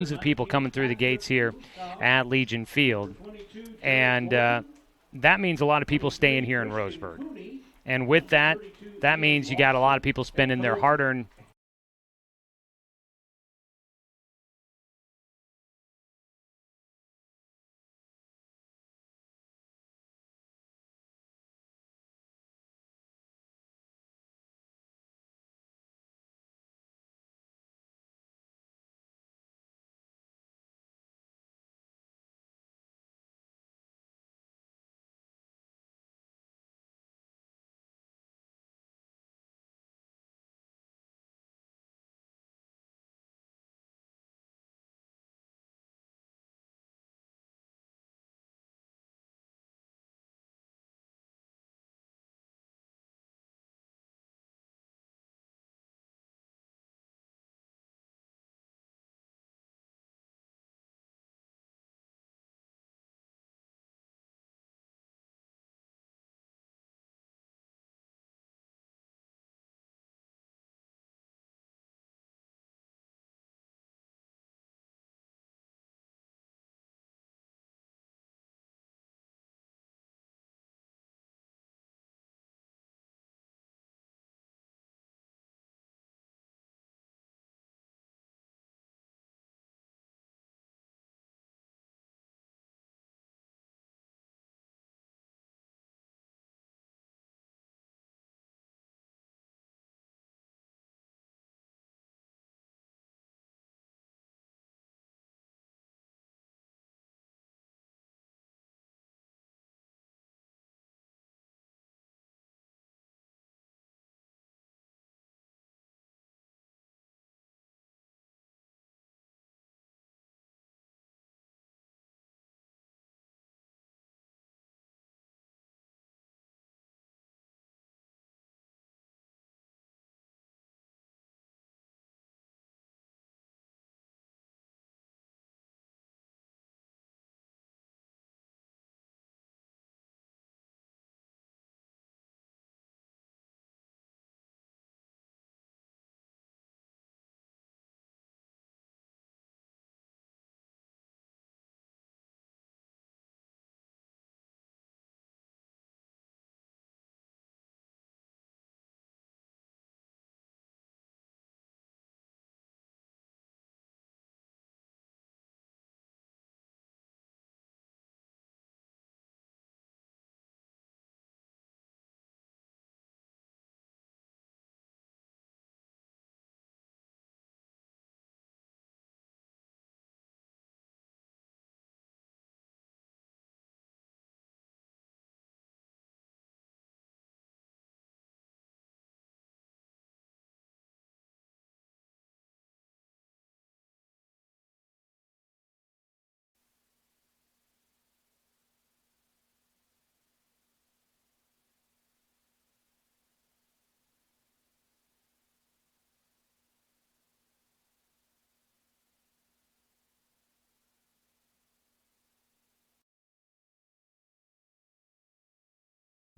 of people coming through the gates here at Legion Field. And that means a lot of people staying here in Roseburg. And with that, that means you got a lot of people spending their hard-earned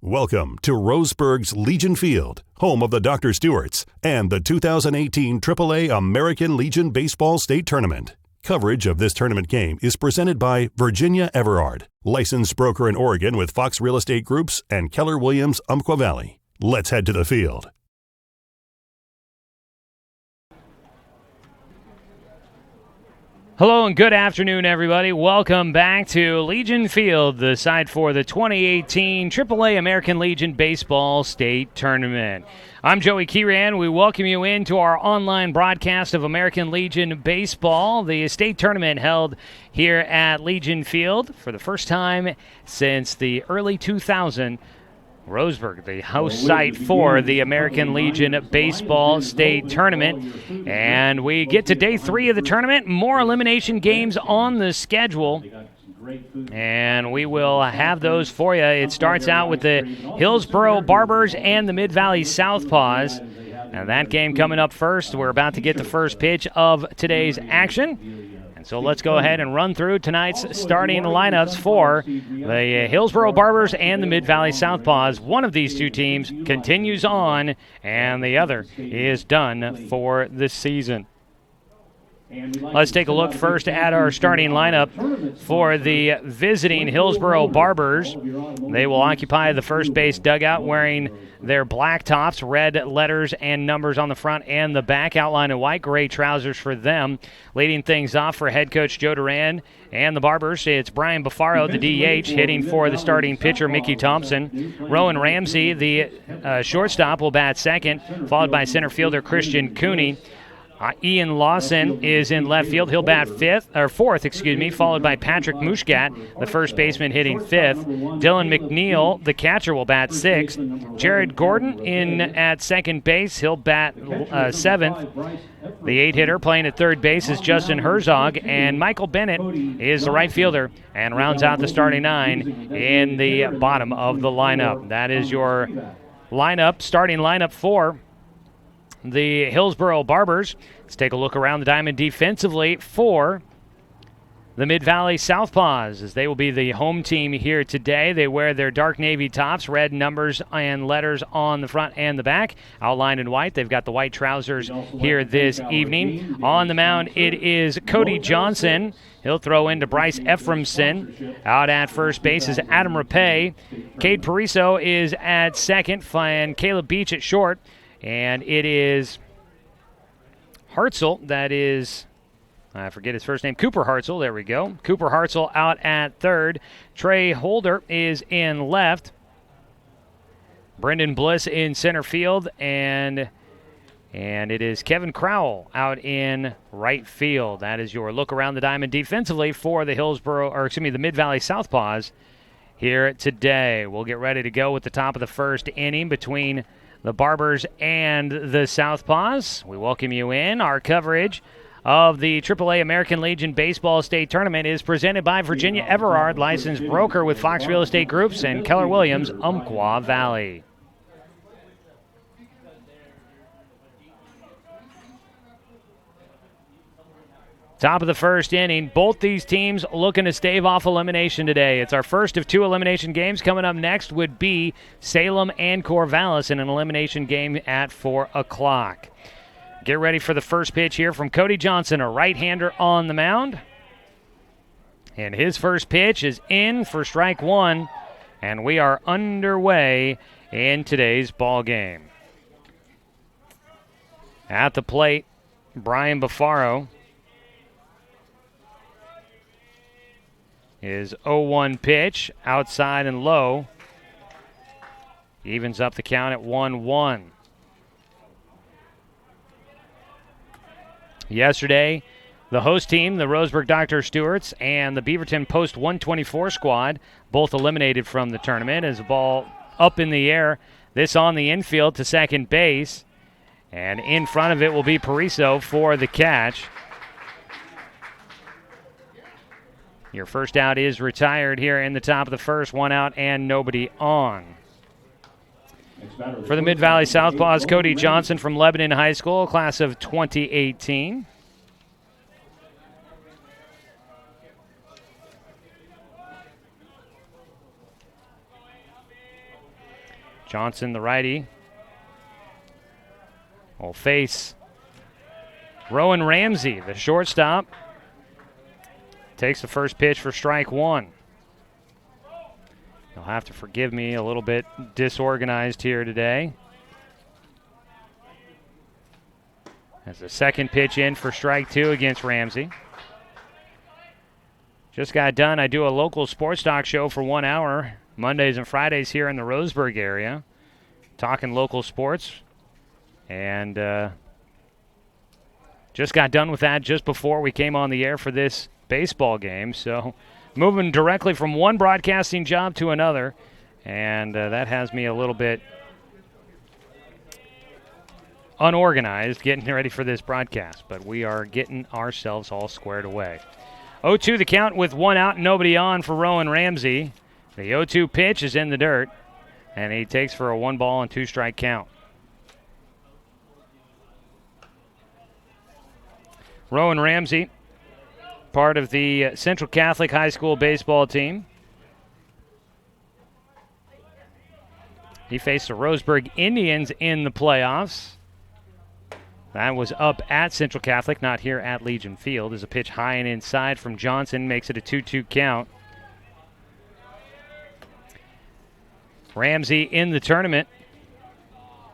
Welcome to Roseburg's Legion Field, home of the Dr. Stewarts and the 2018 AAA American Legion Baseball State Tournament. Coverage of this tournament game is presented by Virginia Everard, licensed broker in Oregon with Fox Real Estate Groups and Keller Williams Umpqua Valley. Let's head to the field. Hello and good afternoon, everybody. Welcome back to Legion Field, the site for the 2018 AAA American Legion Baseball State Tournament. I'm Joey Kieran. We welcome you into our online broadcast of American Legion Baseball, the state tournament held here at Legion Field for the first time since the early 2000s. Roseburg, the host site for the American Legion Baseball State Tournament. And we get to day 3 of the tournament. More elimination games on the schedule. And we will have those for you. It starts out with the Hillsboro Barbers and the Mid-Valley SouthPaws. Now that game coming up first. We're about to get the first pitch of today's action. So let's go ahead and run through tonight's starting lineups for the Hillsboro Barbers and the Mid-Valley SouthPaws. One of these two teams continues on, and the other is done for the season. Let's take a look first at our starting lineup for the visiting Hillsboro Barbers. They will occupy the first base dugout wearing their black tops, red letters and numbers on the front and the back, outlined in white, gray trousers for them. Leading things off for head coach Joe Duran and the Barbers, it's Brian Buffaro, the DH, hitting for the starting pitcher Mickey Thompson. Rowan Ramsey, the shortstop, will bat second, followed by center fielder Christian Cooney. Ian Lawson is in left field. He'll bat fourth, followed by Patrick Mushkat, the first baseman, hitting fifth. Dylan McNeil, the catcher, will bat sixth. Jared Gordon in at second base. He'll bat seventh. The 8-hitter playing at third base is Justin Herzog, and Michael Bennett is the right fielder and rounds out the starting 9 in the bottom of the lineup. That is your starting lineup for the Hillsboro Barbers. Let's take a look around the diamond defensively for the Mid-Valley SouthPaws, as they will be the home team here today. They wear their dark navy tops, red numbers and letters on the front and the back, outlined in white. They've got the white trousers here this evening. On the mound, it is Cody Johnson. He'll throw into Bryce Ephraimson. Out at first base is Adam Rapay. Cade Pariso is at second, and Caleb Beach at short. And it is Hartzell, that is, I forget his first name, Cooper Hartzell, there we go. Cooper Hartzell out at third. Trey Holder is in left. Brendan Bliss in center field, and it is Kevin Crowell out in right field. That is your look around the diamond defensively for the the Mid-Valley SouthPaws here today. We'll get ready to go with the top of the first inning between the Barbers and the SouthPaws. We welcome you in. Our coverage of the AAA American Legion Baseball State Tournament is presented by Virginia Everard, licensed broker with Fox Real Estate Groups, and Keller Williams, Umpqua Valley. Top of the first inning. Both these teams looking to stave off elimination today. It's our first of 2 elimination games. Coming up next would be Salem and Corvallis in an elimination game at 4 o'clock. Get ready for the first pitch here from Cody Johnson, a right-hander on the mound. And his first pitch is in for strike 1, and we are underway in today's ball game. At the plate, Brian Buffaro. His 0-1 pitch, outside and low. Evens up the count at 1-1. Yesterday, the host team, the Roseburg Dr. Stewarts, and the Beaverton Post 124 squad, both eliminated from the tournament as the ball up in the air. This on the infield to second base. And in front of it will be Pariso for the catch. Your first out is retired here in the top of the first. 1 out and nobody on. For the Mid-Valley SouthPaws, Cody Johnson from Lebanon High School, class of 2018. Johnson, the righty, will face Rowan Ramsey, the shortstop. Takes the first pitch for strike 1. You'll have to forgive me, a little bit disorganized here today. As the second pitch in for strike 2 against Ramsey. Just got done. I do a local sports talk show for 1 hour, Mondays and Fridays here in the Roseburg area, talking local sports. And just got done with that just before we came on the air for this baseball game. So moving directly from one broadcasting job to another, and that has me a little bit unorganized getting ready for this broadcast, but we are getting ourselves all squared away. 0-2 the count with 1 out and nobody on for Rowan Ramsey. The 0-2 pitch is in the dirt, and he takes for a 1-ball and 2-strike count. Rowan Ramsey, part of the Central Catholic High School baseball team. He faced the Roseburg Indians in the playoffs. That was up at Central Catholic, not here at Legion Field. As a pitch high and inside from Johnson makes it a 2-2 count. Ramsey in the tournament.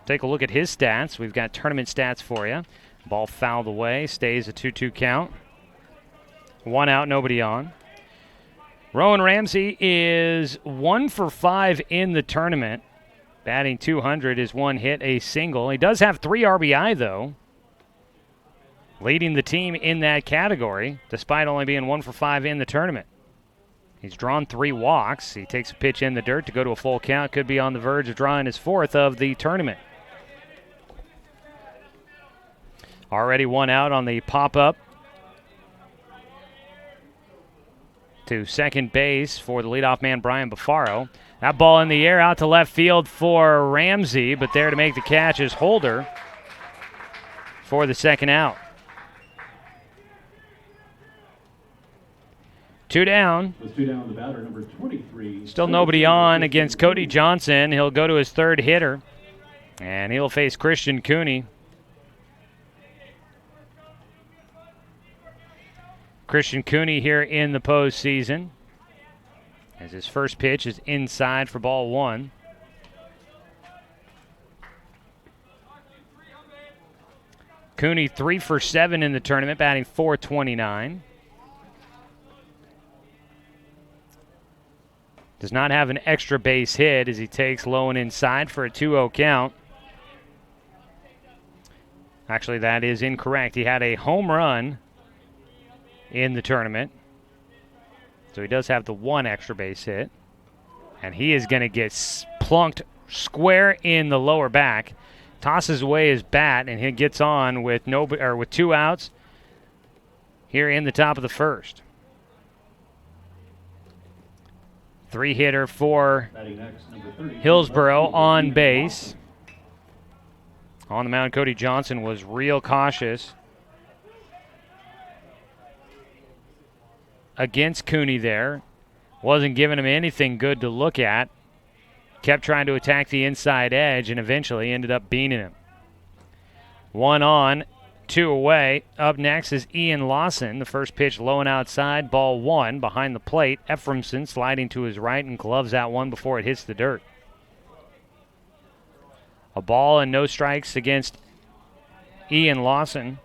Take a look at his stats. We've got tournament stats for you. Ball fouled away, stays a 2-2 count. 1 out, nobody on. Rowan Ramsey is 1 for 5 in the tournament. Batting 200 is 1 hit, a single. He does have 3 RBI, though. Leading the team in that category, despite only being 1 for 5 in the tournament. He's drawn 3 walks. He takes a pitch in the dirt to go to a full count. Could be on the verge of drawing his 4th of the tournament. Already 1 out on the pop-up to second base for the leadoff man, Brian Bafaro. That ball in the air out to left field for Ramsey, but there to make the catch is Holder for the second out. 2 down. The batter, number 23. Still nobody on against Cody Johnson. He'll go to his 3rd hitter, and he'll face Christian Cooney. Christian Cooney here in the postseason, as his first pitch is inside for ball 1. Cooney 3 for 7 in the tournament, batting .429. Does not have an extra base hit as he takes low and inside for a 2-0 count. Actually, that is incorrect. He had a home run in the tournament. So he does have the 1 extra base hit. And he is going to get plunked square in the lower back. Tosses away his bat, and he gets on with 2 outs here in the top of the first. 3-hitter for Hillsboro on base. On the mound, Cody Johnson was real cautious against Cooney there. Wasn't giving him anything good to look at. Kept trying to attack the inside edge and eventually ended up beating him. 1 on, 2 away. Up next is Ian Lawson. The first pitch low and outside, ball 1 behind the plate. Ephraimson sliding to his right and gloves that one before it hits the dirt. A ball and no strikes against Ian Lawson.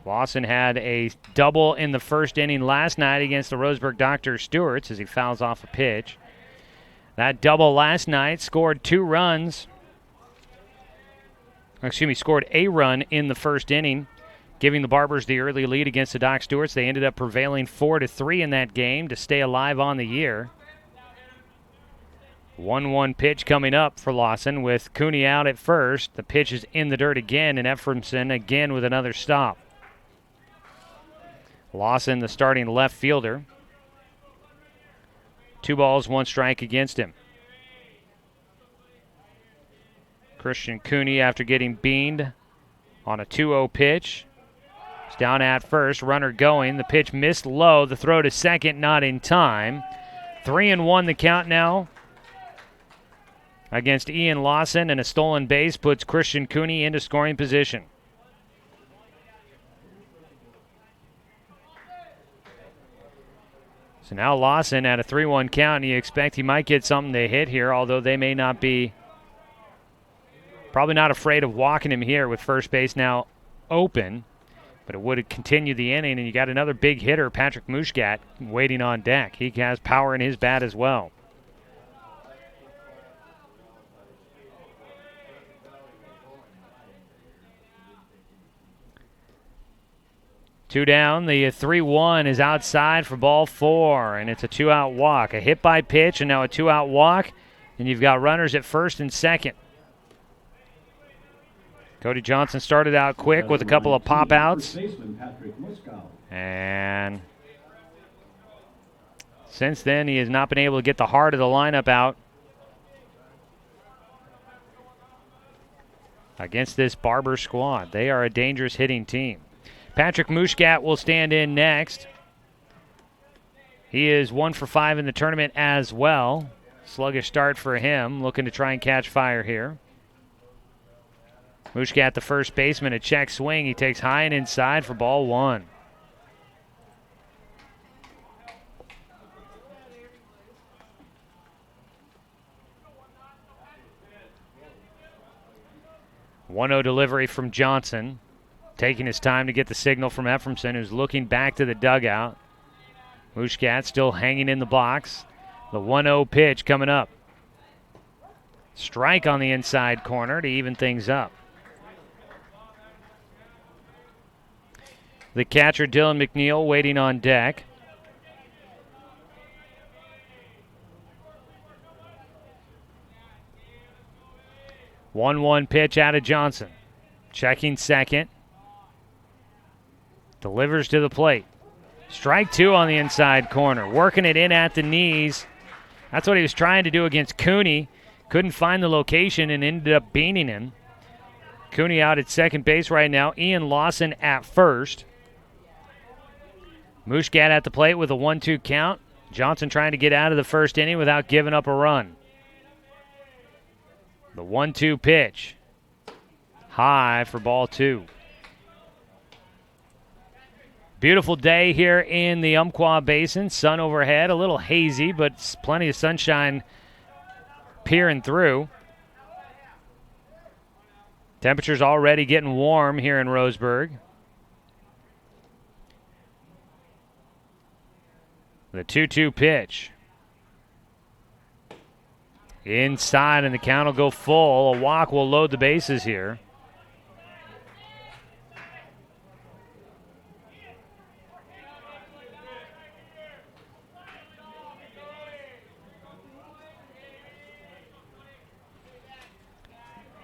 Lawson had a double in the first inning last night against the Roseburg Dr. Stewarts as he fouls off a pitch. That double last night scored 2 runs. Scored a run in the first inning, giving the Barbers the early lead against the Doc Stewarts. They ended up prevailing 4-3 in that game to stay alive on the year. 1-1 pitch coming up for Lawson with Cooney out at first. The pitch is in the dirt again, and Ephraimson again with another stop. Lawson, the starting left fielder. 2 balls, 1 strike against him. Christian Cooney, after getting beaned on a 2-0 pitch, is down at first, runner going. The pitch missed low, the throw to second, not in time. 3-1 the count now against Ian Lawson, and a stolen base puts Christian Cooney into scoring position. So now Lawson at a 3-1 count, and you expect he might get something to hit here, although they may not be, probably not afraid of walking him here with first base now open, but it would continue the inning, and you got another big hitter, Patrick Mushkat, waiting on deck. He has power in his bat as well. Two down, the 3-1 is outside for ball 4, and it's a 2-out walk. A hit by pitch, and now a 2-out walk, and you've got runners at first and second. Cody Johnson started out quick with a couple of pop-outs. And since then, he has not been able to get the heart of the lineup out against this Barber squad. They are a dangerous hitting team. Patrick Mushkat will stand in next. He is 1 for 5 in the tournament as well. Sluggish start for him, looking to try and catch fire here. Mushkat, the first baseman, a check swing. He takes high and inside for ball 1. One-0 delivery from Johnson, taking his time to get the signal from Ephraimson, who's looking back to the dugout. Mushkat still hanging in the box. The 1-0 pitch coming up. Strike on the inside corner to even things up. The catcher, Dylan McNeil, waiting on deck. One pitch out of Johnson. Checking second. Delivers to the plate. Strike 2 on the inside corner. Working it in at the knees. That's what he was trying to do against Cooney. Couldn't find the location and ended up beaning him. Cooney out at second base right now. Ian Lawson at first. Mushkat at the plate with a 1-2 count. Johnson trying to get out of the first inning without giving up a run. The 1-2 pitch. High for ball 2. Beautiful day here in the Umpqua Basin. Sun overhead, a little hazy, but plenty of sunshine peering through. Temperatures already getting warm here in Roseburg. The 2-2 pitch. Inside, and the count will go full. A walk will load the bases here.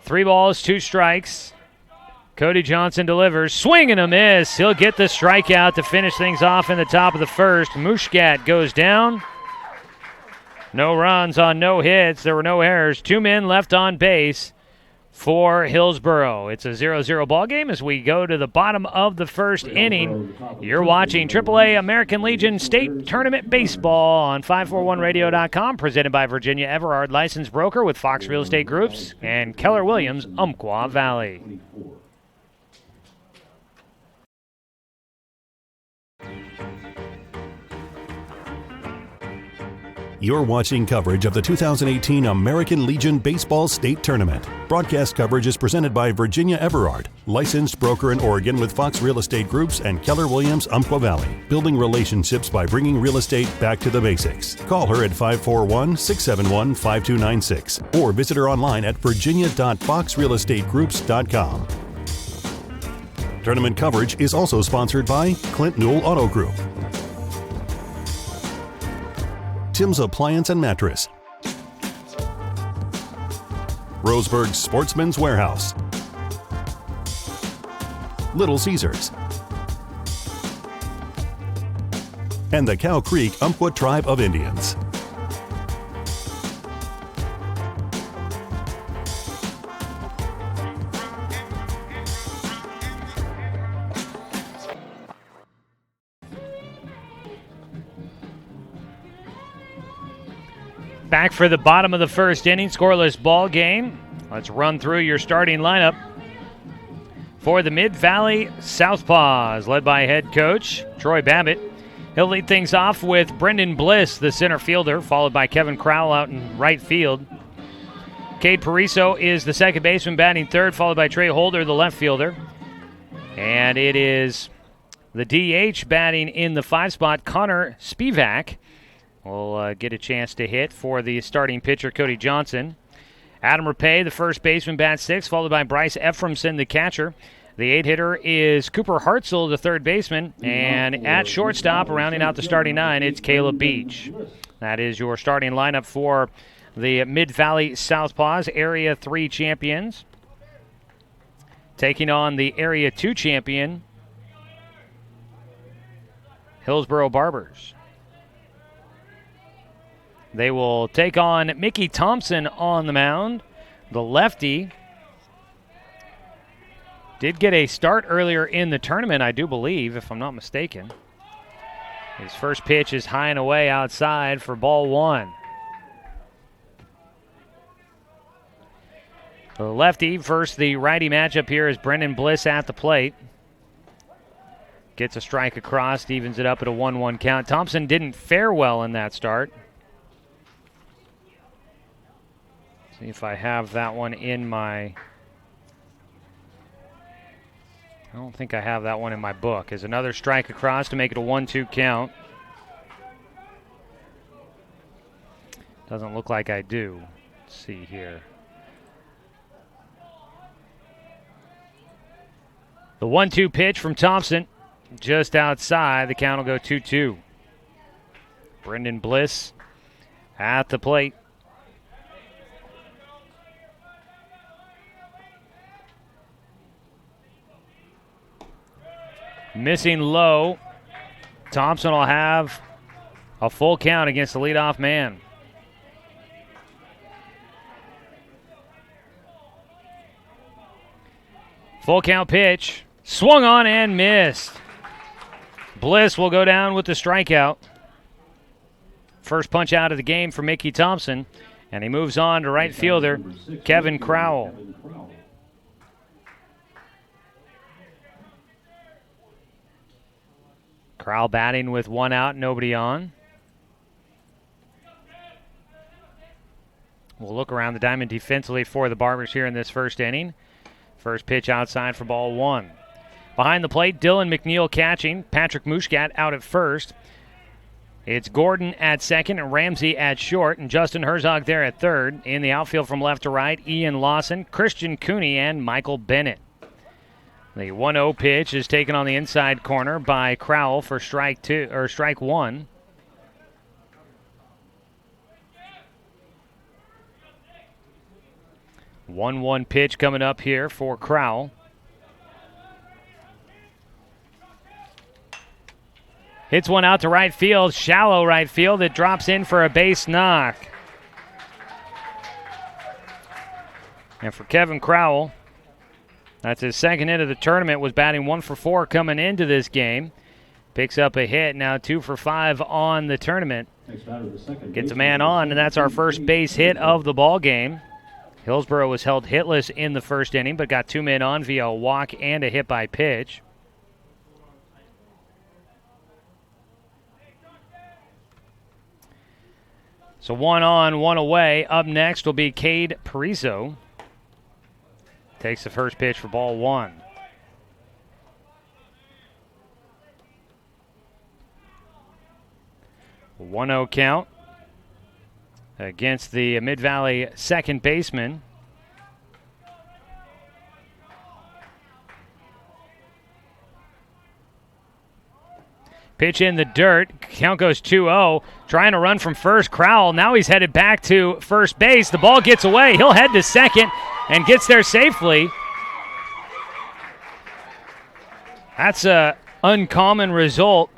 Three balls, 2 strikes. Cody Johnson delivers. Swing and a miss. He'll get the strikeout to finish things off in the top of the first. Mushkat goes down. No runs on no hits. There were no errors. 2 men left on base for Hillsboro. It's a 0-0 ball game as we go to the bottom of the first inning. You're watching AAA American Legion State Tournament Baseball on 541radio.com, presented by Virginia Everard, licensed broker with Fox Real Estate Groups and Keller Williams, Umpqua Valley. You're watching coverage of the 2018 American Legion Baseball State Tournament. Broadcast coverage is presented by Virginia Everard, licensed broker in Oregon with Fox Real Estate Groups and Keller Williams, Umpqua Valley, building relationships by bringing real estate back to the basics. Call her at 541-671-5296 or visit her online at virginia.foxrealestategroups.com. Tournament coverage is also sponsored by Clint Newell Auto Group, Tim's Appliance and Mattress, Roseburg Sportsman's Warehouse, Little Caesars, and the Cow Creek Umpqua Tribe of Indians. Back for the bottom of the first inning, scoreless ball game. Let's run through your starting lineup for the Mid-Valley Southpaws, led by head coach Troy Babbitt. He'll lead things off with Brendan Bliss, the center fielder, followed by Kevin Crowell out in right field. Cade Pariso is the second baseman, batting third, followed by Trey Holder, the left fielder. And it is the DH batting in the 5 spot, Connor Spivak. Will get a chance to hit for the starting pitcher, Cody Johnson. Adam Rapay, the first baseman, bats 6, followed by Bryce Ephraimson, the catcher. The 8-hitter is Cooper Hartzell, the third baseman. And at shortstop, rounding out the starting 9, it's Caleb Beach. That is your starting lineup for the Mid-Valley Southpaws, Area 3 champions. Taking on the Area 2 champion, Hillsboro Barbers. They will take on Mickey Thompson on the mound. The lefty did get a start earlier in the tournament, I do believe, if I'm not mistaken. His first pitch is high and away outside for ball 1. The lefty versus the righty matchup here is Brendan Bliss at the plate. Gets a strike across, evens it up at a 1-1 count. Thompson didn't fare well in that start. See if I have that one in my... I don't think I have that one in my book. Is another strike across to make it a 1-2 count. Doesn't look like I do. Let's see here. The 1-2 pitch from Thompson. Just outside. The count will go 2-2. Brendan Bliss at the plate. Missing low. Thompson will have a full count against the leadoff man. Full count pitch. Swung on and missed. Bliss will go down with the strikeout. First punch out of the game for Mickey Thompson. And he moves on to right fielder Kevin Crowell. Crowell batting with one out, nobody on. We'll look around the diamond defensively for the Barbers here in this first inning. First pitch outside for ball one. Behind the plate, Dylan McNeil catching. Patrick Mushkat out at first. It's Gordon at second and Ramsey at short, and Justin Herzog there at third. In the outfield from left to right, Ian Lawson, Christian Cooney, and Michael Bennett. The 1-0 pitch is taken on the inside corner by Crowell for strike one. One pitch coming up here for Crowell. Hits one out to right field, shallow right field. It drops in for a base knock. And for Kevin Crowell, that's his second hit of the tournament, was batting 1 for 4 coming into this game. Picks up a hit, now 2 for 5 on the tournament. Gets a man on, and that's our first base hit of the ball game. Hillsboro was held hitless in the first inning, but got 2 men on via a walk and a hit by pitch. So 1 on, 1 away. Up next will be Cade Parizo. Takes the first pitch for ball one. A 1-0 count against the Mid-Valley second baseman. Pitch in the dirt. Count goes 2-0. Trying to run from first. Crowell. Now he's headed back to first base. The ball gets away. He'll head to second and gets there safely. That's an uncommon result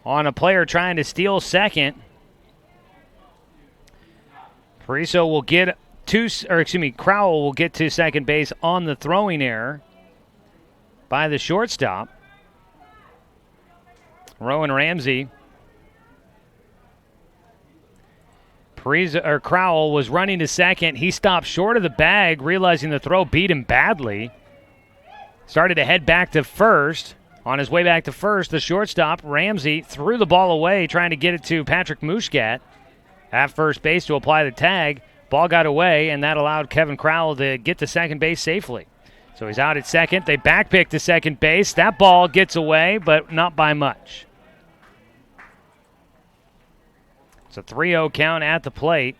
on a player trying to steal second. Parizo will get Crowell will get to second base on the throwing error by the shortstop. Rowan Ramsey. Crowell was running to second. He stopped short of the bag, realizing the throw beat him badly. Started to head back to first. On his way back to first, the shortstop, Ramsey, threw the ball away, trying to get it to Patrick Mushkat at first base to apply the tag. Ball got away, and that allowed Kevin Crowell to get to second base safely. So he's out at second. They backpick to second base. That ball gets away, but not by much. It's a 3-0 count at the plate.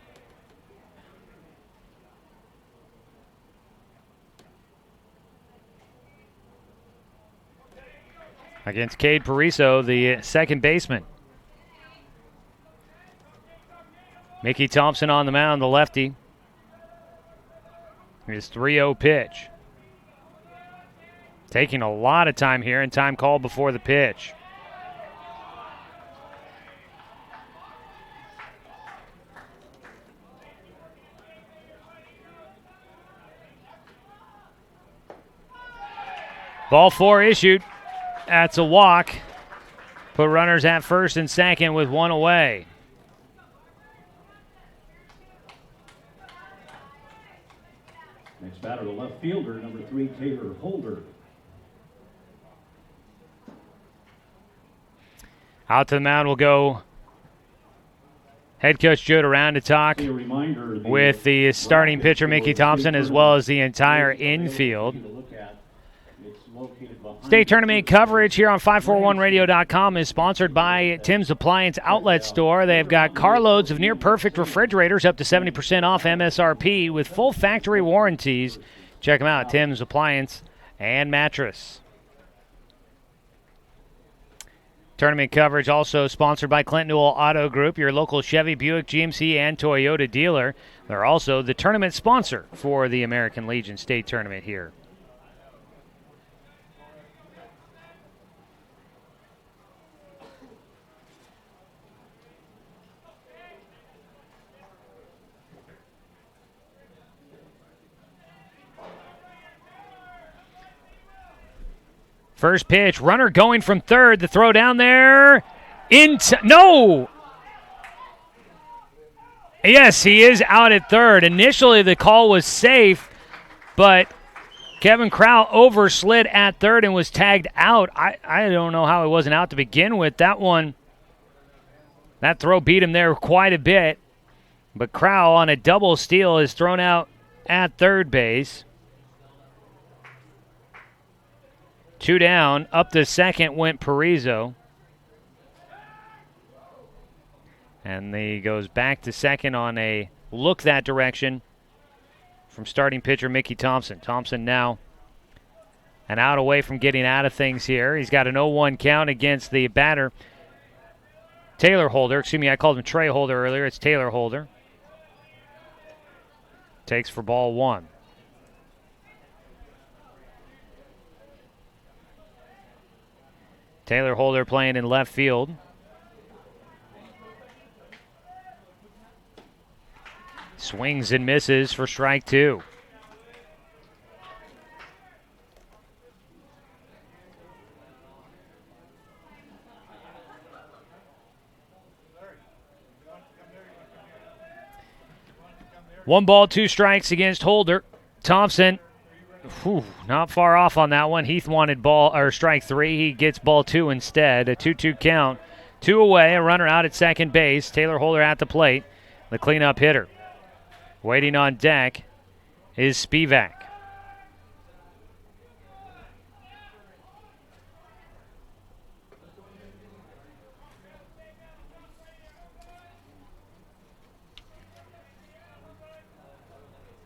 Against Cade Parizo, the second baseman. Mickey Thompson on the mound, the lefty. His 3-0 pitch. Taking a lot of time here, and time called before the pitch. Ball 4 issued. That's a walk. Put runners at first and second with 1 away. batter, the left fielder, number 3, Taylor Holder. Out to the mound will go head coach Joe Duran to talk A reminder, with the starting pitcher Mickey Thompson as well as the entire infield. State tournament coverage here on 541radio.com is sponsored by Tim's Appliance Outlet Store. They've got carloads of near-perfect refrigerators up to 70% off MSRP with full factory warranties. Check them out, Tim's Appliance and Mattress. Tournament coverage also sponsored by Clint Newell Auto Group, your local Chevy, Buick, GMC, and Toyota dealer. They're also the tournament sponsor for the American Legion State Tournament here. First pitch, runner going from third. The throw down there. No! Yes, he is out at third. Initially, the call was safe, but Kevin Crow overslid at third and was tagged out. I don't know how he wasn't out to begin with. That throw beat him there quite a bit. But Crow on a double steal is thrown out at third base. 2 down. Up to second went Parizo. And he goes back to second on a look that direction from starting pitcher Mickey Thompson. Thompson now an out away from getting out of things here. He's got an 0-1 count against the batter, Taylor Holder. Excuse me, I called him Trey Holder earlier. It's Taylor Holder. Takes for ball 1. Taylor Holder playing in left field. Swings and misses for strike 2. One ball, 2 strikes against Holder. Thompson, not far off on that one. Heath wanted strike 3. He gets ball 2 instead. A 2-2 count. 2 away, a runner out at second base. Taylor Holder at the plate, the cleanup hitter. Waiting on deck is Spivak.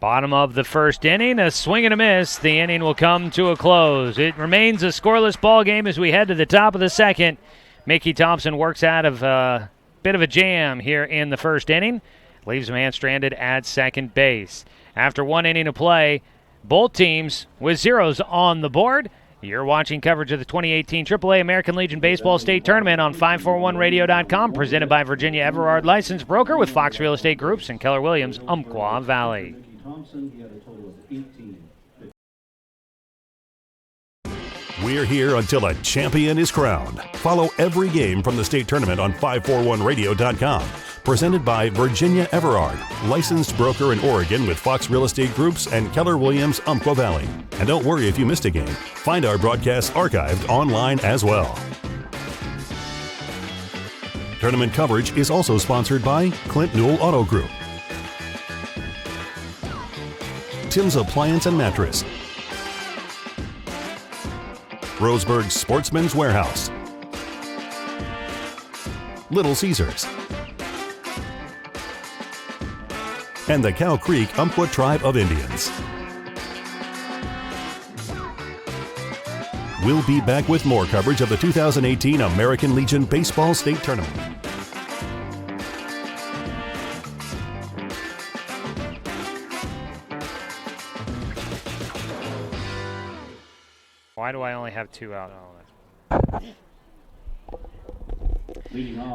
Bottom of the first inning, a swing and a miss. The inning will come to a close. It remains a scoreless ball game as we head to the top of the second. Mickey Thompson works out of a bit of a jam here in the first inning. Leaves a man stranded at second base. After 1 inning of play, both teams with zeros on the board. You're watching coverage of the 2018 AAA American Legion Baseball State Tournament on 541radio.com, presented by Virginia Everard Licensed Broker with Fox Real Estate Groups and Keller Williams, Umpqua Valley. Thompson, he had a total of 18. We're here until a champion is crowned. Follow every game from the state tournament on 541radio.com. Presented by Virginia Everard, licensed broker in Oregon with Fox Real Estate Groups and Keller Williams, Umpqua Valley. And don't worry if you missed a game. Find our broadcasts archived online as well. Tournament coverage is also sponsored by Clint Newell Auto Group, Tim's Appliance and Mattress, Roseburg Sportsman's Warehouse, Little Caesars, and the Cow Creek Umpqua Tribe of Indians. We'll be back with more coverage of the 2018 American Legion Baseball State Tournament. Why do I only have 2 out?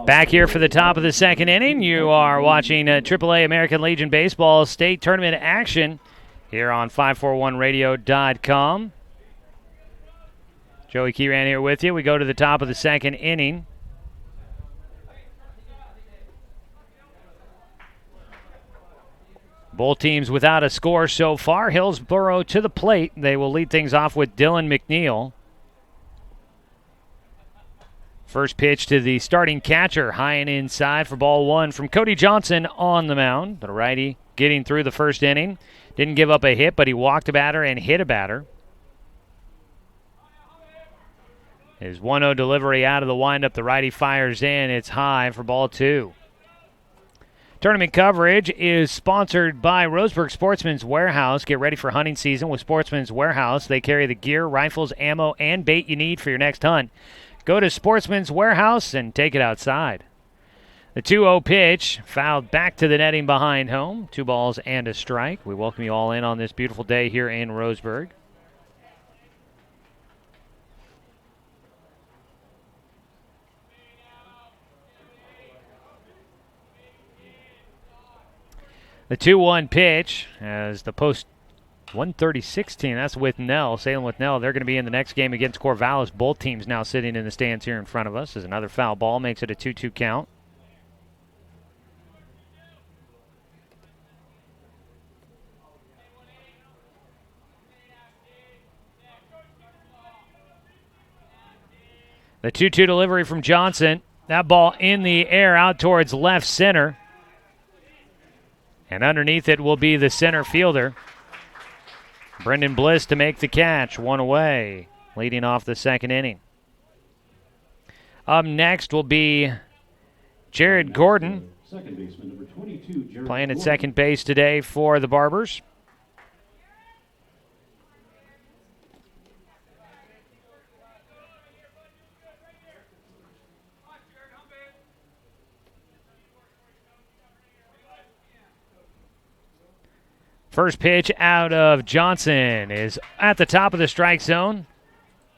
Back here for the top of the second inning. You are watching AAA American Legion Baseball State Tournament action here on 541radio.com. Joey Keyran here with you. We go to the top of the second inning. Both teams without a score so far. Hillsboro to the plate. They will lead things off with Dylan McNeil. First pitch to the starting catcher, high and inside for ball one from Cody Johnson on the mound. The righty getting through the first inning. Didn't give up a hit, but he walked a batter and hit a batter. His 1-0 delivery out of the windup. The righty fires in. It's high for ball two. Tournament coverage is sponsored by Roseburg Sportsman's Warehouse. Get ready for hunting season with Sportsman's Warehouse. They carry the gear, rifles, ammo, and bait you need for your next hunt. Go to Sportsman's Warehouse and take it outside. The 2-0 pitch fouled back to the netting behind home. 2 balls and a strike. We welcome you all in on this beautiful day here in Roseburg. The 2-1 pitch as the post 136 team, that's with Nell, sailing with Nell. They're going to be in the next game against Corvallis. Both teams now sitting in the stands here in front of us as another foul ball makes it a 2-2 count. The 2-2 delivery from Johnson. That ball in the air out towards left center. And underneath it will be the center fielder, Brendan Bliss, to make the catch. 1 away, leading off the second inning. Up next will be Jared Gordon, Second baseman, number 22, Jared playing at Gordon. second base today for the Barbers. First pitch out of Johnson is at the top of the strike zone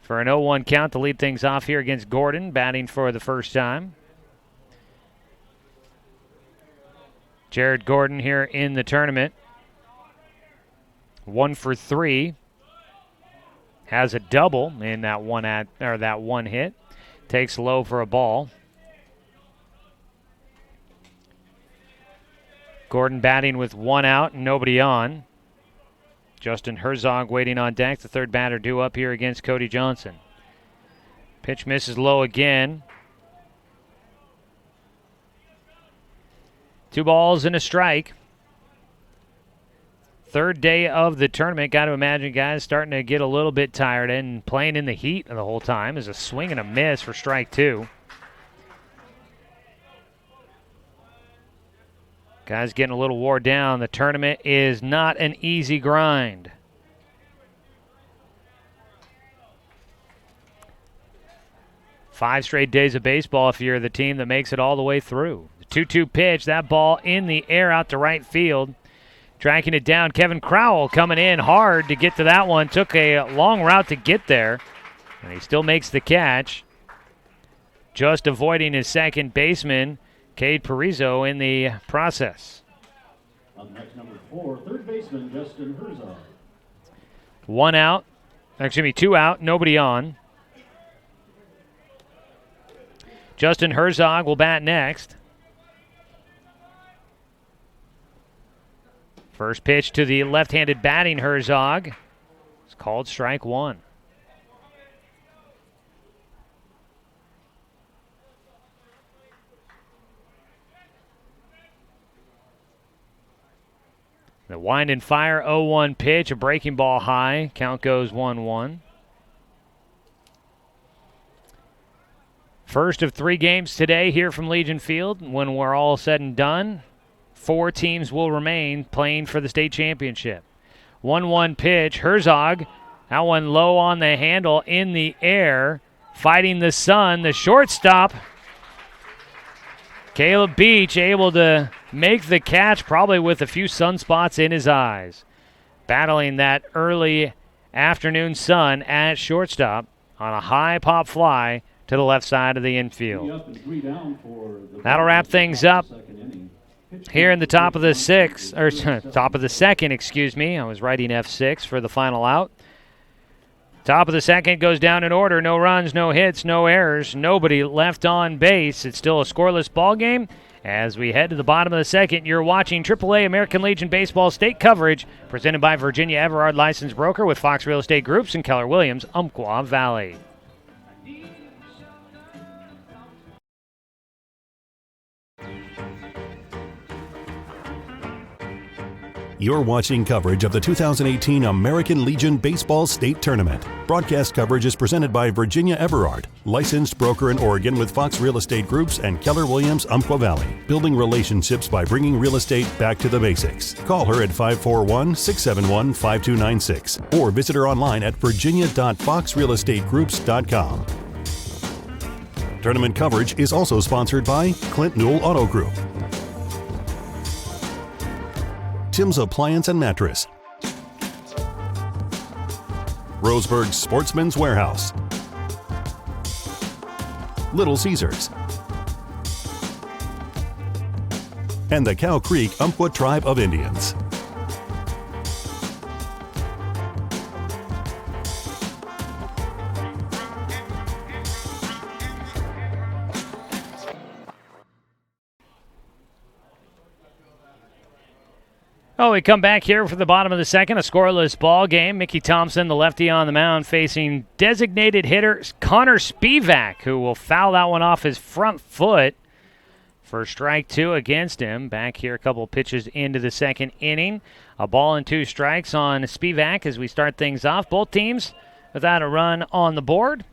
for an 0-1 count to lead things off here against Gordon, batting for the first time. Jared Gordon here in the tournament. 1 for 3. Has a double in that one hit. Takes low for a ball. Gordon batting with 1 out and nobody on. Justin Herzog waiting on deck. The third batter due up here against Cody Johnson. Pitch misses low again. 2 balls and a strike. Third day of the tournament. Got to imagine guys starting to get a little bit tired and playing in the heat the whole time. Is a swing and a miss for strike 2. Guys getting a little wore down. The tournament is not an easy grind. Five straight days of baseball if you're the team that makes it all the way through. The 2-2 pitch, that ball in the air out to right field. Tracking it down, Kevin Crowell coming in hard to get to that one. Took a long route to get there, and he still makes the catch. Just avoiding his second baseman, Cade Parizo, in the process. Up next, number 4, third baseman, Justin Herzog. 2 out, nobody on. Justin Herzog will bat next. First pitch to the left-handed batting Herzog. It's called strike 1. The wind and fire 0-1 pitch, a breaking ball high. Count goes 1-1. First of 3 games today here from Legion Field. When we're all said and done, 4 teams will remain playing for the state championship. 1-1 pitch, Herzog. That one low on the handle, in the air, fighting the sun. The shortstop, Caleb Beach, able to make the catch, probably with a few sunspots in his eyes. Battling that early afternoon sun at shortstop on a high pop fly to the left side of the infield. That'll wrap things up here in the top of the second, excuse me. I was writing F6 for the final out. Top of the second goes down in order. No runs, no hits, no errors. Nobody left on base. It's still a scoreless ball game As we head to the bottom of the second, you're watching AAA American Legion Baseball State coverage presented by Virginia Everard Licensed Broker with Fox Real Estate Groups and Keller Williams, Umpqua Valley. You're watching coverage of the 2018 American Legion Baseball State Tournament. Broadcast coverage is presented by Virginia Everard, licensed broker in Oregon with Fox Real Estate Groups and Keller Williams, Umpqua Valley. Building relationships by bringing real estate back to the basics. Call her at 541-671-5296 or visit her online at virginia.foxrealestategroups.com. Tournament coverage is also sponsored by Clint Newell Auto Group, Tim's Appliance and Mattress, Roseburg Sportsman's Warehouse, Little Caesars, and the Cow Creek Umpqua Tribe of Indians. Oh, we come back here for the bottom of the second, a scoreless ball game. Mickey Thompson, the lefty on the mound, facing designated hitter Connor Spivak, who will foul that one off his front foot for strike two against him. Back here, a couple pitches into the second inning. A ball and two strikes on Spivak as we start things off. Both teams without a run on the board.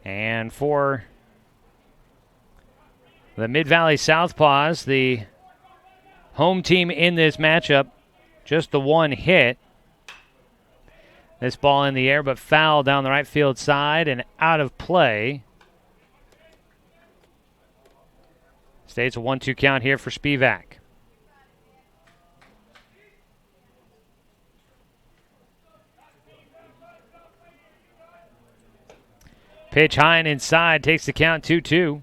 And for the Mid-Valley Southpaws, the home team in this matchup, just the one hit. This ball in the air, but foul down the right field side and out of play. Stays a 1-2 count here for Spivak. Pitch high and inside, takes the count 2-2.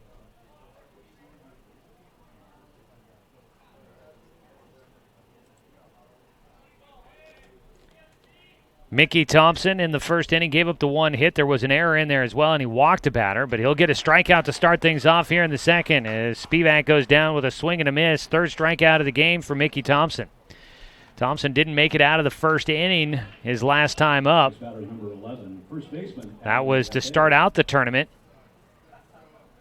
Mickey Thompson in the first inning gave up the one hit. There was an error in there as well, and he walked a batter, but he'll get a strikeout to start things off here in the second as Spivak goes down with a swing and a miss. Third strikeout of the game for Mickey Thompson. Thompson didn't make it out of the first inning his last time up. That was to start out the tournament.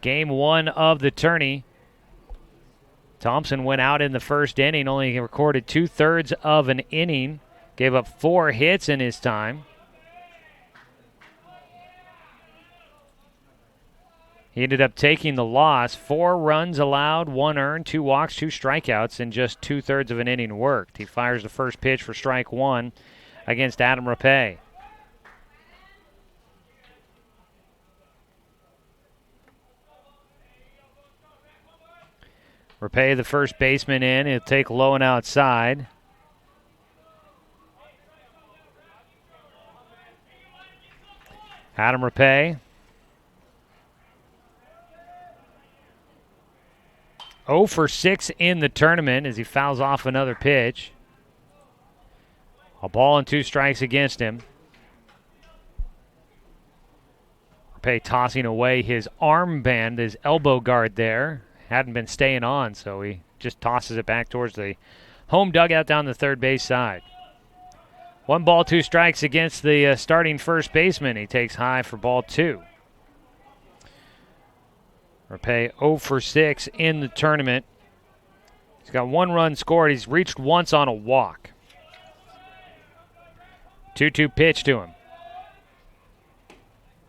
Game one of the tourney. Thompson went out in the first inning, only recorded 2/3 of an inning. Gave up 4 hits in his time. He ended up taking the loss. 4 runs allowed, 1 earned, 2 walks, 2 strikeouts, and just 2/3 of an inning worked. He fires the first pitch for strike 1 against Adam Rapay. Rapay, the first baseman in. He'll take low and outside. Adam Rapay. 0 for 6 in the tournament as he fouls off another pitch. A ball and 2 strikes against him. Rapay tossing away his armband, his elbow guard there. Hadn't been staying on, so he just tosses it back towards the home dugout down the third base side. 1 ball, 2 strikes against the starting first baseman. He takes high for ball 2. Rapay 0 for 6 in the tournament. He's got 1 run scored. He's reached once on a walk. 2-2 pitch to him.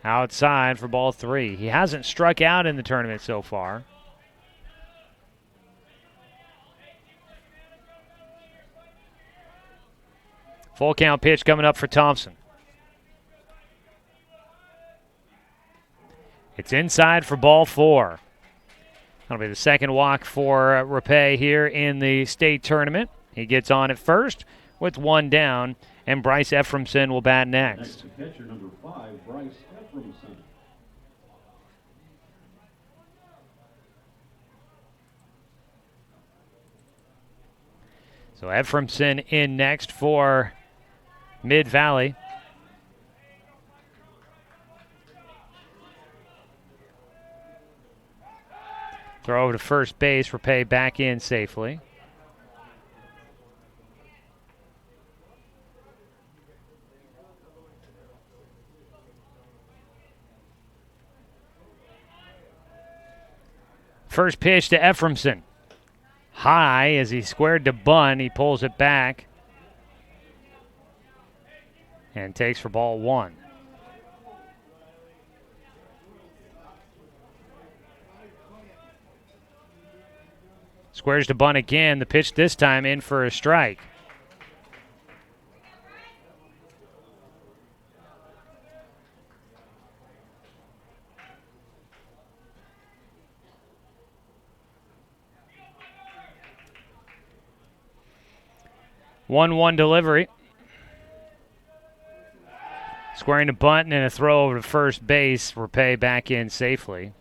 Outside for ball 3. He hasn't struck out in the tournament so far. Full count pitch coming up for Thompson. It's inside for ball 4. That'll be the second walk for Rapay here in the state tournament. He gets on at first with 1 down, and Bryce Ephraimson will bat next. Pitcher number 5, Bryce Ephraimson. So Ephraimson in next for Mid-Valley. Throw over to first base. Repay back in safely. First pitch to Ephraimson. High as he squared to bunt. He pulls it back and takes for ball one. Squares to bunt again. The pitch this time in for a strike. One delivery. Squaring to bunt and a throw over to first base. Repay back in safely.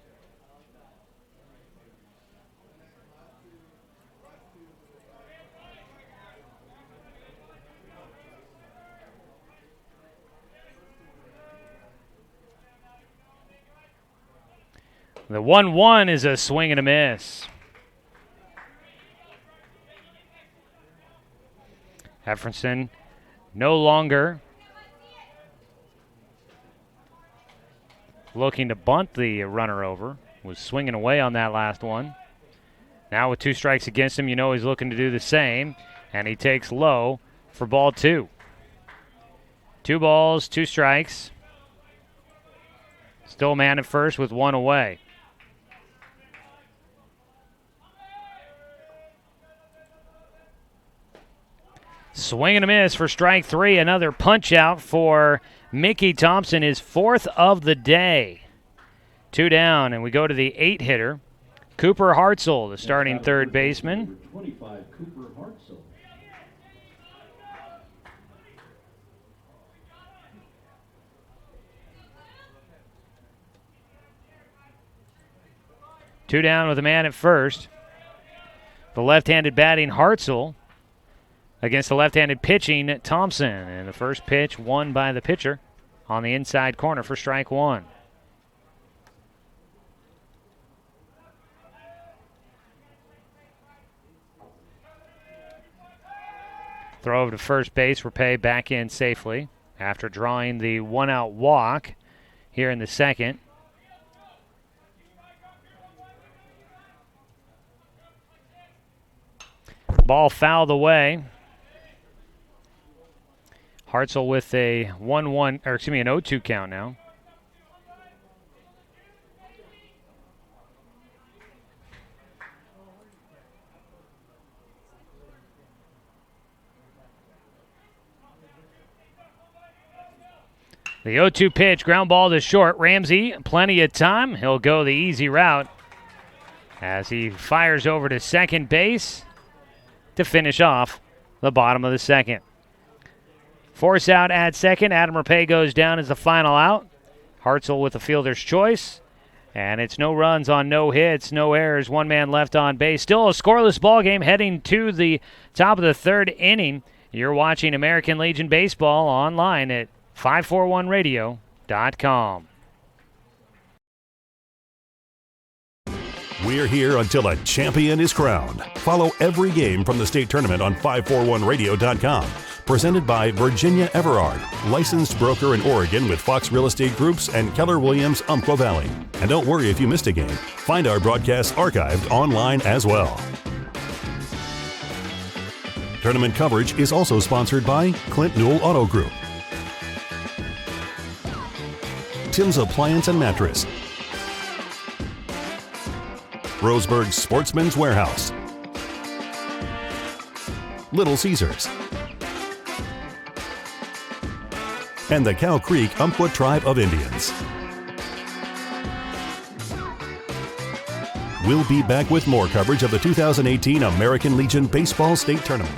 The 1-1 is a swing and a miss. Ephraimson no longer looking to bunt the runner over. Was swinging away on that last one. Now with 2 strikes against him, you know he's looking to do the same. And he takes low for ball 2. 2 balls, 2 strikes. Still a man at first with 1 away. Swing and a miss for strike 3. Another punch out for Mickey Thompson, his 4th of the day. 2 down, and we go to the 8-hitter, Cooper Hartzell, the starting third baseman. 25, Cooper Hartzell. Two down with a man at first. The left-handed batting Hartzell against the left-handed pitching Thompson. And the first pitch won by the pitcher on the inside corner for strike 1. Throw over to first base. Repay back in safely after drawing the 1-out walk here in the second. Ball fouled away. Hartzell with a 1-1, or excuse me, an 0-2 count now. The 0-2 pitch, ground ball to short. Ramsey, plenty of time. He'll go the easy route as he fires over to second base to finish off the bottom of the second. Force out at second. Adam Repay goes down as the final out. Hartzell with the fielder's choice. And it's no runs on no hits, no errors, 1 man left on base. Still a scoreless ball game heading to the top of the 3rd inning. You're watching American Legion Baseball online at 541radio.com. We're here until a champion is crowned. Follow every game from the state tournament on 541radio.com. Presented by Virginia Everard, licensed broker in Oregon with Fox Real Estate Groups and Keller Williams Umpqua Valley. And don't worry if you missed a game. Find our broadcasts archived online as well. Tournament coverage is also sponsored by Clint Newell Auto Group, Tim's Appliance and Mattress, Roseburg Sportsman's Warehouse, Little Caesars, and the Cow Creek Umpqua Tribe of Indians. We'll be back with more coverage of the 2018 American Legion Baseball State Tournament.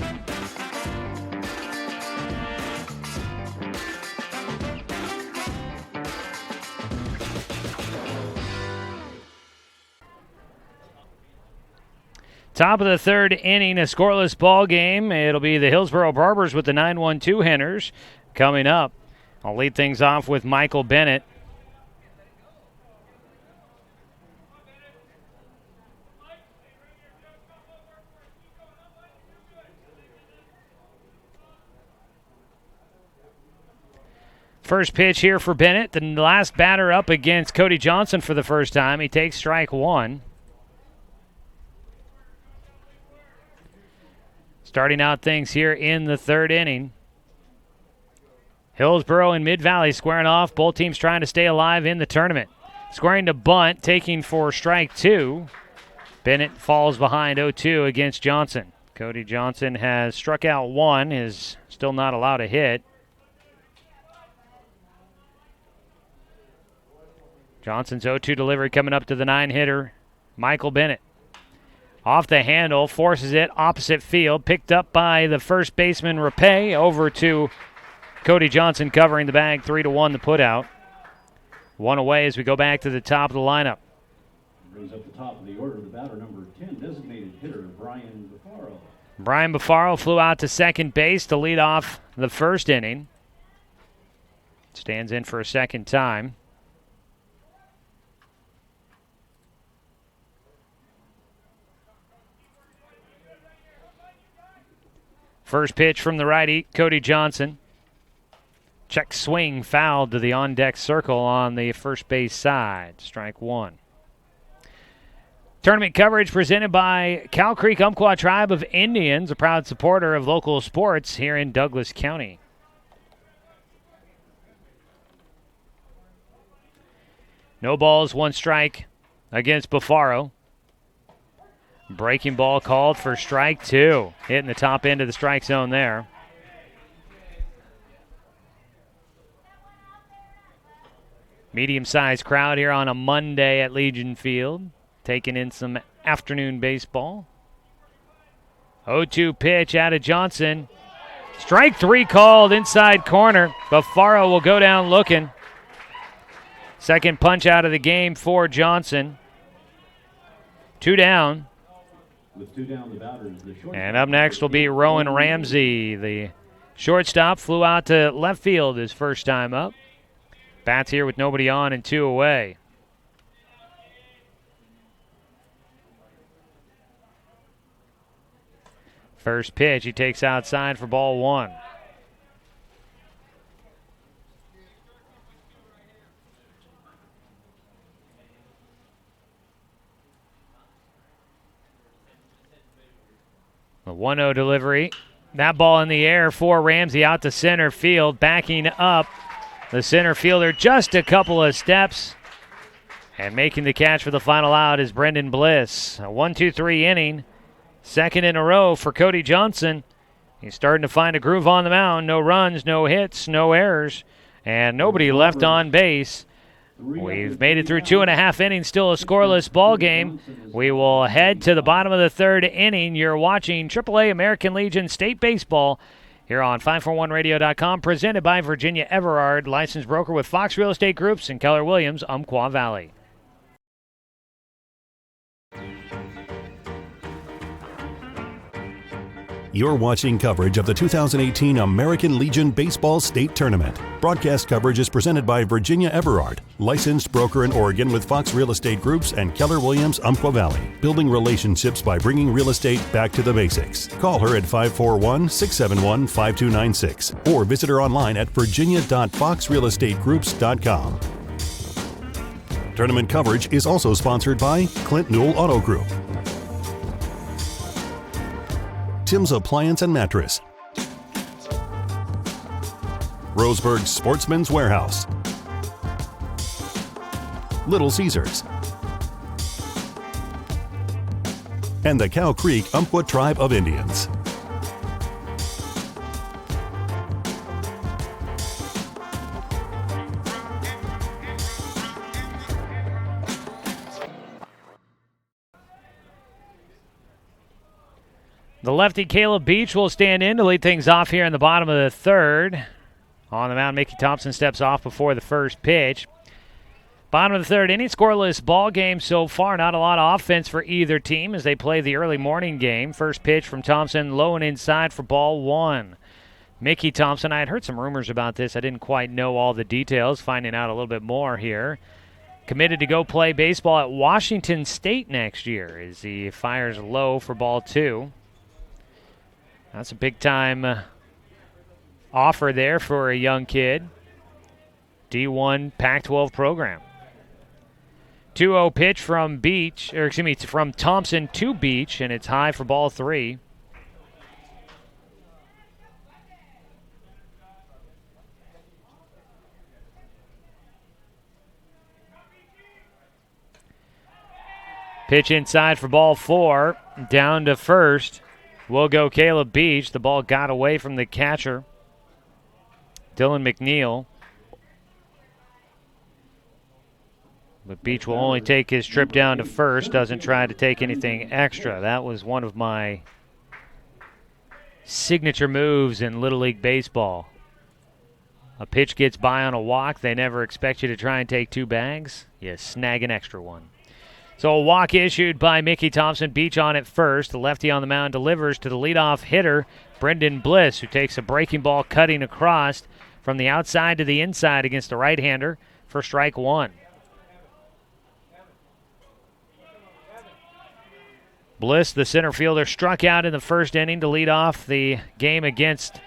Top of the 3rd inning, a scoreless ball game. It'll be the Hillsboro Barbers with the 9-1-2 hitters coming up. I'll lead things off with Michael Bennett. First pitch here for Bennett, the last batter up against Cody Johnson for the first time. He takes strike one. Starting out things here in the third inning. Hillsboro and Mid-Valley squaring off. Both teams trying to stay alive in the tournament. Squaring to bunt, taking for strike two. Bennett falls behind 0-2 against Johnson. Cody Johnson has struck out one, is still not allowed a hit. Johnson's 0-2 delivery coming up to the 9-hitter, Michael Bennett. Off the handle, forces it opposite field, picked up by the first baseman Rapay, over to Cody Johnson covering the bag, 3-1 the putout. One away as we go back to the top of the lineup. Brings up the top of the order, the batter number 10, designated hitter Brian Buffaro. Brian Buffaro flew out to second base to lead off the first inning. Stands in for a second time. First pitch from the righty, Cody Johnson. Check swing fouled to the on-deck circle on the first base side. Strike one. Tournament coverage presented by Cow Creek Umpqua Tribe of Indians, a proud supporter of local sports here in Douglas County. No balls, one strike against Buffaro. Breaking ball called for strike two. Hitting the top end of the strike zone there. Medium-sized crowd here on a Monday at Legion Field. Taking in some afternoon baseball. 0-2 pitch out of Johnson. Strike three called inside corner. Buffaro will go down looking. Second punch out of the game for Johnson. Two down. With two down, the batters, the shortstop. And up next will be Rowan Ramsey. The shortstop flew out to left field his first time up. Bats here with nobody on and two away. First pitch, he takes outside for ball one. A 1-0 delivery. That ball in the air for Ramsey out to center field. Backing up the center fielder just a couple of steps. And making the catch for the final out is Brendan Bliss. A 1-2-3 inning. Second in a row for Cody Johnson. He's starting to find a groove on the mound. No runs, no hits, no errors, and nobody left on base. We've made it through 2.5 innings, still a scoreless ball game. We will head to the bottom of the third inning. You're watching AAA American Legion State Baseball here on 541radio.com, presented by Virginia Everard, licensed broker with Fox Real Estate Groups and Keller Williams, Umpqua Valley. You're watching coverage of the 2018 American Legion Baseball State Tournament. Broadcast coverage is presented by Virginia Everard, licensed broker in Oregon with Fox Real Estate Groups and Keller Williams Umpqua Valley, building relationships by bringing real estate back to the basics. Call her at 541-671-5296 or visit her online at virginia.foxrealestategroups.com. Tournament coverage is also sponsored by Clint Newell Auto Group, Tim's Appliance and Mattress, Roseburg Sportsman's Warehouse, Little Caesars, and the Cow Creek Umpqua Tribe of Indians. The lefty Caleb Beach will stand in to lead things off here in the bottom of the third. On the mound, Mickey Thompson steps off before the first pitch. Bottom of the third inning, scoreless ball game so far. Not a lot of offense for either team as they play the early morning game. First pitch from Thompson, low and inside for ball one. Mickey Thompson, I had heard some rumors about this. I didn't quite know all the details, finding out a little bit more here. Committed to go play baseball at Washington State next year as he fires low for ball two. That's a big-time offer there for a young kid. D1 Pac-12 program. 2-0 pitch from from Thompson to Beach, and it's high for ball 3. Pitch inside for ball 4, down to first. Will go Caleb Beach. The ball got away from the catcher, Dylan McNeil. But Beach will only take his trip down to first, doesn't try to take anything extra. That was one of my signature moves in Little League Baseball. A pitch gets by on a walk. They never expect you to try and take 2 bags. You snag an extra one. So a walk issued by Mickey Thompson. Beach on at first. The lefty on the mound delivers to the leadoff hitter, Brendan Bliss, who takes a breaking ball cutting across from the outside to the inside against the right-hander for strike 1. Bliss, the center fielder, struck out in the first inning to lead off the game against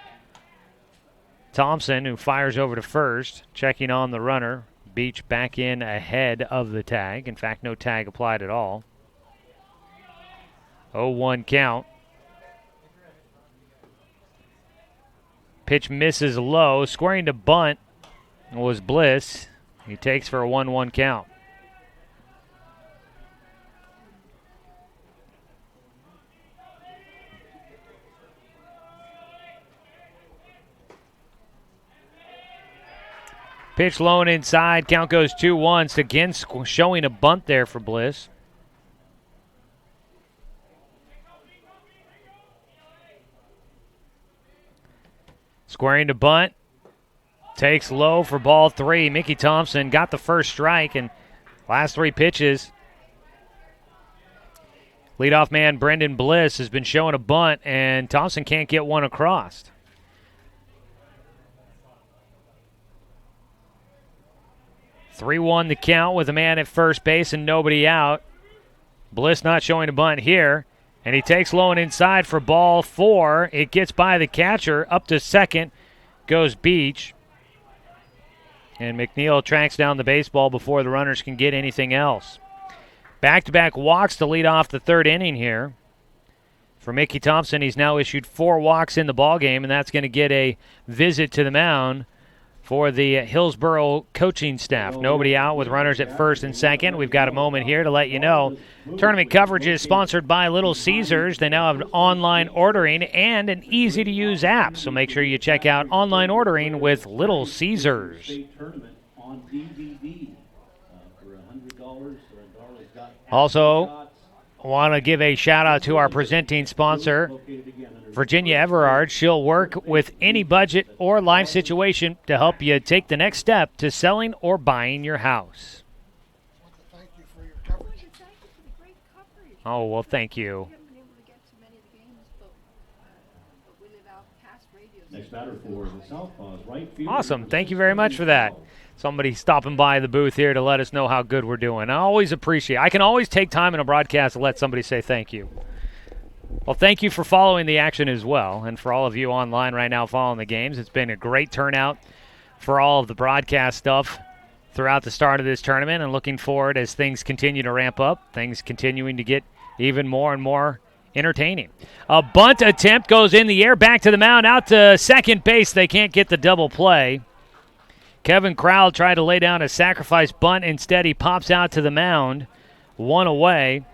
Thompson, who fires over to first, checking on the runner. Beach back in ahead of the tag. In fact, no tag applied at all. 0-1 count. Pitch misses low. Squaring to bunt was Bliss. He takes for a 1-1 count. Pitch low and inside. Count goes 2-1. Again, showing a bunt there for Bliss. Squaring to bunt. Takes low for ball 3. Mickey Thompson got the first strike, and last 3 pitches. Leadoff man Brendan Bliss has been showing a bunt, and Thompson can't get one across. 3-1 the count with a man at first base and nobody out. Bliss not showing a bunt here, and he takes low and inside for ball 4. It gets by the catcher. Up to second goes Beach. And McNeil tracks down the baseball before the runners can get anything else. Back-to-back walks to lead off the 3rd inning here. For Mickey Thompson, he's now issued 4 walks in the ballgame, and that's going to get a visit to the mound for the Hillsboro coaching staff. Nobody out with runners at first and second. We've got a moment here to let you know. Tournament coverage is sponsored by Little Caesars. They now have online ordering and an easy-to-use app, so make sure you check out online ordering with Little Caesars. Also, I want to give a shout-out to our presenting sponsor, Virginia Everard. She'll work with any budget or life situation to help you take the next step to selling or buying your house. Thank you for your coverage. Thank you for the great coverage. Oh, well, thank you. We haven't been able to get to many of the games, but we live out past radio. Next batter for the SouthPaws, right field. Awesome. Thank you very much for that. Somebody stopping by the booth here to let us know how good we're doing. I always appreciate it. I can always take time in a broadcast to let somebody say thank you. Well, thank you for following the action as well, and for all of you online right now following the games. It's been a great turnout for all of the broadcast stuff throughout the start of this tournament, and looking forward as things continue to ramp up, things continuing to get even more and more entertaining. A bunt attempt goes in the air, back to the mound, out to second base. They can't get the double play. Kevin Crowell tried to lay down a sacrifice bunt. Instead, he pops out to the mound, 1 away.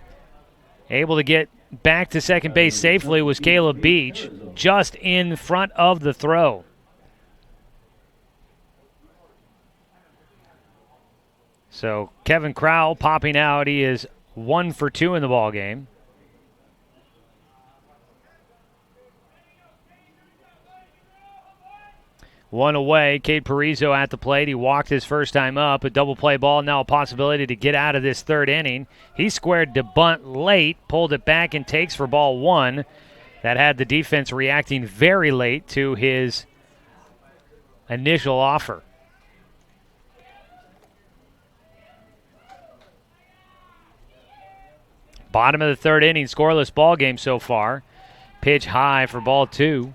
Able to get back to second base safely was Caleb Beach, just in front of the throw. So Kevin Crowell popping out. He is 1 for 2 in the ballgame. One away. Cade Parizo at the plate. He walked his first time up. A double play ball. Now a possibility to get out of this 3rd inning. He squared to bunt late, pulled it back and takes for ball 1. That had the defense reacting very late to his initial offer. Bottom of the 3rd inning, scoreless ball game so far. Pitch high for ball 2.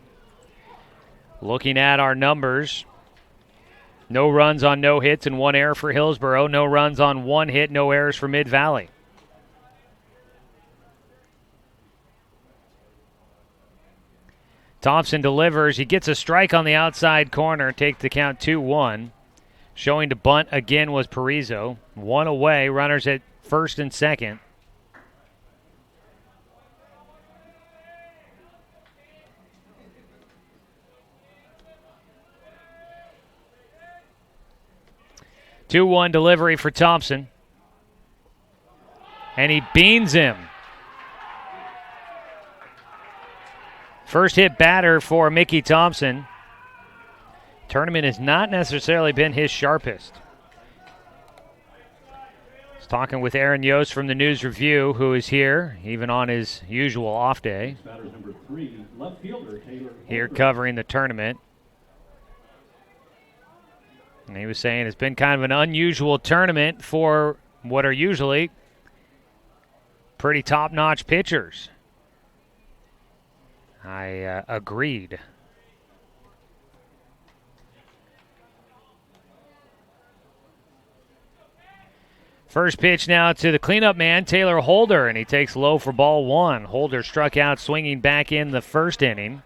Looking at our numbers, No runs on no hits and 1 error for Hillsboro. No runs on 1 hit, no errors for Mid-Valley. Thompson delivers. He gets a strike on the outside corner. Take the count 2-1. Showing to bunt again was Parizo. 1 away. Runners at first and second. Two-one delivery for Thompson. And he beans him. First hit batter for Mickey Thompson. Tournament has not necessarily been his sharpest. I was talking with Aaron Yost from the News Review, who is here, even on his usual off day. Number 3, left fielder Taylor Here Holder. covering the tournament. And he was saying it's been kind of an unusual tournament for what are usually pretty top-notch pitchers. I agreed. First pitch now to the cleanup man, Taylor Holder, and he takes low for ball 1. Holder struck out swinging back in the first inning.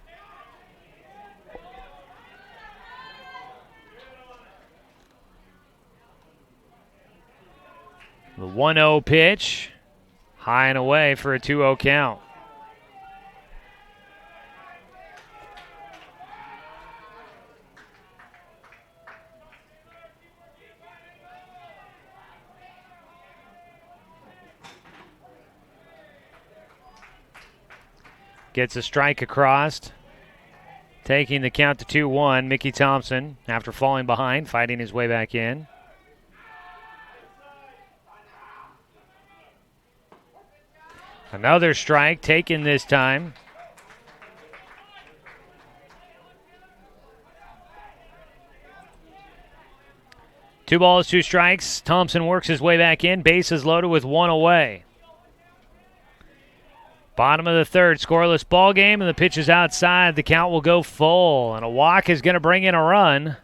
The 1-0 pitch, high and away for a 2-0 count. Gets a strike across, taking the count to 2-1. Mickey Thompson, after falling behind, fighting his way back in. Another strike taken this time. Two balls, 2 strikes. Thompson works his way back in. Bases loaded with 1 away. Bottom of the third, scoreless ball game, and the pitch is outside. The count will go full, and a walk is going to bring in a run.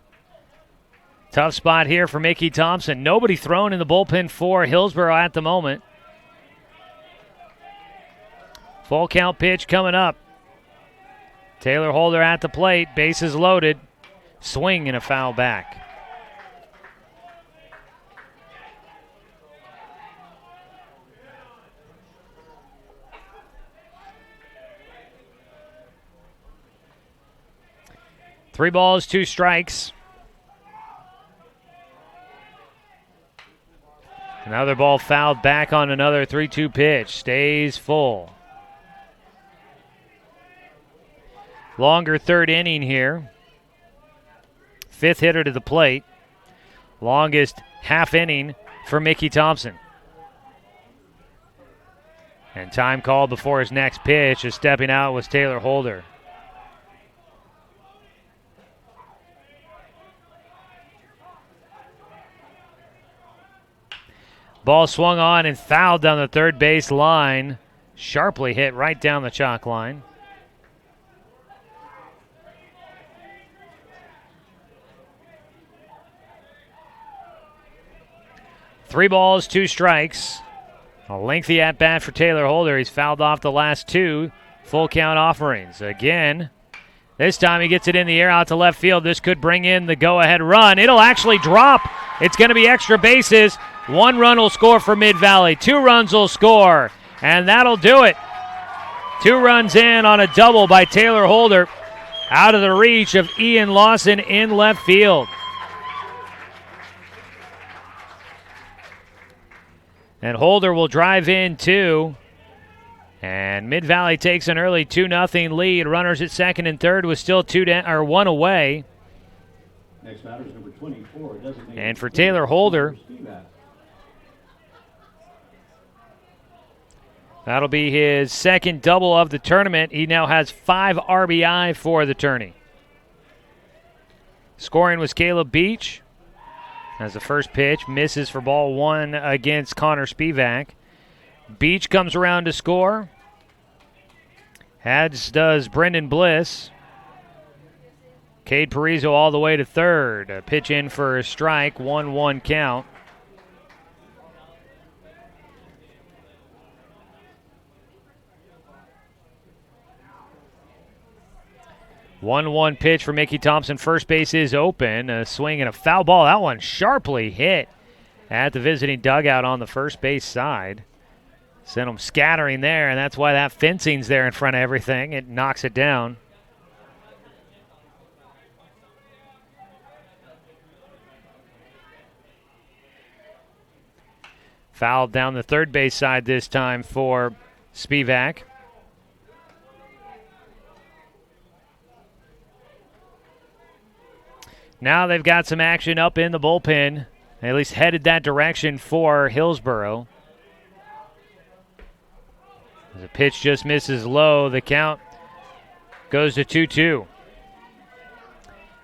Tough spot here for Mickey Thompson. Nobody thrown in the bullpen for Hillsboro at the moment. Full count pitch coming up. Taylor Holder at the plate, bases loaded. Swing and a foul back. Three balls, 2 strikes. Another ball fouled back on another 3-2 pitch. Stays full. Longer third inning here. 5th hitter to the plate. Longest half inning for Mickey Thompson. And time called before his next pitch as stepping out was Taylor Holder. Ball swung on and fouled down the third base line. Sharply hit right down the chalk line. Three balls, 2 strikes. A lengthy at-bat for Taylor Holder. He's fouled off the last 2 full count offerings. Again, this time he gets it in the air out to left field. This could bring in the go-ahead run. It'll actually drop. It's going to be extra bases. 1 run will score for Mid-Valley. 2 runs will score, and that'll do it. 2 runs in on a double by Taylor Holder. Out of the reach of Ian Lawson in left field. And Holder will drive in 2. And Mid-Valley takes an early 2-0 lead. Runners at second and third with still 1 away. Next batter is number 24. And for Taylor Holder, that'll be his second double of the tournament. He now has 5 RBI for the tourney. Scoring was Caleb Beach. As the first pitch misses for ball 1 against Connor Spivak. Beach comes around to score. As does Brendan Bliss. Cade Parizo all the way to third. A pitch in for a strike, 1-1 count. One pitch for Mickey Thompson. First base is open. A swing and a foul ball. That one sharply hit at the visiting dugout on the first base side. Sent them scattering there, and that's why that fencing's there in front of everything. It knocks it down. Fouled down the third base side this time for Spivak. Now they've got some action up in the bullpen. They at least headed that direction for Hillsboro. As the pitch just misses low, the count goes to 2-2.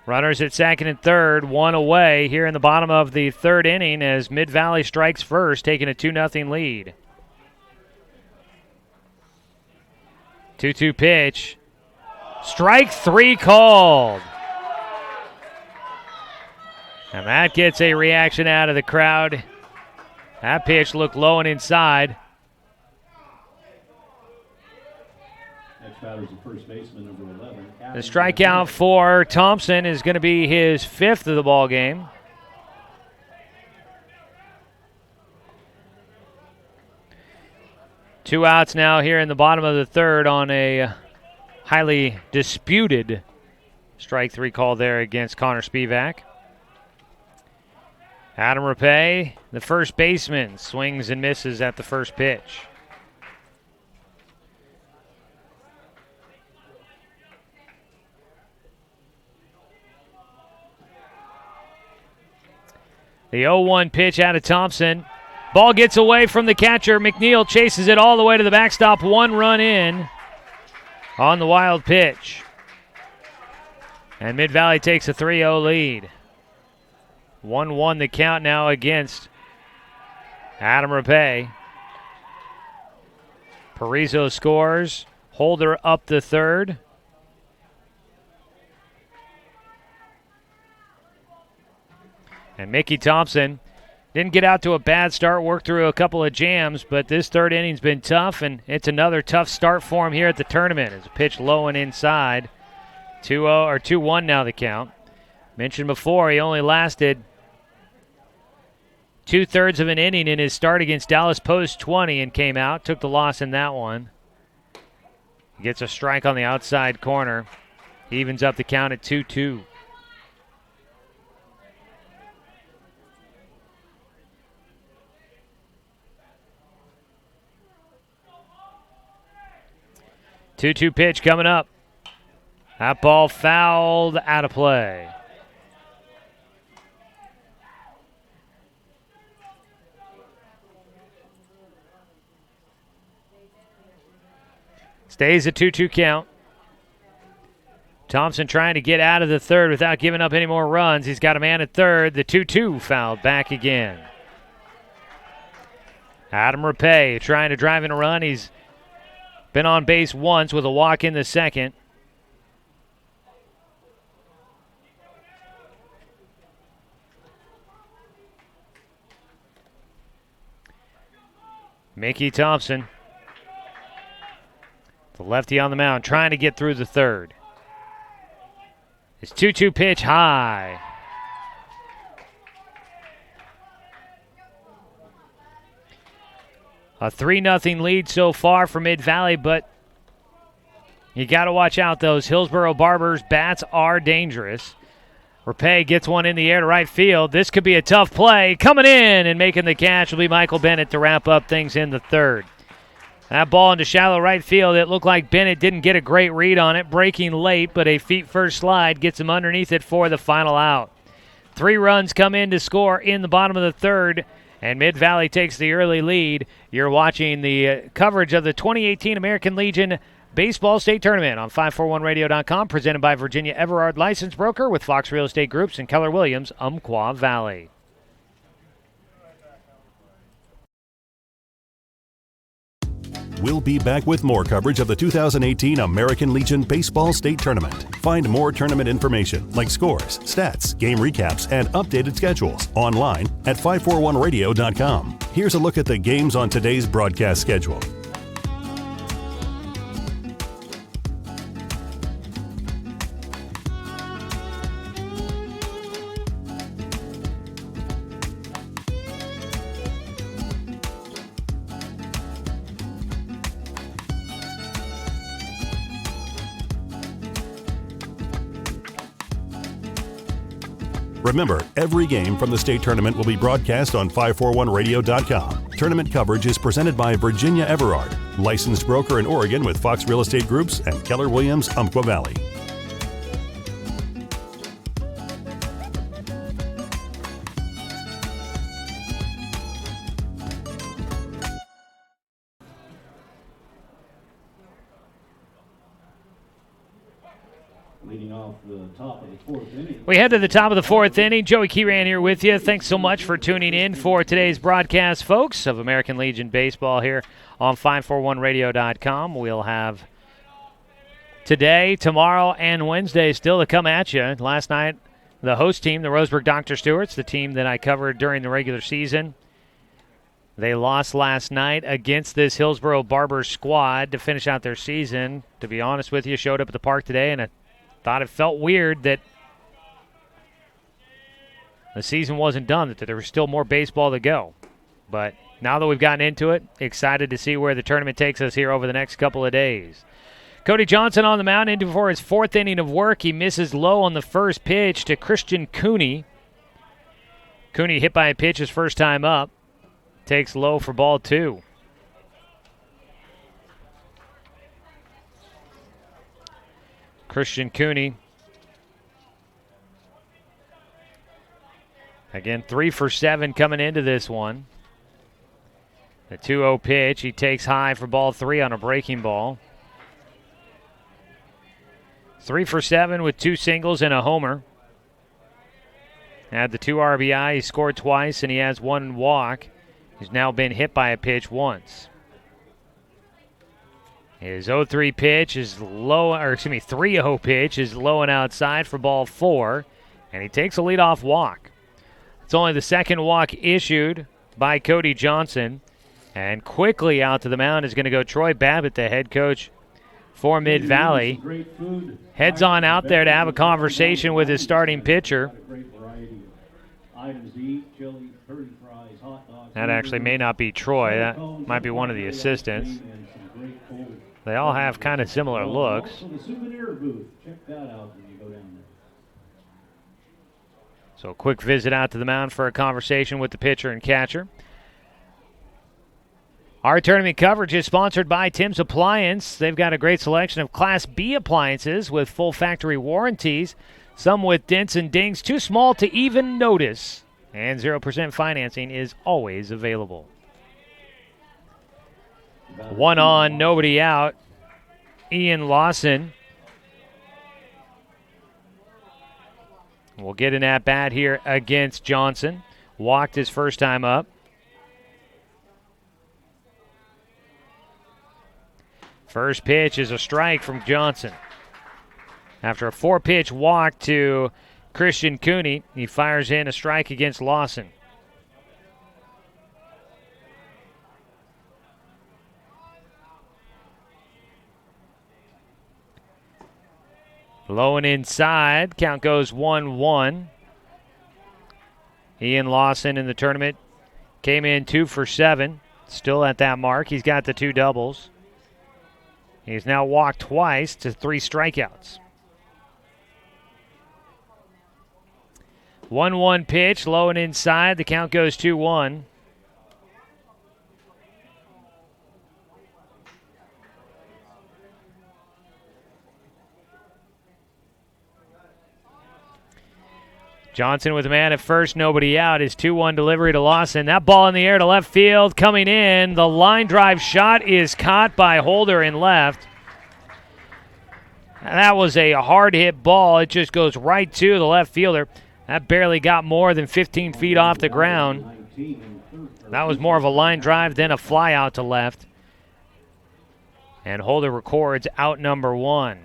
Runners at second and third, one away here in the bottom of the third inning as Mid-Valley strikes first, taking a 2-0 lead. 2-2 pitch. Strike three called. And that gets a reaction out of the crowd. That pitch looked low and inside. Next batter's the first baseman, number 11. The strikeout for Thompson is going to be his fifth of the ball game. Two outs now here in the bottom of the third on a highly disputed strike three call there against Connor Spivak. Adam Rapay, the first baseman, swings and misses at the first pitch. The 0-1 pitch out of Thompson. Ball gets away from the catcher. McNeil chases it all the way to the backstop. 1 run in on the wild pitch. And Mid-Valley takes a 3-0 lead. 1-1 the count now against Adam Rapay. Parizo scores. Holder up the third. And Mickey Thompson didn't get out to a bad start, worked through a couple of jams, but this third inning's been tough, and it's another tough start for him here at the tournament. It's a pitch low and inside. 2-0 or 2-1 now the count. Mentioned before, he only lasted 2/3 of an inning in his start against Dallas Post 20 and came out, took the loss in that one. Gets a strike on the outside corner. Evens up the count at 2-2. Two-two pitch coming up. That ball fouled out of play. Stays a 2-2 count. Thompson trying to get out of the third without giving up any more runs. He's got a man at third. The 2-2 fouled back again. Adam Rapay trying to drive in a run. He's been on base once with a walk in the second. Mickey Thompson, the lefty on the mound, trying to get through the third. His 2-2 pitch high. A 3-0 lead so far for Mid-Valley, but you got to watch out. Those Hillsboro Barbers bats are dangerous. Rapay gets one in the air to right field. This could be a tough play. Coming in and making the catch will be Michael Bennett to wrap up things in the third. That ball into shallow right field. It looked like Bennett didn't get a great read on it. Breaking late, but a feet-first slide gets him underneath it for the final out. 3 runs come in to score in the bottom of the third, and Mid-Valley takes the early lead. You're watching the coverage of the 2018 American Legion Baseball State Tournament on 541radio.com, presented by Virginia Everard License Broker with Fox Real Estate Groups and Keller Williams, Umpqua Valley. We'll be back with more coverage of the 2018 American Legion Baseball State Tournament. Find more tournament information like scores, stats, game recaps, and updated schedules online at 541radio.com. Here's a look at the games on today's broadcast schedule. Remember, every game from the state tournament will be broadcast on 541radio.com. Tournament coverage is presented by Virginia Everard, licensed broker in Oregon with Fox Real Estate Groups and Keller Williams, Umpqua Valley. Leading off the top of the fourth inning. We head to the top of the fourth inning. Joey Keyran here with you. Thanks so much for tuning in for today's broadcast, folks, of American Legion Baseball here on 541radio.com. We'll have today, tomorrow, and Wednesday still to come at you. Last night, the host team, the Roseburg Dr. Stewarts, the team that I covered during the regular season, they lost last night against this Hillsboro Barbers squad to finish out their season. To be honest with you, showed up at the park today and I thought it felt weird that the season wasn't done, that there was still more baseball to go. But now that we've gotten into it, excited to see where the tournament takes us here over the next couple of days. Cody Johnson on the mound into for his fourth inning of work. He misses low on the first pitch to Christian Cooney. Cooney hit by a pitch his first time up. Takes low for ball two. Christian Cooney. Again, 3 for 7 coming into this one. The 2-0 pitch. He takes high for ball three on a breaking ball. 3 for 7 with 2 singles and a homer. Had the 2 RBI. He scored twice and he has 1 walk. He's now been hit by a pitch once. His 0-3 pitch is low, or excuse me, 3-0 pitch is low and outside for ball 4, and he takes a leadoff walk. It's only the second walk issued by Cody Johnson, and quickly out to the mound is going to go Troy Babbitt, the head coach for Mid-Valley. Heads on out there to have a conversation with his starting pitcher. That actually may not be Troy. That might be one of the assistants. They all have kind of similar looks. So a quick visit out to the mound for a conversation with the pitcher and catcher. Our tournament coverage is sponsored by Tim's Appliance. They've got a great selection of Class B appliances with full factory warranties, some with dents and dings too small to even notice. And 0% financing is always available. 1 on, nobody out. Ian Lawson will get an at-bat here against Johnson. Walked his first time up. First pitch is a strike from Johnson. After a 4-pitch walk to Christian Cooney, he fires in a strike against Lawson. Low and inside. Count goes 1-1. Ian Lawson in the tournament came in 2 for 7. Still at that mark. He's got the 2 doubles. He's now walked twice to 3 strikeouts. 1-1 pitch. Low and inside. The count goes 2-1. Johnson with a man at first, nobody out. His 2-1 delivery to Lawson. That ball in the air to left field, coming in. The line drive shot is caught by Holder in left. That was a hard hit ball. It just goes right to the left fielder. That barely got more than 15 feet off the ground. That was more of a line drive than a fly out to left. And Holder records out number 1.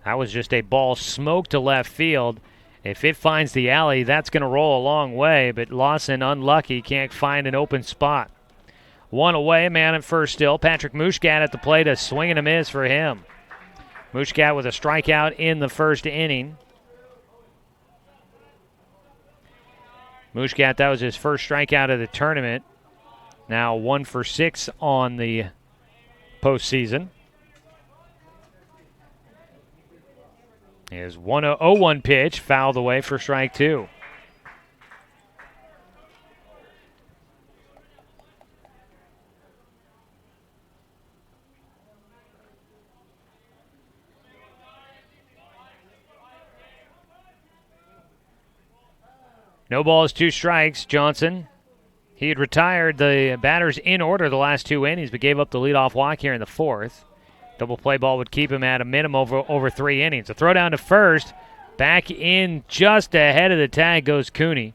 That was just a ball smoked to left field. If it finds the alley, that's going to roll a long way, but Lawson, unlucky, can't find an open spot. 1 away, man at first still. Patrick Mushkat at the plate, a swing and a miss for him. Mushkat with a strikeout in the first inning. Mushkat, that was his first strikeout of the tournament. Now 1 for 6 on the postseason. His 1-0-1 pitch fouled away for strike 2. No balls, 2 strikes. Johnson. He had retired the batters in order the last 2 innings, but gave up the leadoff walk here in the 4th. Double play ball would keep him at a minimum over 3 innings. A throw down to first. Back in just ahead of the tag goes Cooney.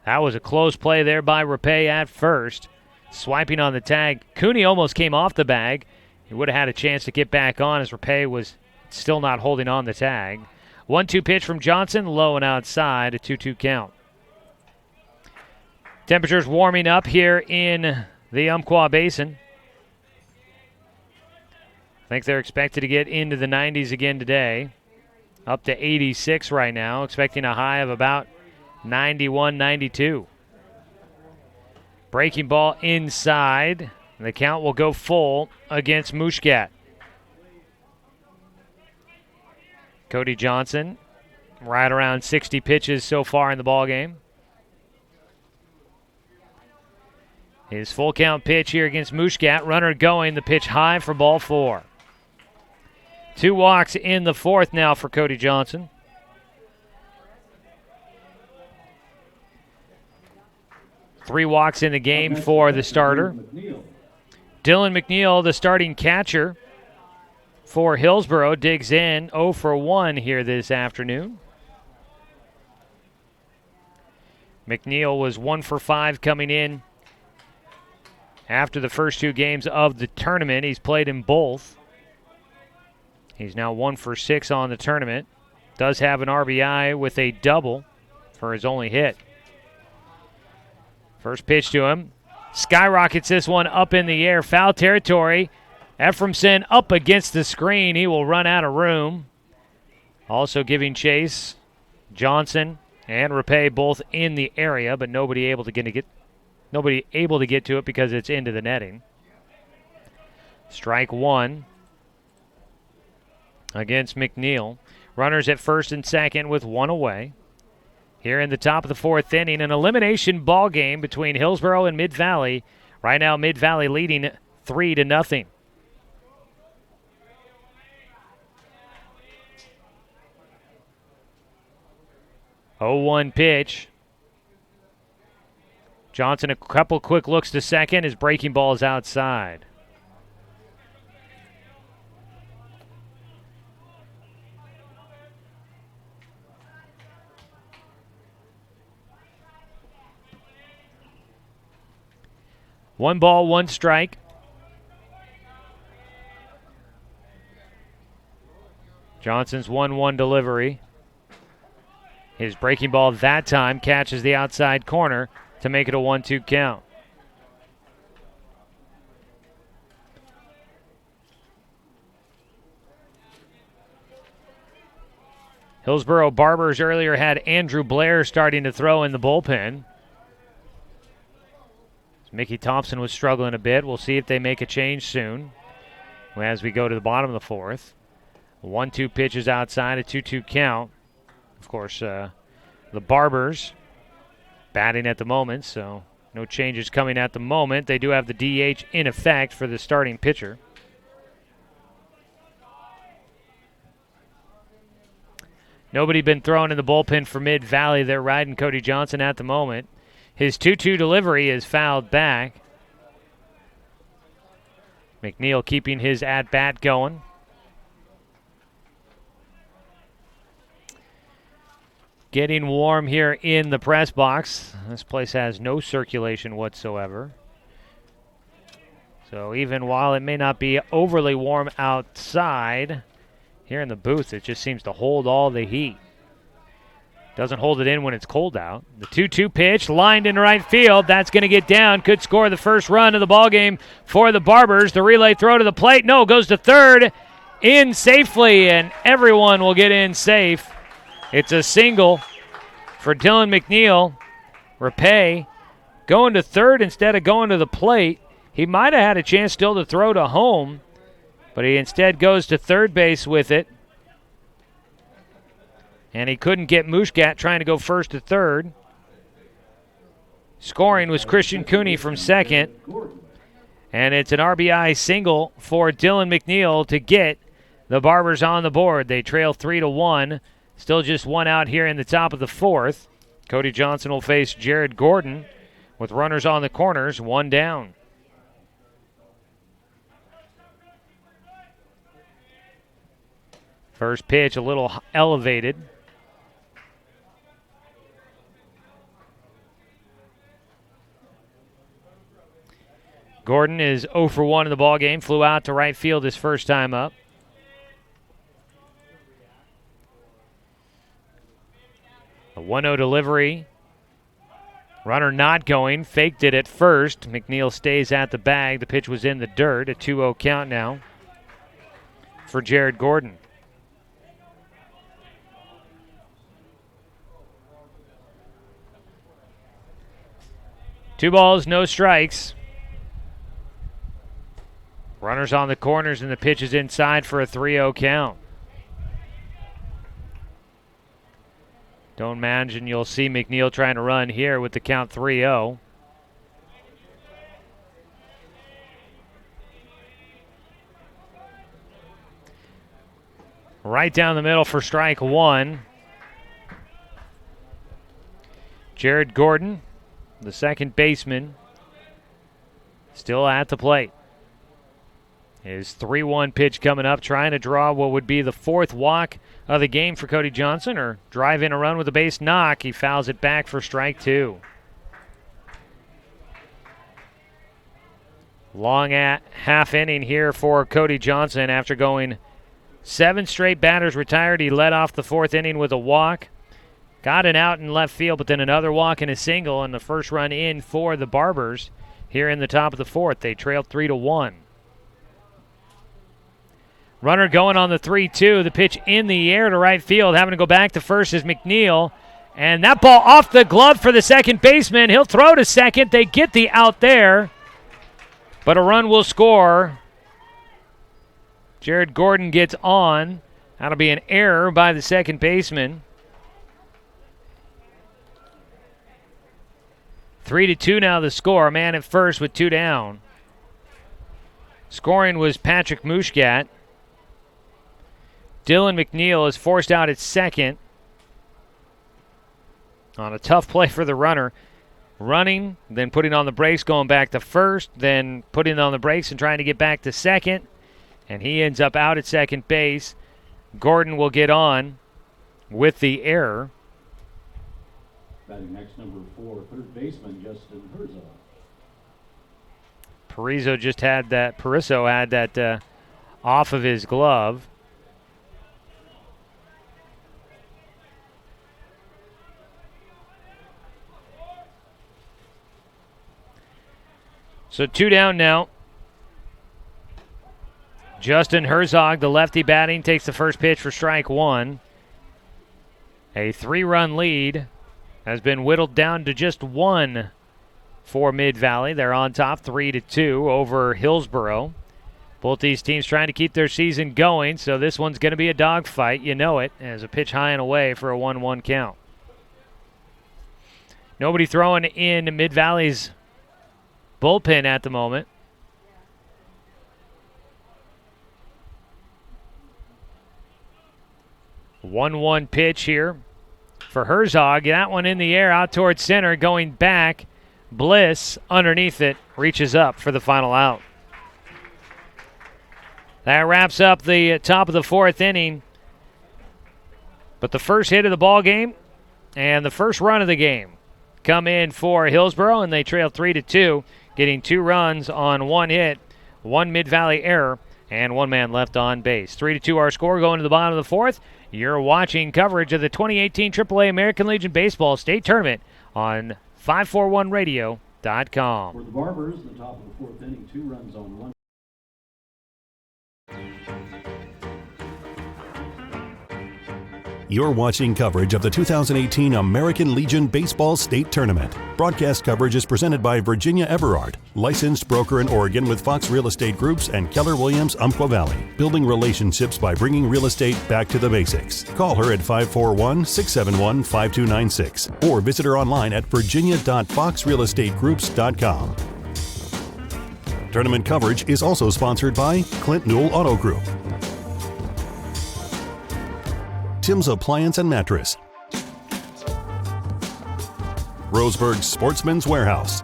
That was a close play there by Rapay at first. Swiping on the tag. Cooney almost came off the bag. He would have had a chance to get back on as Rapay was still not holding on the tag. 1-2 pitch from Johnson, low and outside, a 2-2 count. Temperatures warming up here in the Umpqua Basin. I think they're expected to get into the 90s again today. Up to 86 right now, expecting a high of about 91, 92. Breaking ball inside. The count will go full against Mushkat. Cody Johnson, right around 60 pitches so far in the ballgame. His full count pitch here against Mushkat. Runner going, the pitch high for ball 4. 2 walks in the 4th now for Cody Johnson. Three walks in the game for the starter. Dylan McNeil, the starting catcher for Hillsboro, digs in 0 for 1 here this afternoon. McNeil was 1 for 5 coming in after the first 2 games of the tournament. He's played in both. He's now 1 for 6 on the tournament. Does have an RBI with a double for his only hit. First pitch to him. Skyrockets this one up in the air. Foul territory. Ephraimson up against the screen. He will run out of room. Also giving chase. Johnson and Rapay both in the area, but nobody able to get to it because it's into the netting. Strike 1 against McNeil. Runners at first and second with 1 away. Here in the top of the 4th inning, an elimination ball game between Hillsboro and Mid-Valley. Right now, Mid-Valley leading 3-0. Oh, 1 pitch. Johnson a couple quick looks to second. His breaking ball is outside. One ball, 1 strike. Johnson's 1-1 delivery. His breaking ball that time catches the outside corner to make it a 1-2 count. Hillsboro Barbers earlier had Andrew Blair starting to throw in the bullpen. Mickey Thompson was struggling a bit. We'll see if they make a change soon as we go to the bottom of the 4th. 1-2 pitches outside, a 2-2 count. Of course, the Barbers batting at the moment, so no changes coming at the moment. They do have the DH in effect for the starting pitcher. Nobody been thrown in the bullpen for Mid-Valley. They're riding Cody Johnson at the moment. His 2-2 delivery is fouled back. McNeil keeping his at-bat going. getting warm here in the press box. This place has no circulation whatsoever. So even while it may not be overly warm outside, here in the booth it just seems to hold all the heat. Doesn't hold it in when it's cold out. The 2-2 pitch lined in right field. That's going to get down. Could score the first run of the ballgame for the Barbers. The relay throw to the plate. No, goes to third. In safely, and everyone will get in safe. It's a single for Dylan McNeil. Rapay going to third instead of going to the plate. He might have had a chance still to throw to home, but he instead goes to third base with it. And he couldn't get Mushkat trying to go first to third. Scoring was Christian Cooney from second. And it's an RBI single for Dylan McNeil to get the Barbers on the board. They trail 3-1. Still just one out here in the top of the fourth. Cody Johnson will face Jared Gordon with runners on the corners, one down. First pitch a little elevated. Gordon is 0 for 1 in the ballgame. Flew out to right field his first time up. A 1-0 delivery. Runner not going. Faked it at first. McNeil stays at the bag. The pitch was in the dirt. A 2-0 count now for Jared Gordon. Two balls, no strikes. Runners on the corners, and the pitch is inside for a 3-0 count. Don't imagine you'll see McNeil trying to run here with the count 3-0. Right down the middle for strike one. Jared Gordon, the second baseman, still at the plate. His 3-1 pitch coming up, trying to draw what would be the fourth walk of the game for Cody Johnson, or drive in a run with a base knock. He fouls it back for strike two. Long at half inning here for Cody Johnson after going 7 straight batters retired. He led off the fourth inning with a walk. Got an out in left field, but then another walk and a single, and the first run in for the Barbers here in the top of the fourth. They trailed 3-1. Runner going on the 3-2. The pitch in the air to right field. Having to go back to first is McNeil. And that ball off the glove for the second baseman. He'll throw to second. They get the out there. But a run will score. Jared Gordon gets on. That'll be an error by the second baseman. 3-2 now the score. Man at first with 2 down. Scoring was Patrick Mushkat. Dylan McNeil is forced out at second on a tough play for the runner. Running, then putting on the brakes, going back to first, then putting on the brakes and trying to get back to second. And he ends up out at second base. Gordon will get on with the error. Batting next, number 4, third baseman Justin Herzog. Pariso had that off of his glove. So 2 down now. Justin Herzog, the lefty batting, takes the first pitch for strike one. A 3-run lead has been whittled down to just 1 for Mid-Valley. They're on top 3-2 over Hillsboro. Both these teams trying to keep their season going, so this one's going to be a dogfight. You know it, as a pitch high and away for a 1-1 count. Nobody throwing in Mid-Valley's bullpen at the moment. A 1-1 pitch here for Herzog. That one in the air out towards center, going back. Bliss underneath it, reaches up for the final out. That wraps up the top of the fourth inning. But the first hit of the ball game And the first run of the game come in for Hillsboro, and they trail 3-2, getting 2 runs on 1 hit, 1 Mid-Valley error, and 1 man left on base. 3-2 our score going to the bottom of the 4th. You're watching coverage of the 2018 AAA American Legion Baseball State Tournament on 541radio.com. For the Barbers, in the top of the 4th inning, 2 runs on 1. You're watching coverage of the 2018 American Legion Baseball State Tournament. Broadcast coverage is presented by Virginia Everard, licensed broker in Oregon with Fox Real Estate Groups and Keller Williams Umpqua Valley, building relationships by bringing real estate back to the basics. Call her at 541-671-5296 or visit her online at virginia.foxrealestategroups.com. Tournament coverage is also sponsored by Clint Newell Auto Group, Tim's Appliance and Mattress, Roseburg Sportsman's Warehouse,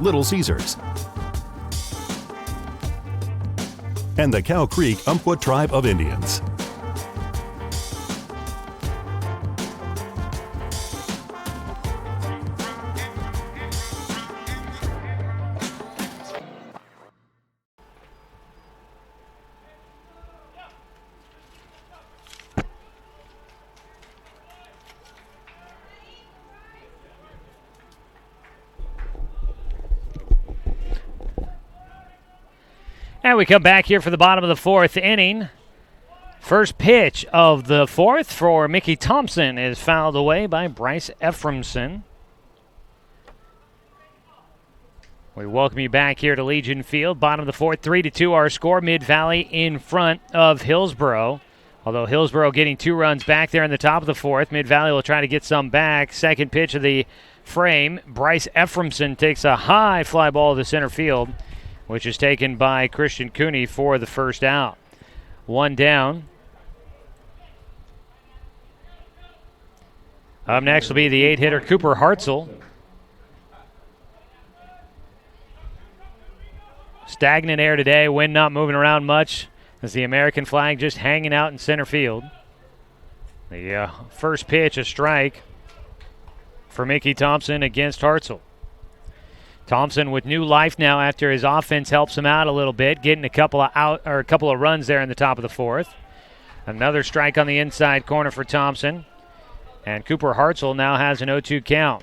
Little Caesars, and the Cow Creek Umpqua Tribe of Indians. And we come back here for the bottom of the 4th inning. First pitch of the 4th for Mickey Thompson is fouled away by Bryce Ephraimson. We welcome you back here to Legion Field. Bottom of the 4th, 3-2 our score. Mid-Valley in front of Hillsboro. Although Hillsboro getting 2 runs back there in the top of the 4th. Mid-Valley will try to get some back. Second pitch of the frame. Bryce Ephraimson takes a high fly ball to center field, which is taken by Christian Cooney for the first out. 1 down. Up next will be the 8-hitter Cooper Hartzell. Stagnant air today, wind not moving around much as the American flag just hanging out in center field. The first pitch, a strike for Mickey Thompson against Hartzell. Thompson with new life now after his offense helps him out a little bit, getting a couple of runs there in the top of the 4th. Another strike on the inside corner for Thompson. And Cooper Hartzell now has an 0-2 count.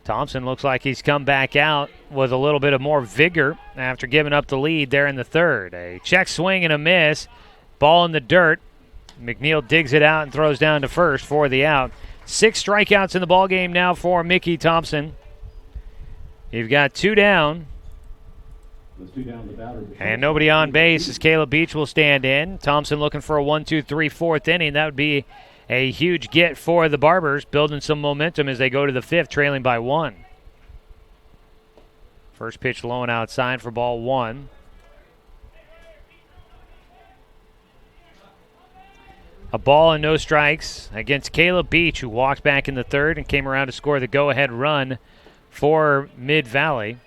Thompson looks like he's come back out with a little bit of more vigor after giving up the lead there in the 3rd. A check swing and a miss. Ball in the dirt. McNeil digs it out and throws down to first for the out. 6 strikeouts in the ballgame now for Mickey Thompson. You've got 2 down. And nobody on base as Caleb Beach will stand in. Thompson looking for a 1-2-3 4th inning. That would be a huge get for the Barbers, building some momentum as they go to the 5th, trailing by 1. First pitch low and outside for ball 1. A ball and no strikes against Caleb Beach, who walked back in the 3rd and came around to score the go-ahead run for Mid-Valley.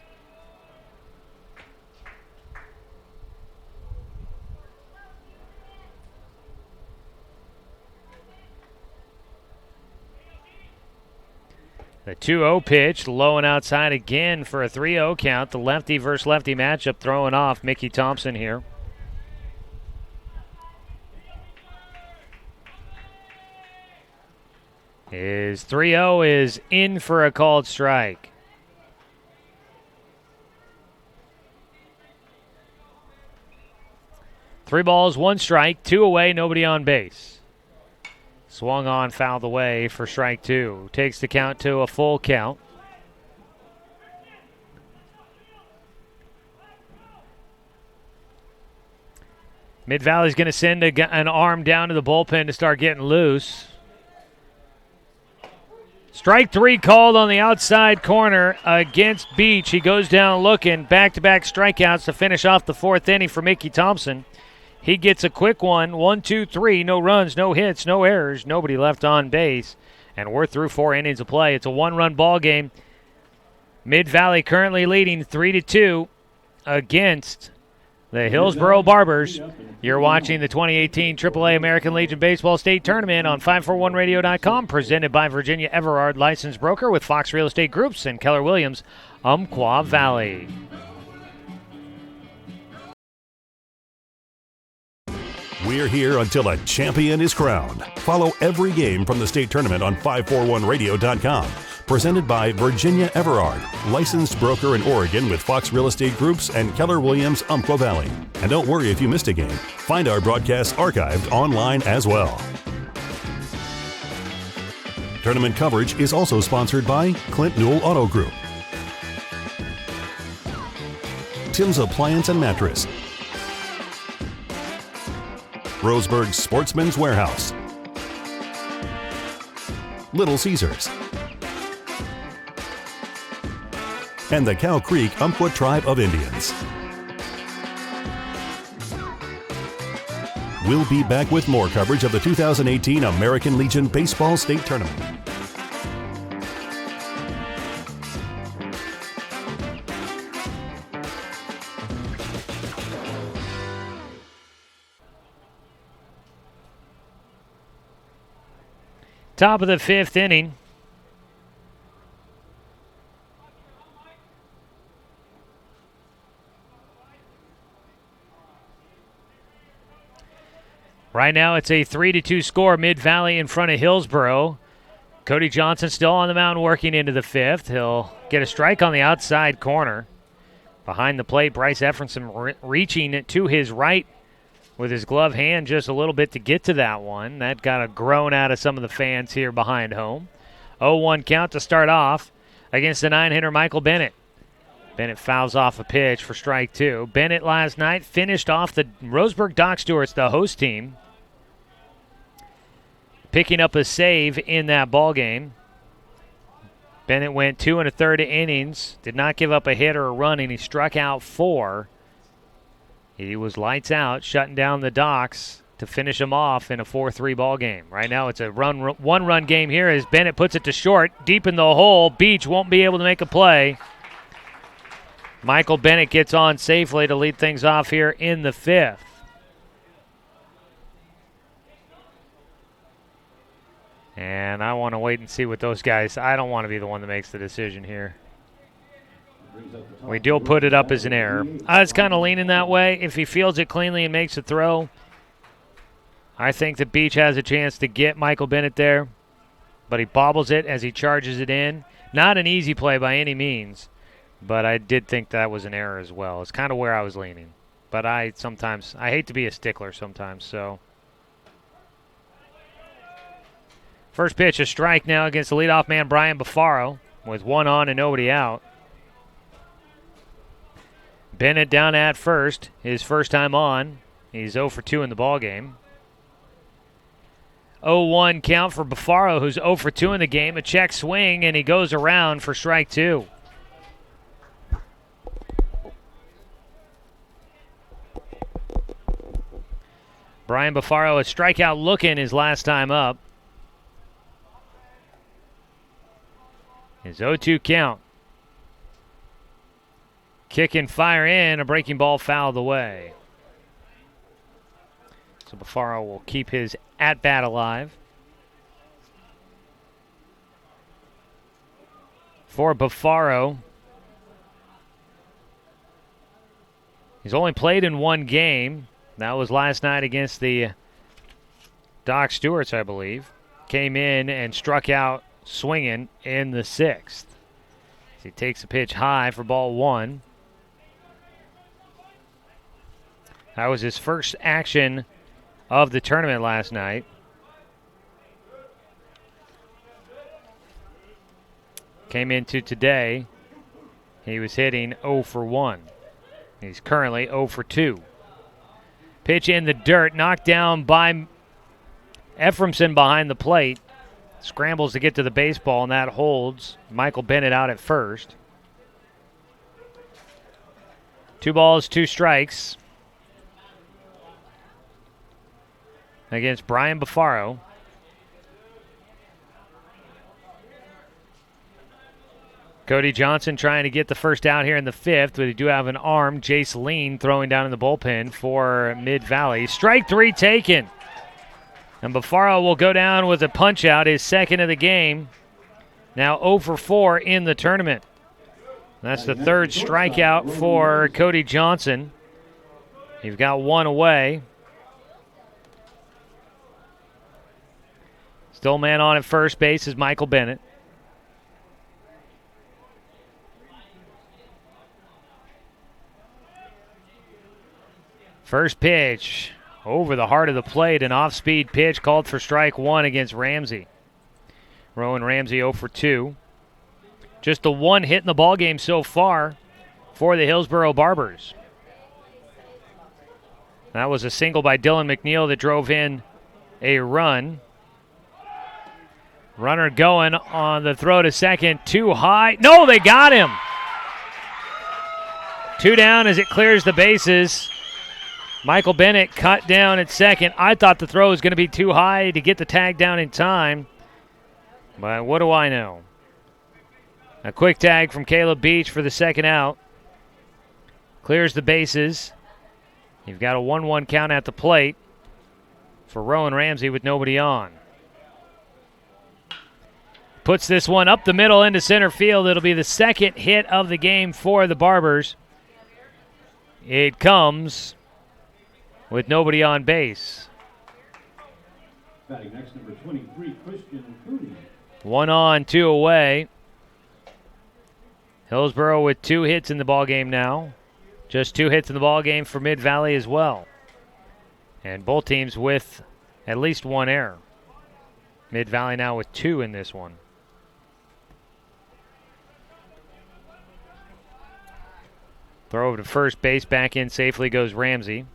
The 2-0 pitch, low and outside again for a 3-0 count. The lefty versus lefty matchup throwing off Mickey Thompson here. His 3-0 is in for a called strike. Three balls, 1 strike, 2 away, nobody on base. Swung on, fouled away for strike 2. Takes the count to a full count. Mid-Valley's going to send an arm down to the bullpen to start getting loose. Strike 3 called on the outside corner against Beach. He goes down looking. Back-to-back strikeouts to finish off the 4th inning for Mickey Thompson. He gets a quick one. 1, 2, 3. No runs, no hits, no errors. Nobody left on base. And we're through 4 innings of play. It's a 1-run ball game. Mid-Valley currently leading 3-2 against the Hillsboro Barbers. You're watching the 2018 AAA American Legion Baseball State Tournament on 541radio.com, presented by Virginia Everard, licensed broker with Fox Real Estate Groups and Keller Williams, Umpqua Valley. We're here until a champion is crowned. Follow every game from the state tournament on 541radio.com. Presented by Virginia Everard, licensed broker in Oregon with Fox Real Estate Groups and Keller Williams, Umpqua Valley. And don't worry if you missed a game. Find our broadcasts archived online as well. Tournament coverage is also sponsored by Clint Newell Auto Group, Tim's Appliance and Mattress, Roseburg Sportsman's Warehouse, Little Caesars, and the Cow Creek Umpqua Tribe of Indians. We'll be back with more coverage of the 2018 American Legion Baseball State Tournament. Top of the fifth inning. Right now it's a 3-2 score, Mid-Valley in front of Hillsboro. Cody Johnson still on the mound working into the fifth. He'll get a strike on the outside corner. Behind the plate, Bryce Efferson reaching to his right with his glove hand just a little bit to get to that one. That got a groan out of some of the fans here behind home. 0-1 count to start off against the 9-hitter Michael Bennett. Bennett fouls off a pitch for strike two. Bennett last night finished off the Roseburg Dock Stewarts, the host team, picking up a save in that ball game. Bennett went 2 1/3 innings, did not give up a hit or a run, and he struck out 4. He was lights out, shutting down the Docks to finish him off in a 4-3 ball game. Right now it's a one-run game here as Bennett puts it to short, deep in the hole. Beach won't be able to make a play. Michael Bennett gets on safely to lead things off here in the fifth. And I want to wait and see what those guys, I don't want to be the one that makes the decision here. We do put it up as an error. I was kind of leaning that way. If he fields it cleanly and makes a throw, I think that Beach has a chance to get Michael Bennett there. But he bobbles it as he charges it in. Not an easy play by any means, but I did think that was an error as well. It's kind of where I was leaning. But I hate to be a stickler sometimes, so. First pitch, a strike now against the leadoff man, Brian Bafaro, with 1 on and nobody out. Bennett down at first, his first time on. He's 0 for 2 in the ballgame. 0-1 count for Bafaro, who's 0 for 2 in the game. A check swing, and he goes around for strike 2. Brian Bafaro, a strikeout looking his last time up. His 0-2 count. Kick and fire in, a breaking ball fouled away. So Bafaro will keep his at-bat alive. For Bafaro, he's only played in one game. That was last night against the Dock Stewarts, I believe. Came in and struck out swinging in the 6th. As he takes a pitch high for ball 1. That was his first action of the tournament last night. Came into today, he was hitting 0 for 1. He's currently 0 for 2. Pitch in the dirt, knocked down by Efferson behind the plate. Scrambles to get to the baseball, and that holds Michael Bennett out at first. 2 balls, 2 strikes against Brian Bafaro. Cody Johnson trying to get the first out here in the fifth, but they do have an arm. Jace Lean throwing down in the bullpen for Mid-Valley. Strike three taken. And Bufaro will go down with a punch-out, his second of the game. Now 0 for 4 in the tournament. That's the third strikeout for Cody Johnson. You've got one away. Still man on at first base is Michael Bennett. First pitch over the heart of the plate, an off-speed pitch called for strike one against Ramsey. Rowan Ramsey 0 for 2. Just the one hit in the ballgame so far for the Hillsboro Barbers. That was a single by Dylan McNeil that drove in a run. Runner going on the throw to second, too high. No, they got him. 2 down as it clears the bases. Michael Bennett cut down at second. I thought the throw was going to be too high to get the tag down in time. But what do I know? A quick tag from Caleb Beach for the second out. Clears the bases. You've got a 1-1 count at the plate for Rowan Ramsey with nobody on. Puts this one up the middle into center field. It'll be the second hit of the game for the Barbers. It comes with nobody on base. Batting next, number 23, Christian Cooney. 1 on, 2 away. Hillsboro with 2 hits in the ballgame now. Just 2 hits in the ballgame for Mid-Valley as well. And both teams with at least 1 error. Mid-Valley now with 2 in this one. Throw over to first base, back in safely goes Ramsey.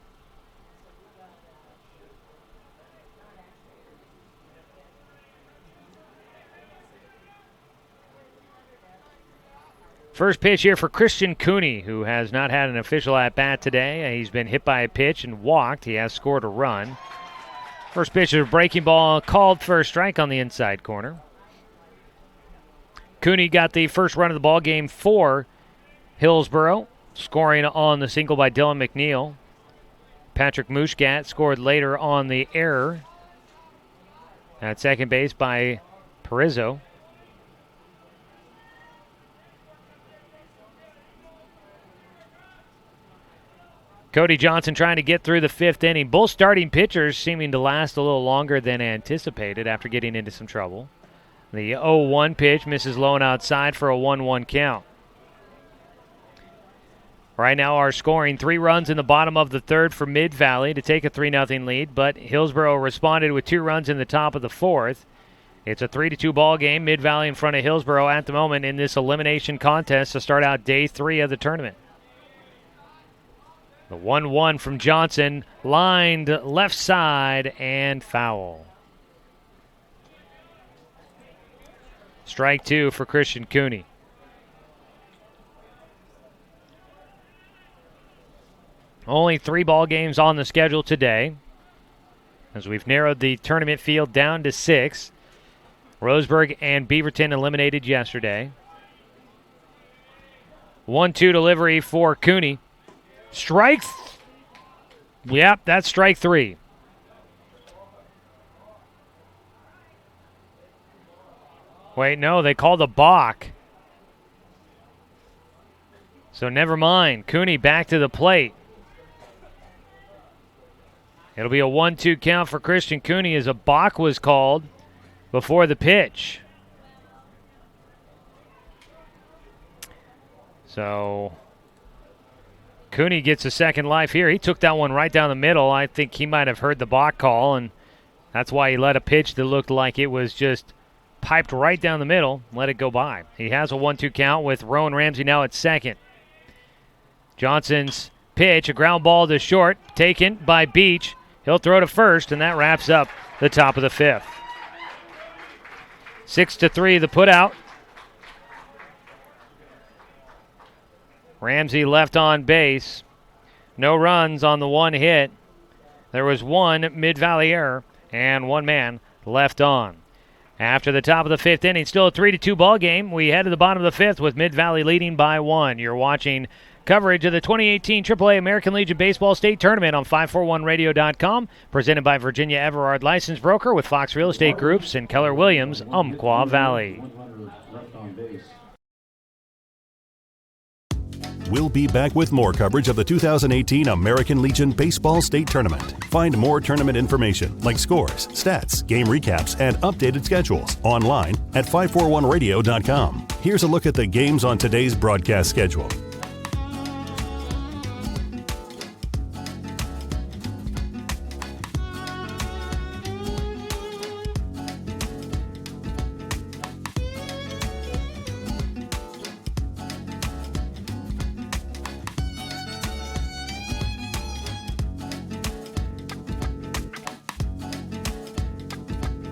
First pitch here for Christian Cooney, who has not had an official at-bat today. He's been hit by a pitch and walked. He has scored a run. First pitch is a breaking ball called for a strike on the inside corner. Cooney got the first run of the ball game for Hillsboro, scoring on the single by Dylan McNeil. Patrick Mushkat scored later on the error at second base by Perizzo. Cody Johnson trying to get through the 5th inning. Both starting pitchers seeming to last a little longer than anticipated after getting into some trouble. The 0-1 pitch misses low and outside for a 1-1 count. Right now our scoring 3 runs in the bottom of the 3rd for Mid-Valley to take a 3-0 lead, but Hillsboro responded with 2 runs in the top of the 4th. It's a 3-2 ball game. Mid-Valley in front of Hillsboro at the moment in this elimination contest to start out day 3 of the tournament. The 1-1 from Johnson, lined left side and foul. Strike 2 for Christian Cooney. Only 3 ball games on the schedule today, as we've narrowed the tournament field down to 6. Roseburg and Beaverton eliminated yesterday. 1-2 delivery for Cooney. Strike. Yep, that's strike 3. Wait, no, they called a balk. So never mind. Cooney back to the plate. It'll be a 1-2 count for Christian Cooney as a balk was called before the pitch. So Cooney gets a second life here. He took that one right down the middle. I think he might have heard the balk call, and that's why he let a pitch that looked like it was just piped right down the middle, let it go by. He has a 1-2 count with Rowan Ramsey now at second. Johnson's pitch, a ground ball to short, taken by Beach. He'll throw to first, and that wraps up the top of the 5th. 6-3 the put out. Ramsey left on base. No runs on the 1 hit. There was 1 Mid-Valley error and 1 man left on. After the top of the 5th inning, still a 3-2 ball game. We head to the bottom of the 5th with Mid-Valley leading by 1. You're watching coverage of the 2018 AAA American Legion Baseball State Tournament on 541radio.com, presented by Virginia Everard Licensed Broker with Fox Real Estate Groups and Keller Williams, Umpqua Valley. We'll be back with more coverage of the 2018 American Legion Baseball State Tournament. Find more tournament information like scores, stats, game recaps, and updated schedules online at 541radio.com. Here's a look at the games on today's broadcast schedule.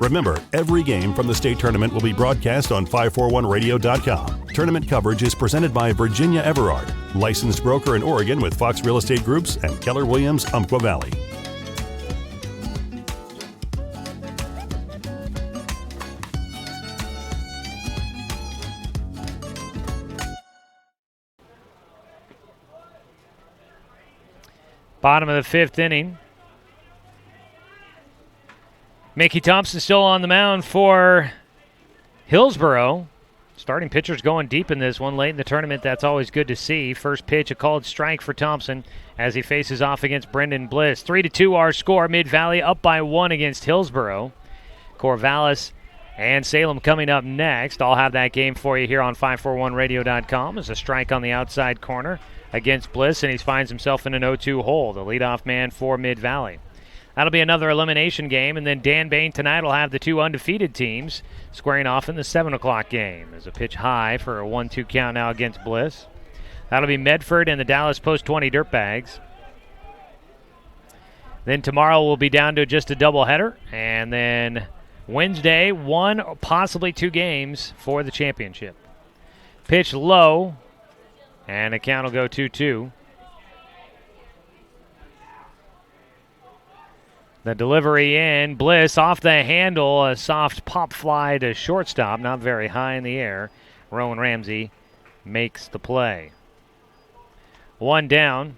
Remember, every game from the state tournament will be broadcast on 541radio.com. Tournament coverage is presented by Virginia Everard, licensed broker in Oregon with Fox Real Estate Groups and Keller Williams, Umpqua Valley. Bottom of the 5th inning. Mickey Thompson still on the mound for Hillsboro. Starting pitcher's going deep in this one late in the tournament. That's always good to see. First pitch, a called strike for Thompson as he faces off against Brendan Bliss. 3-2 our score. Mid-Valley up by 1 against Hillsboro. Corvallis and Salem coming up next. I'll have that game for you here on 541radio.com. There's a strike on the outside corner against Bliss, and he finds himself in an 0-2 hole. The leadoff man for Mid-Valley. That'll be another elimination game, and then Dan Bain tonight will have the 2 undefeated teams squaring off in the 7 o'clock game. There's a pitch high for a 1-2 count now against Bliss. That'll be Medford and the Dallas Post 20 Dirtbags. Then tomorrow we'll be down to just a doubleheader, and then Wednesday, 1 or possibly 2 games for the championship. Pitch low, and the count will go 2-2. The delivery in, Bliss off the handle, a soft pop fly to shortstop, not very high in the air. Rowan Ramsey makes the play. 1 down.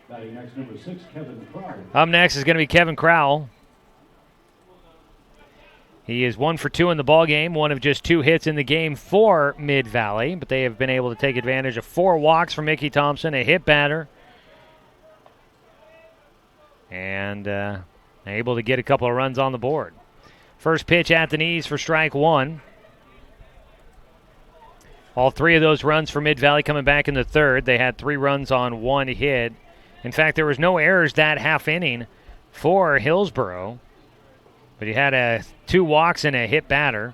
Batting next, number 6, Kevin Crowell. Up next is going to be Kevin Crowell. He is 1 for 2 in the ball game, one of just 2 hits in the game for Mid-Valley, but they have been able to take advantage of 4 walks from Mickey Thompson, a hit batter, and able to get a couple of runs on the board. First pitch at the knees for strike 1. All 3 of those runs for Mid-Valley coming back in the 3rd. They had 3 runs on 1 hit. In fact, there was no errors that half inning for Hillsboro, but he had 2 walks and a hit batter.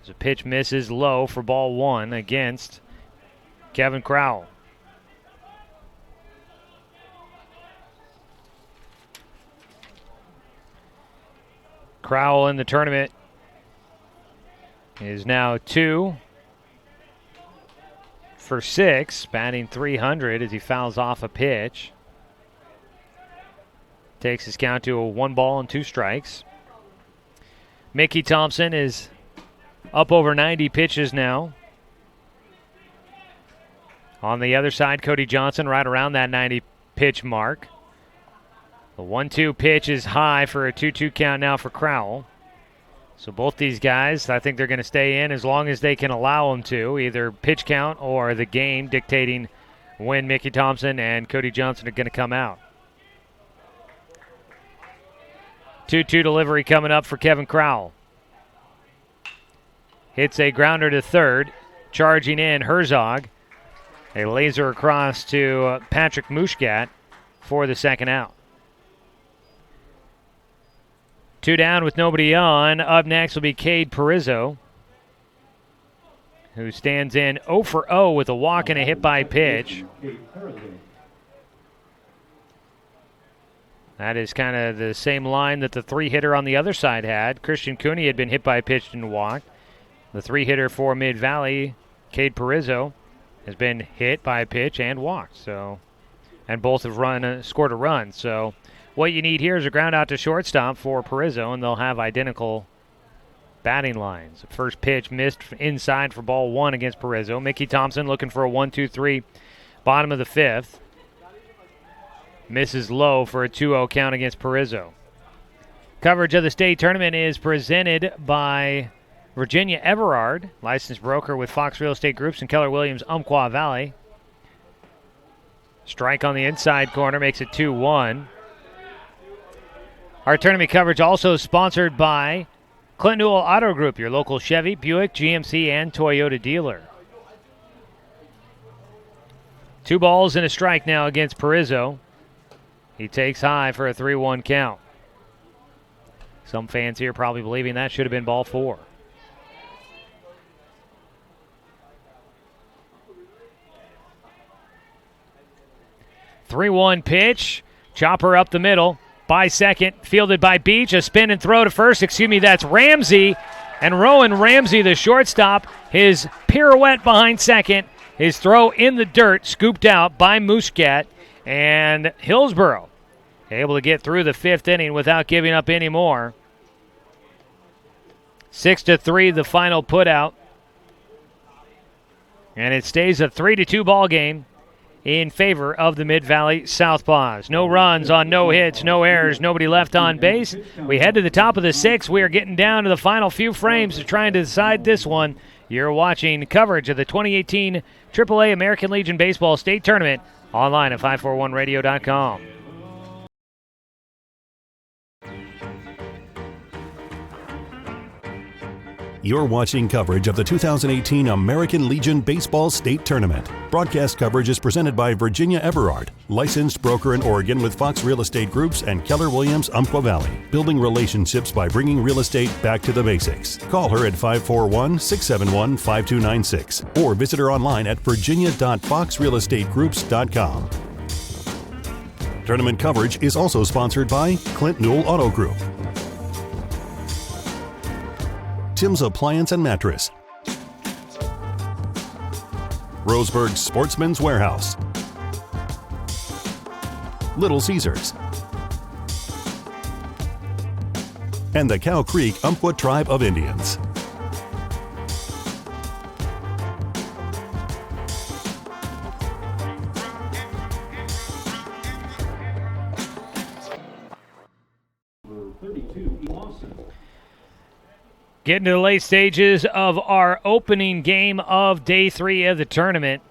As a pitch misses low for ball 1 against Kevin Crowell. Crowell in the tournament is now 2 for 6, batting .300 as he fouls off a pitch. Takes his count to a 1 ball and 2 strikes. Mickey Thompson is up over 90 pitches now. On the other side, Cody Johnson right around that 90 pitch mark. The 1-2 pitch is high for a 2-2 count now for Crowell. So both these guys, I think they're going to stay in as long as they can allow them to, either pitch count or the game dictating when Mickey Thompson and Cody Johnson are going to come out. 2-2 delivery coming up for Kevin Crowell. Hits a grounder to 3rd. Charging in, Herzog. A laser across to Patrick Mushkat for the 2nd out. 2 down with nobody on. Up next will be Cade Perizzo, who stands in 0 for 0 with a walk and a hit by pitch. That is kind of the same line that the 3-hitter on the other side had. Christian Cooney had been hit by a pitch and walked. The 3-hitter for Mid-Valley, Cade Perizzo, has been hit by a pitch and walked. So, and both have scored a run. So what you need here is a ground out to shortstop for Parizzo, and they'll have identical batting lines. First pitch missed inside for ball 1 against Parizzo. Mickey Thompson looking for a 1-2-3, bottom of the 5th. Misses low for a 2-0 count against Parizzo. Coverage of the state tournament is presented by Virginia Everard, licensed broker with Fox Real Estate Groups and Keller Williams, Umpqua Valley. Strike on the inside corner makes it 2-1. Our tournament coverage also sponsored by Clint Newell Auto Group, your local Chevy, Buick, GMC, and Toyota dealer. 2 balls and a strike now against Parizzo. He takes high for a 3-1 count. Some fans here probably believing that should have been ball 4. Three-one pitch. Chopper up the middle. By second. Fielded by Beach. A spin and throw to first. That's Ramsey. And Rowan Ramsey, the shortstop, his pirouette behind second. His throw in the dirt, scooped out by Muscat. And Hillsboro able to get through the 5th inning without giving up any more. 6-3 the final putout. And it stays a 3-2 ball game in favor of the Mid-Valley Southpaws. No runs on no hits, no errors, nobody left on base. We head to the top of the 6th. We are getting down to the final few frames to try and decide this one. You're watching coverage of the 2018 AAA American Legion Baseball State Tournament online at 541radio.com. You're watching coverage of the 2018 American Legion Baseball State Tournament. Broadcast coverage is presented by Virginia Everard, licensed broker in Oregon with Fox Real Estate Groups and Keller Williams Umpqua Valley, building relationships by bringing real estate back to the basics. Call her at 541-671-5296 or visit her online at virginia.foxrealestategroups.com. Tournament coverage is also sponsored by Clint Newell Auto Group, Tim's Appliance and Mattress, Roseburg Sportsman's Warehouse, Little Caesars, and the Cow Creek Umpqua Tribe of Indians. Getting to the late stages of our opening game of day 3 of the tournament.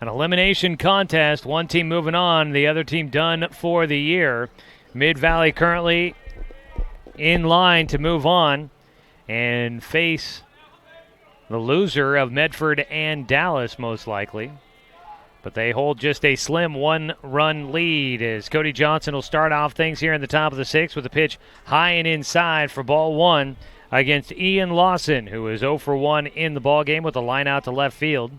An elimination contest. One team moving on, the other team done for the year. Mid-Valley currently in line to move on and face the loser of Medford and Dallas, most likely. But they hold just a slim 1-run lead as Cody Johnson will start off things here in the top of the 6th with a pitch high and inside for ball 1 against Ian Lawson, who is 0 for 1 in the ballgame with a line out to left field.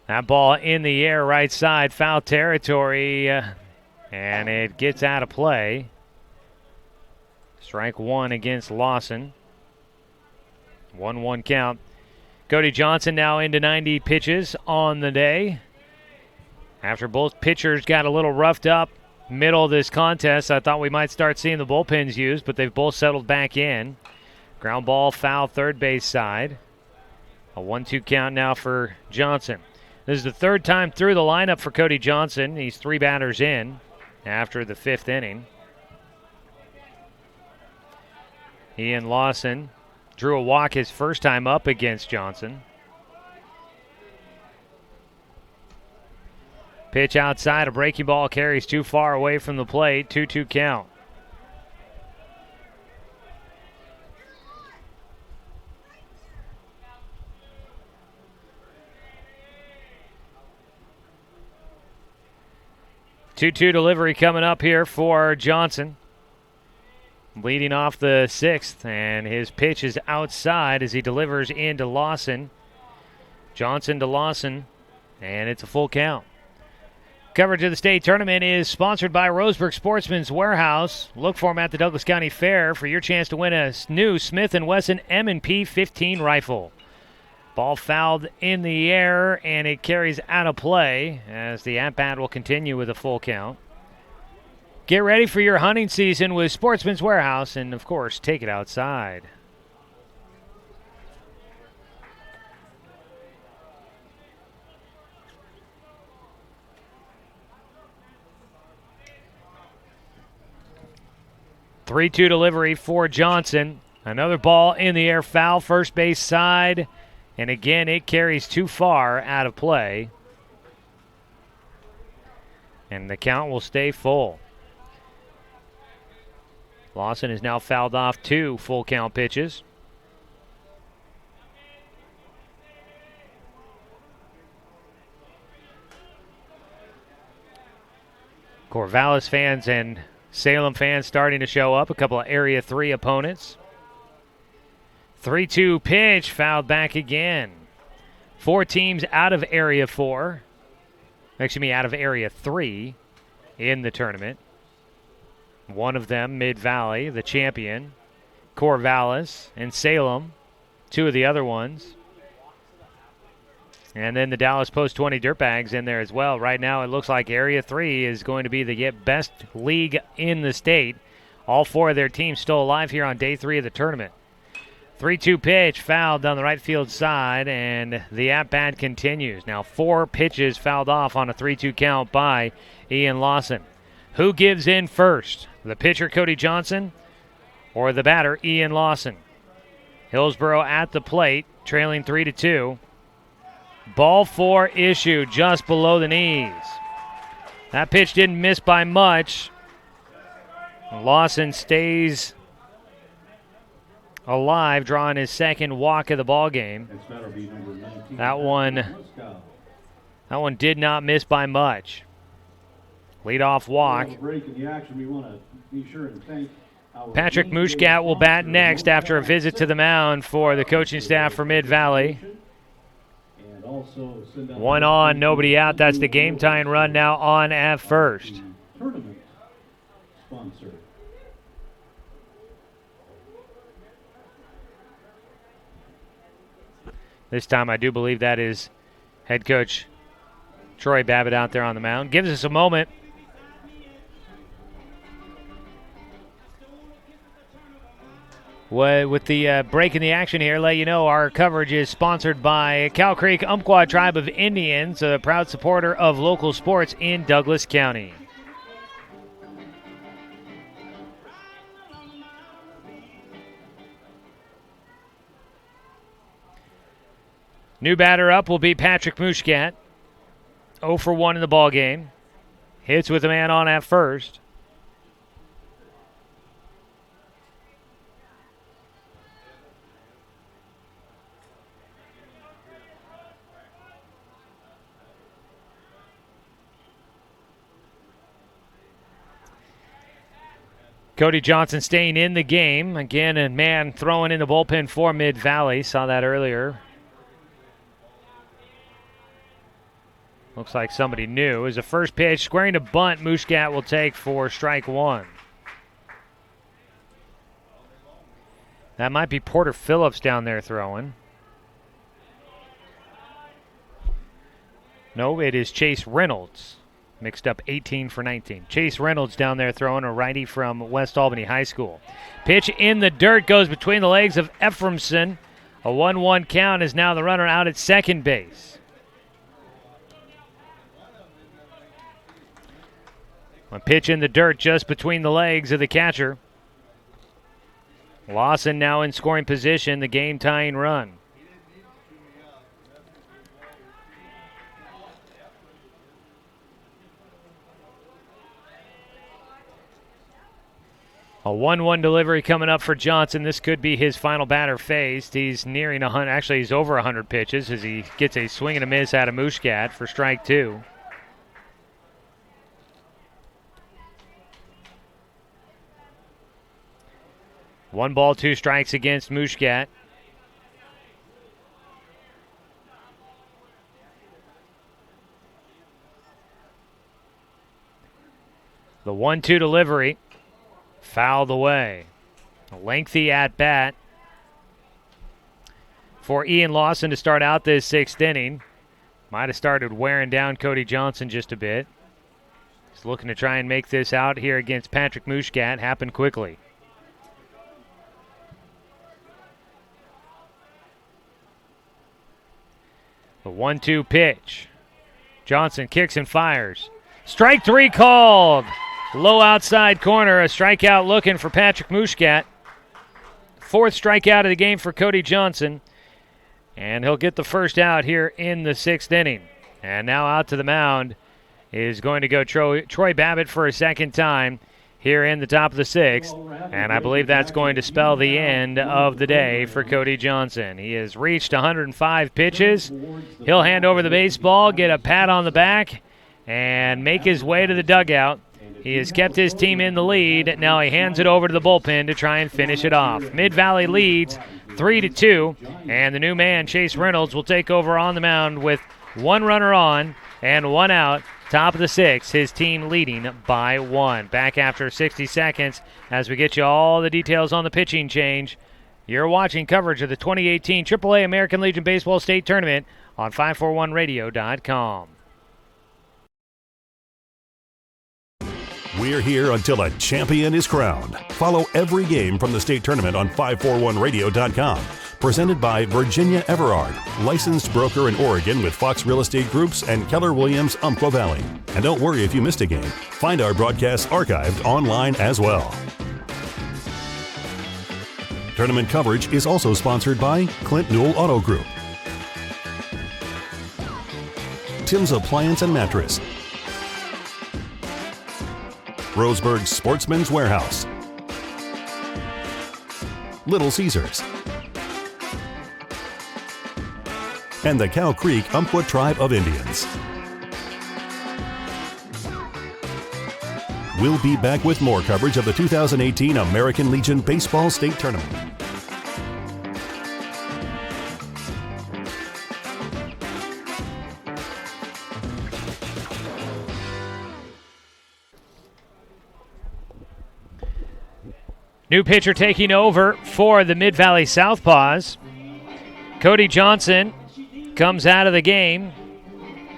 That ball in the air right side, foul territory, and it gets out of play. Strike 1 against Lawson. 1-1 count. Cody Johnson now into 90 pitches on the day. After both pitchers got a little roughed up middle of this contest, I thought we might start seeing the bullpens used, but they've both settled back in. Ground ball, foul, third base side. A 1-2 count now for Johnson. This is the 3rd time through the lineup for Cody Johnson. He's 3 batters in after the 5th inning. Ian Lawson drew a walk his first time up against Johnson. Pitch outside, a breaking ball carries too far away from the plate. 2-2 count. Two-two delivery coming up here for Johnson. Leading off the 6th, and his pitch is outside as he delivers into Lawson. Johnson to Lawson, and it's a full count. Coverage of the state tournament is sponsored by Roseburg Sportsman's Warehouse. Look for them at the Douglas County Fair for your chance to win a new Smith & Wesson M&P 15 rifle. Ball fouled in the air, and it carries out of play as the at-bat will continue with a full count. Get ready for your hunting season with Sportsman's Warehouse, and, of course, take it outside. Three-two delivery for Johnson. Another ball in the air, foul, first base side. And again, it carries too far out of play. And the count will stay full. Lawson has now fouled off 2 full count pitches. Corvallis fans and Salem fans starting to show up. A couple of Area 3 opponents. 3-2 pitch, fouled back again. 4 teams out of Area 4. Out of Area 3 in the tournament. One of them, Mid-Valley, the champion. Corvallis and Salem, 2 of the other ones. And then the Dallas Post 20 Dirtbags in there as well. Right now it looks like Area 3 is going to be the best league in the state. All 4 of their teams still alive here on day 3 of the tournament. 3-2 pitch, fouled down the right field side, and the at-bat continues. Now 4 pitches fouled off on a 3-2 count by Ian Lawson. Who gives in first? The pitcher, Cody Johnson, or the batter, Ian Lawson? Hillsboro at the plate, trailing 3-2. Ball 4 issued just below the knees. That pitch didn't miss by much. Lawson stays alive, drawing his second walk of the ball game. That one did not miss by much. Leadoff walk. Patrick Mushkat will bat next after a visit to the mound for the coaching staff for Mid-Valley. 1 on, nobody out. That's the game-tying run now on at first. Tournament sponsor. This time I do believe that is head coach Troy Babbitt out there on the mound. Gives us a moment. With the break in the action here, let you know our coverage is sponsored by Cow Creek Umpqua Tribe of Indians, a proud supporter of local sports in Douglas County. New batter up will be Patrick Mushkat. 0 for 1 in the ballgame. Hits with a man on at first. Cody Johnson staying in the game. Again, a man throwing in the bullpen for Mid-Valley. Saw that earlier. Looks like somebody new. As a first pitch, squaring to bunt, Mushkat will take for strike 1. That might be Porter Phillips down there throwing. No, it is Chase Reynolds. Mixed up 18 for 19. Chase Reynolds down there throwing, a righty from West Albany High School. Pitch in the dirt, goes between the legs of Ephraimson. A 1-1 count is now the runner out at second base. A pitch in the dirt just between the legs of the catcher. Lawson now in scoring position, the game-tying run. A 1-1 delivery coming up for Johnson. This could be his final batter faced. He's nearing 100. Actually, he's over 100 pitches as he gets a swing and a miss out of Mushkat for strike 2. One ball, 2 strikes against Mushkat. The 1-2 delivery. Fouled away. A lengthy at-bat. for Ian Lawson to start out this sixth inning. Might have started wearing down Cody Johnson just a bit. He's looking to try and make this out here against Patrick Mushkat happen quickly. The 1-2 pitch. Johnson kicks and fires. Strike 3 called. Low outside corner, a strikeout looking for Patrick Mushkat. 4th strikeout of the game for Cody Johnson. And he'll get the first out here in the 6th inning. And now out to the mound is going to go Troy Babbitt for a second time here in the top of the 6th. And I believe that's going to spell the end of the day for Cody Johnson. He has reached 105 pitches. He'll hand over the baseball, get a pat on the back, and make his way to the dugout. He has kept his team in the lead. Now he hands it over to the bullpen to try and finish it off. Mid-Valley leads 3-2, and the new man, Chase Reynolds, will take over on the mound with 1 runner on and 1 out. Top of the 6th, his team leading by 1. Back after 60 seconds as we get you all the details on the pitching change. You're watching coverage of the 2018 AAA American Legion Baseball State Tournament on 541radio.com. We're here until a champion is crowned. Follow every game from the state tournament on 541radio.com. Presented by Virginia Everard, licensed broker in Oregon with Fox Real Estate Groups and Keller Williams Umpqua Valley. And don't worry if you missed a game. Find our broadcasts archived online as well. Tournament coverage is also sponsored by Clint Newell Auto Group, Tim's Appliance and Mattress, Roseburg Sportsman's Warehouse, Little Caesars, and the Cow Creek Umpqua Tribe of Indians. We'll be back with more coverage of the 2018 American Legion Baseball State Tournament. New pitcher taking over for the Mid-Valley SouthPaws. Cody Johnson comes out of the game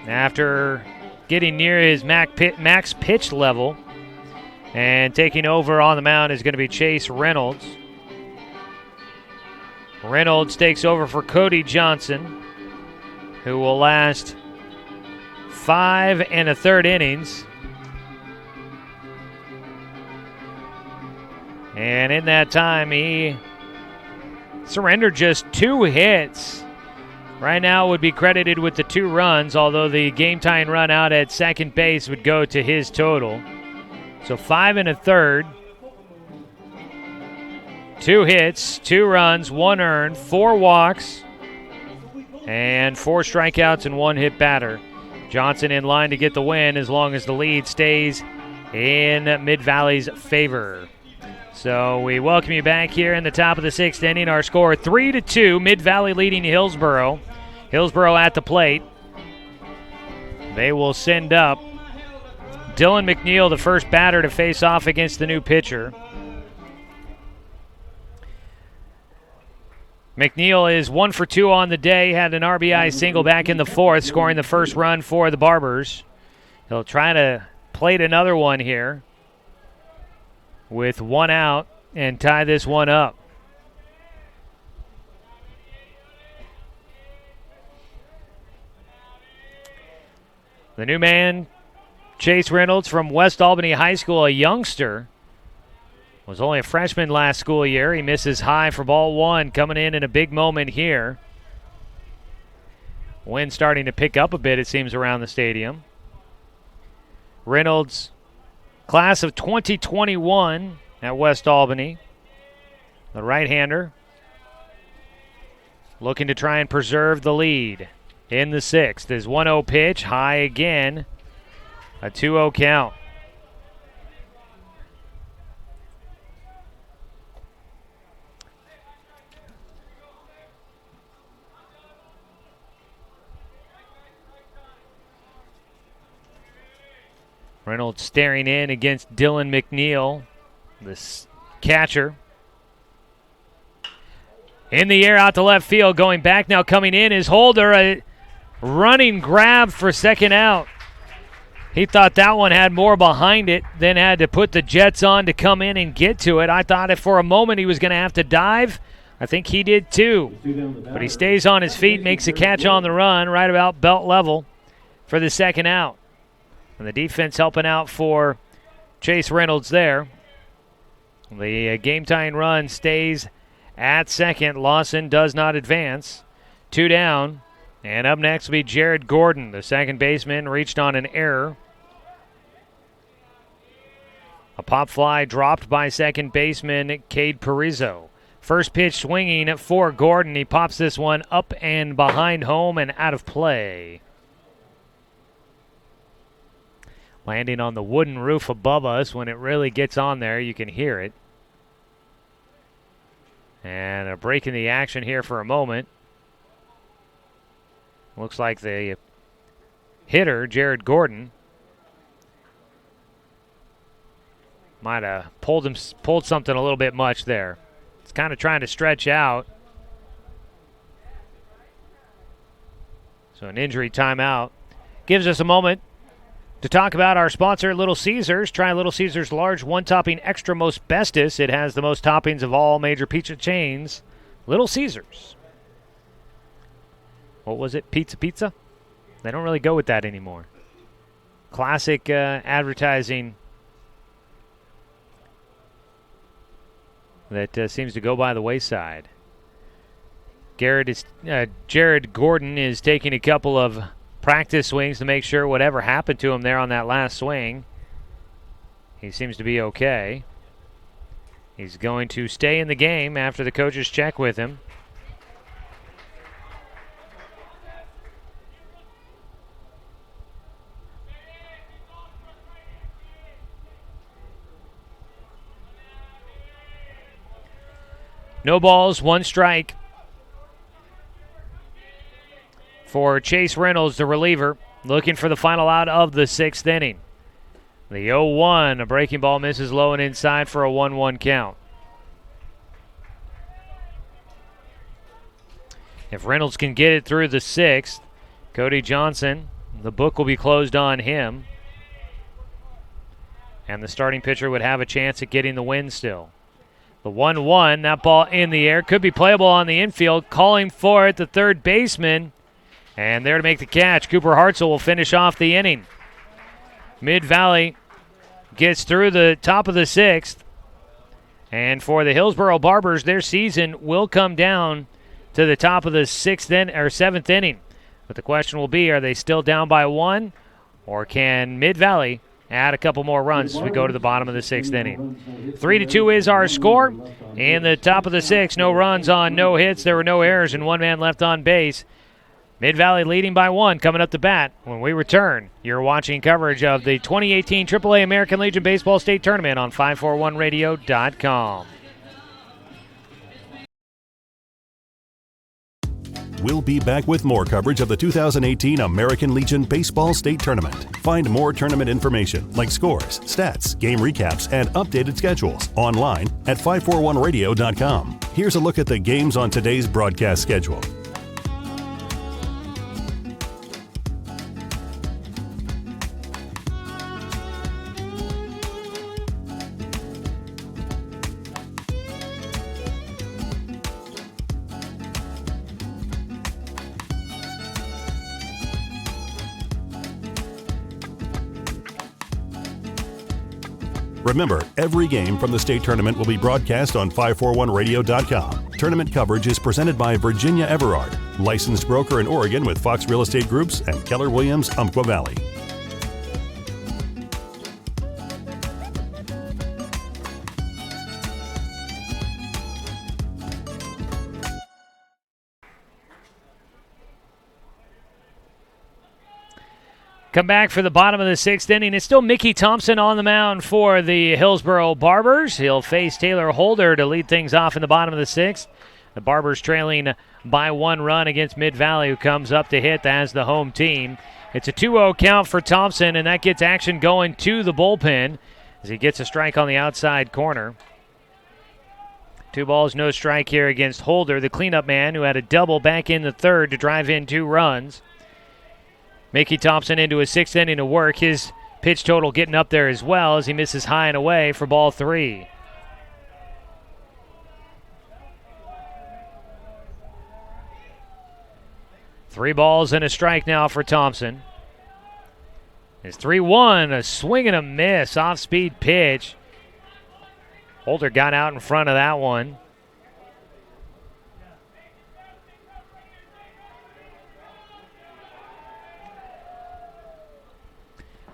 after getting near his max pitch level. And taking over on the mound is going to be Chase Reynolds. Reynolds takes over for Cody Johnson, who will last 5 1/3 innings. And in that time, he surrendered just 2 hits. Right now would be credited with the 2 runs, although the game-tying run out at second base would go to his total. So 5 1/3. 2 hits, 2 runs, 1 earned, 4 walks, and 4 strikeouts and 1 hit batter. Johnson in line to get the win as long as the lead stays in Mid-Valley's favor. So we welcome you back here in the top of the 6th inning. Our score 3-2, Mid-Valley leading Hillsboro. Hillsboro at the plate. They will send up Dylan McNeil, the first batter, to face off against the new pitcher. McNeil is 1 for 2 on the day, had an RBI single back in the 4th, scoring the first run for the Barbers. He'll try to plate another one here with 1 out and tie this one up. The new man, Chase Reynolds from West Albany High School, a youngster, was only a freshman last school year. He misses high for ball 1, coming in a big moment here. Wind starting to pick up a bit, it seems, around the stadium. Reynolds, class of 2021 at West Albany. The right-hander looking to try and preserve the lead in the 6th. His 1-0 pitch, high again. A 2-0 count. Reynolds staring in against Dylan McNeil, this catcher. In the air out to left field, going back now, coming in is Holder, a running grab for second out. He thought that one had more behind it, then had to put the Jets on to come in and get to it. I thought if for a moment he was going to have to dive. I think he did too. But he stays on his feet, makes a catch on the run, right about belt level for the second out. And the defense helping out for Chase Reynolds there. The game-tying run stays at second. Lawson does not advance. 2 down. And up next will be Jared Gordon. The second baseman reached on an error. A pop fly dropped by second baseman Cade Parisot. First pitch swinging for Gordon. He pops this one up and behind home and out of play. Landing on the wooden roof above us. When it really gets on there, you can hear it. And a break in the action here for a moment. Looks like the hitter, Jared Gordon, might have pulled something a little bit much there. It's kind of trying to stretch out. So an injury timeout gives us a moment to talk about our sponsor, Little Caesars. Try Little Caesars large one-topping extra most bestest. It has the most toppings of all major pizza chains. Little Caesars. What was it? Pizza? They don't really go with that anymore. Classic advertising that seems to go by the wayside. Jared Gordon is taking a couple of practice swings to make sure whatever happened to him there on that last swing, he seems to be okay. He's going to stay in the game after the coaches check with him. No balls, 1 strike for Chase Reynolds, the reliever, looking for the final out of the 6th inning. The 0-1, a breaking ball misses low and inside for a 1-1 count. If Reynolds can get it through the 6th, Cody Johnson, the book will be closed on him. And the starting pitcher would have a chance at getting the win still. The 1-1, that ball in the air, could be playable on the infield. Calling for it, the third baseman. And there to make the catch, Cooper Hartzell will finish off the inning. Mid-Valley gets through the top of the 6th. And for the Hillsboro Barbers, their season will come down to the top of the 7th inning. But the question will be, are they still down by 1? Or can Mid-Valley add a couple more runs as we go to the bottom of the 6th inning? 3-2 is our score. In the top of the 6th, no runs on no hits. There were no errors and 1 man left on base. Mid-Valley leading by 1 coming up to bat. When we return, you're watching coverage of the 2018 AAA American Legion Baseball State Tournament on 541radio.com. We'll be back with more coverage of the 2018 American Legion Baseball State Tournament. Find more tournament information like scores, stats, game recaps, and updated schedules online at 541radio.com. Here's a look at the games on today's broadcast schedule. Remember, every game from the state tournament will be broadcast on 541radio.com. Tournament coverage is presented by Virginia Everard, licensed broker in Oregon with Fox Real Estate Groups and Keller Williams, Umpqua Valley. Come back for the bottom of the 6th inning. It's still Mickey Thompson on the mound for the Hillsboro Barbers. He'll face Taylor Holder to lead things off in the bottom of the 6th. The Barbers trailing by 1 run against Mid-Valley, who comes up to hit as the home team. It's a 2-0 count for Thompson, and that gets action going to the bullpen as he gets a strike on the outside corner. 2 balls, no strike here against Holder, the cleanup man who had a double back in the third to drive in 2 runs. Mickey Thompson into his 6th inning of work. His pitch total getting up there as well as he misses high and away for ball 3. Three balls and a strike now for Thompson. It's 3-1, a swing and a miss, off-speed pitch. Holder got out in front of that one.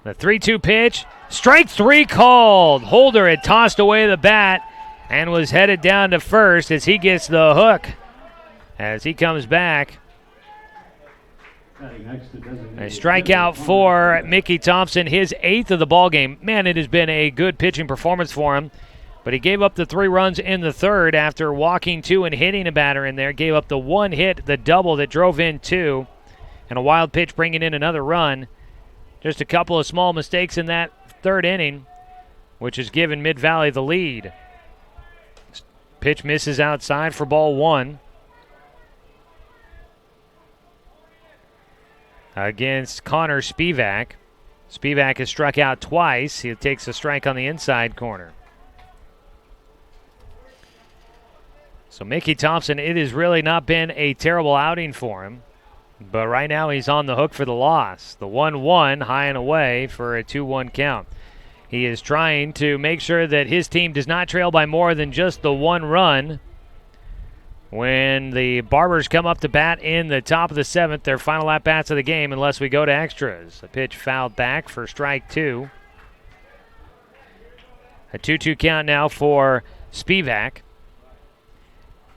The 3-2 pitch, strike 3 called. Holder had tossed away the bat and was headed down to first as he gets the hook. As he comes back. A strikeout for Mickey Thompson, his 8th of the ball game. Man, it has been a good pitching performance for him. But he gave up the 3 runs in the third after walking 2 and hitting a batter in there. Gave up the 1 hit, the double that drove in 2. And a wild pitch bringing in another run. Just a couple of small mistakes in that 3rd inning, which has given Mid-Valley the lead. Pitch misses outside for ball 1. Against Connor Spivak. Spivak has struck out twice. He takes a strike on the inside corner. So Mickey Thompson, it has really not been a terrible outing for him. But right now he's on the hook for the loss. The 1-1 high and away for a 2-1 count. He is trying to make sure that his team does not trail by more than just the 1 run. When the Barbers come up to bat in the top of the 7th, their final at-bats of the game, unless we go to extras. A pitch fouled back for strike 2. A 2-2 count now for Spivak.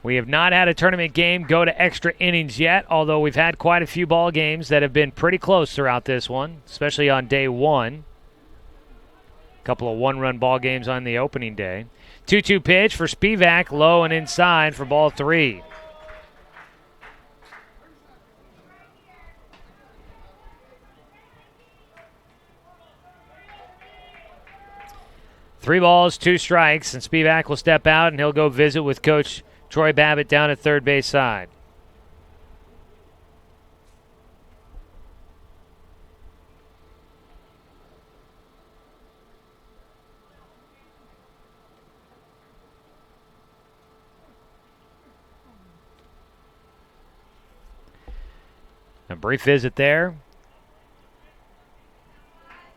We have not had a tournament game go to extra innings yet, although we've had quite a few ball games that have been pretty close throughout this one, especially on day 1. A couple of 1-run ball games on the opening day. 2-2 pitch for Spivak, low and inside for ball 3. Three balls, 2 strikes, and Spivak will step out and he'll go visit with Coach Troy Babbitt down at third base side. A brief visit there.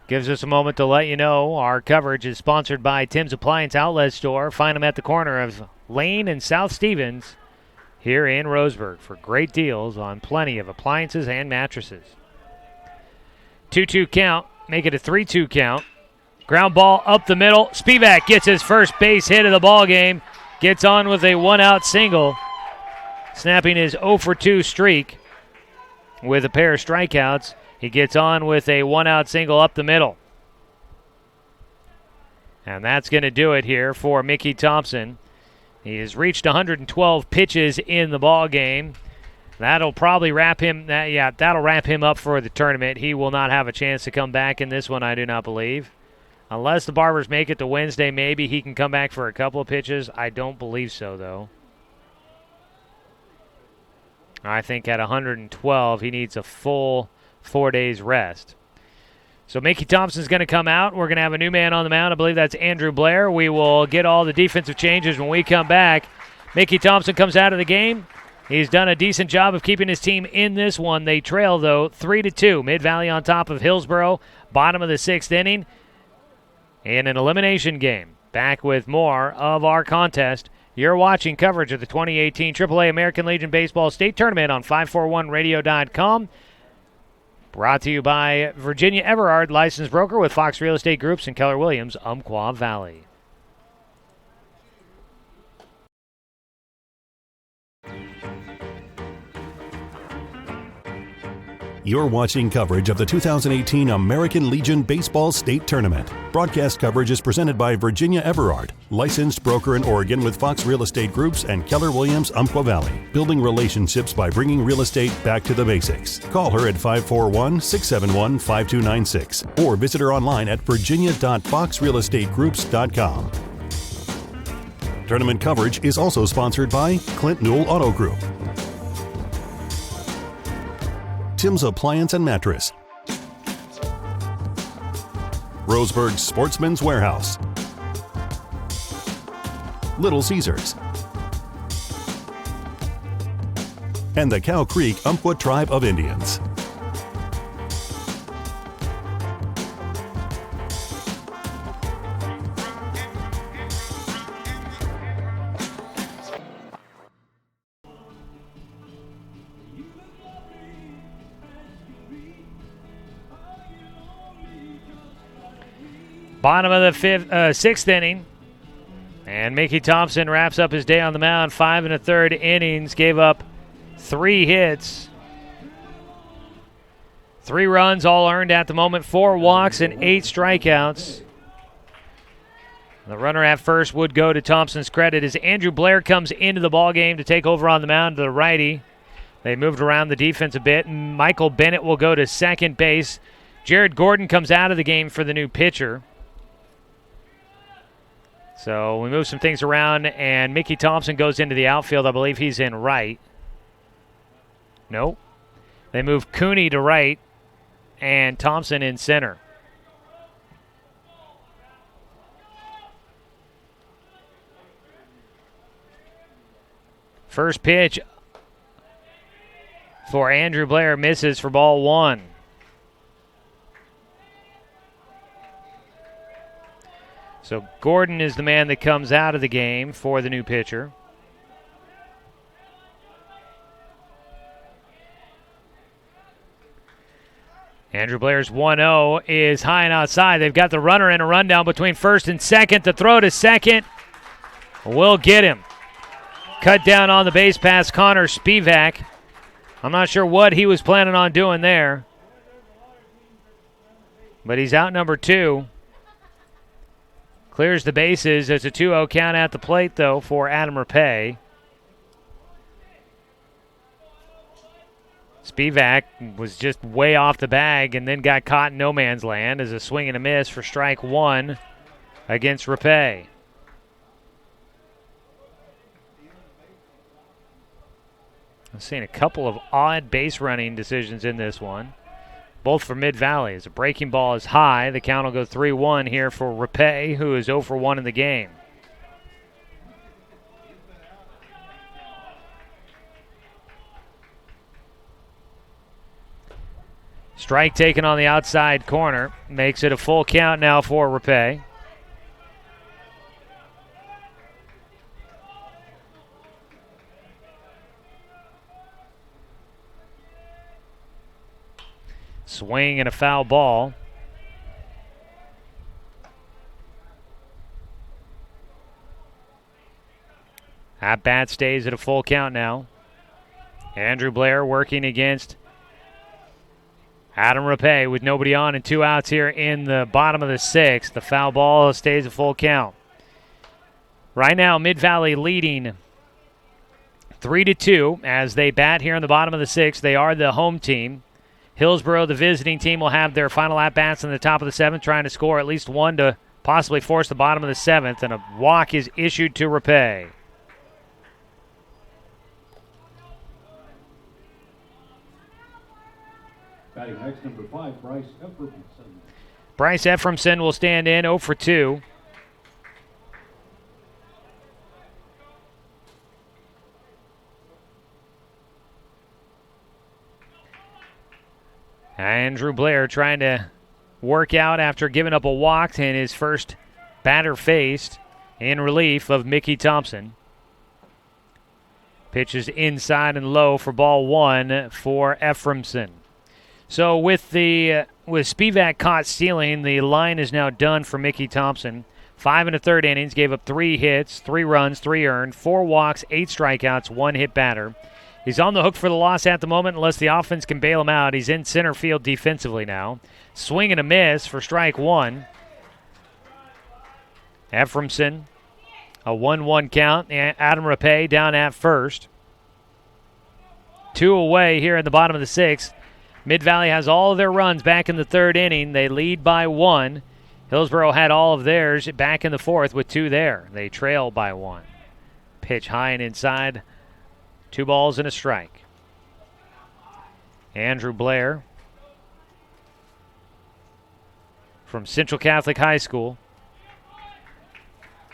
Gives us a moment to let you know our coverage is sponsored by Tim's Appliance Outlet Store. Find them at the corner of Lane and South Stevens here in Roseburg for great deals on plenty of appliances and mattresses. 2-2 count. Make it a 3-2 count. Ground ball up the middle. Spivak gets his first base hit of the ball game. Gets on with a 1-out single, snapping his 0-for-2 streak with a pair of strikeouts. He gets on with a 1-out single up the middle. And that's going to do it here for Mickey Thompson. He has reached 112 pitches in the ball game. That'll probably wrap him up for the tournament. He will not have a chance to come back in this one, I do not believe. Unless the Barbers make it to Wednesday, maybe he can come back for a couple of pitches. I don't believe so, though. I think at 112, he needs a full 4 days rest. So Mickey Thompson's going to come out. We're going to have a new man on the mound. I believe that's Andrew Blair. We will get all the defensive changes when we come back. Mickey Thompson comes out of the game. He's done a decent job of keeping his team in this one. They trail, though, 3-2. Mid-Valley on top of Hillsboro, bottom of the 6th inning, in an elimination game. Back with more of our contest. You're watching coverage of the 2018 AAA American Legion Baseball State Tournament on 541radio.com. Brought to you by Virginia Everard, licensed broker with Fox Real Estate Groups and Keller Williams, Umpqua Valley. You're watching coverage of the 2018 American Legion Baseball State Tournament. Broadcast coverage is presented by Virginia Everard, licensed broker in Oregon with Fox Real Estate Groups and Keller Williams, Umpqua Valley. Building relationships by bringing real estate back to the basics. Call her at 541-671-5296 or visit her online at virginia.foxrealestategroups.com. Tournament coverage is also sponsored by Clint Newell Auto Group, Tim's Appliance and Mattress, Roseburg Sportsman's Warehouse, Little Caesars, and the Cow Creek Umpqua Tribe of Indians. Bottom of the sixth inning. And Mickey Thompson wraps up his day on the mound. 5 1/3 innings. Gave up 3 hits. 3 runs all earned at the moment. 4 walks and 8 strikeouts. The runner at first would go to Thompson's credit as Andrew Blair comes into the ballgame to take over on the mound to the righty. They moved around the defense a bit. Michael Bennett will go to second base. Jared Gordon comes out of the game for the new pitcher. So we move some things around, and Mickey Thompson goes into the outfield. I believe he's in right. Nope. They move Cooney to right and Thompson in center. First pitch for Andrew Blair misses for ball 1. So Gordon is the man that comes out of the game for the new pitcher. Andrew Blair's 1-0 is high and outside. They've got the runner in a rundown between first and second. The throw to second will get him. Cut down on the base pass, Connor Spivak. I'm not sure what he was planning on doing there. But he's out number 2. Clears the bases. It's a 2-0 count at the plate, though, for Adam Rapay. Spivak was just way off the bag and then got caught in no man's land as a swing and a miss for strike 1 against Rapay. I've seen a couple of odd base running decisions in this one, both for Mid-Valley. As a breaking ball is high, the count will go 3-1 here for Rapay, who is 0 for 1 in the game. Strike taken on the outside corner. Makes it a full count now for Rapay. Swing and a foul ball. At bat stays at a full count now. Andrew Blair working against Adam Rapay with nobody on and 2 outs here in the bottom of the 6th. The foul ball stays a full count. Right now, Mid-Valley leading 3-2 as they bat here in the bottom of the 6th. They are the home team. Hillsboro, the visiting team, will have their final at-bats in the top of the 7th, trying to score at least 1 to possibly force the bottom of the 7th, and a walk is issued to Rapay. Batting next, number 5, Bryce Ephraimson. Bryce Ephraimson will stand in 0 for 2. Andrew Blair trying to work out after giving up a walk in his first batter faced in relief of Mickey Thompson. Pitches inside and low for ball 1 for Ephraimson. So with Spivak caught stealing, the line is now done for Mickey Thompson. 5 1/3 innings, gave up 3 hits, 3 runs, 3 earned, 4 walks, 8 strikeouts, 1 hit batter. He's on the hook for the loss at the moment unless the offense can bail him out. He's in center field defensively now. Swing and a miss for strike 1. Ephraimson, a 1-1 count. Adam Rapay down at first. 2 away here in the bottom of the 6th. Mid-Valley has all of their runs back in the 3rd inning. They lead by 1. Hillsboro had all of theirs back in the 4th with 2 there. They trail by 1. Pitch high and inside. 2 balls and a strike. Andrew Blair from Central Catholic High School,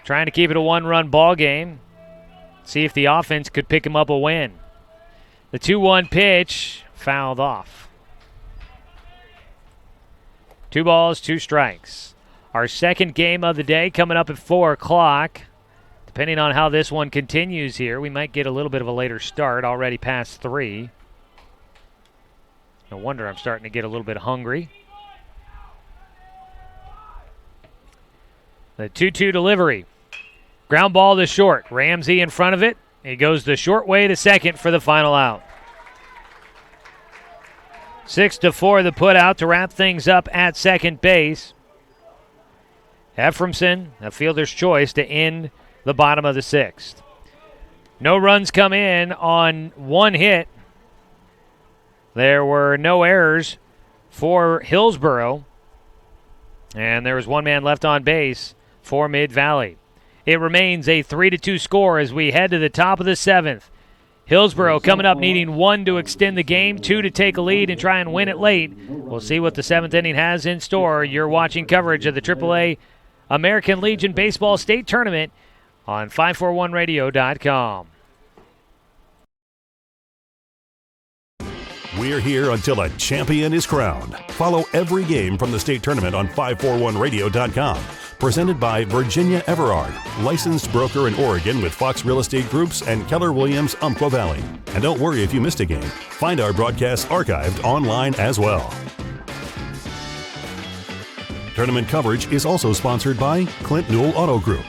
trying to keep it a 1-run ball game. See if the offense could pick him up a win. The 2-1 pitch fouled off. 2 balls, 2 strikes. Our second game of the day coming up at 4 o'clock. Depending on how this one continues here, we might get a little bit of a later start, already past 3. No wonder I'm starting to get a little bit hungry. The 2-2 delivery. Ground ball to short. Ramsey in front of it. He goes the short way to second for the final out. 6-4 the put out to wrap things up at second base. Ephraimson, a fielder's choice to end the bottom of the 6th. No runs come in on 1 hit. There were no errors for Hillsboro. And there was 1 man left on base for Mid-Valley. It remains a 3-2 score as we head to the top of the 7th. Hillsboro coming up needing 1 to extend the game, 2 to take a lead and try and win it late. We'll see what the 7th inning has in store. You're watching coverage of the AAA American Legion Baseball State Tournament on 541radio.com. We're here until a champion is crowned. Follow every game from the state tournament on 541radio.com. Presented by Virginia Everard, licensed broker in Oregon with Fox Real Estate Groups and Keller Williams Umpqua Valley. And don't worry if you missed a game. Find our broadcasts archived online as well. Tournament coverage is also sponsored by Clint Newell Auto Group,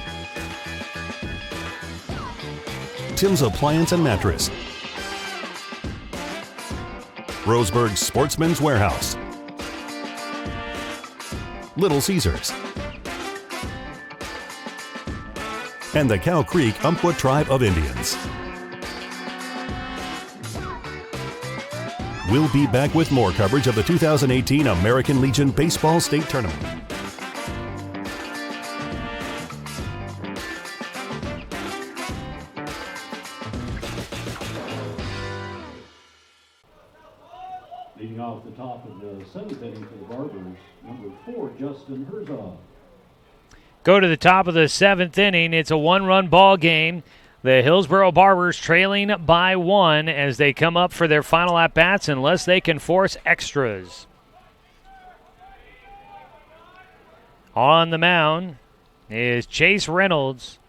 Tim's Appliance and Mattress, Roseburg Sportsman's Warehouse, Little Caesars, and the Cow Creek Umpqua Tribe of Indians. We'll be back with more coverage of the 2018 American Legion Baseball State Tournament. Leading off the top of the 7th inning for the Barbers, number 4, Justin Herzog. Go to the top of the 7th inning. It's a 1-run ball game. The Hillsboro Barbers trailing by 1 as they come up for their final at-bats unless they can force extras. On the mound is Chase Reynolds.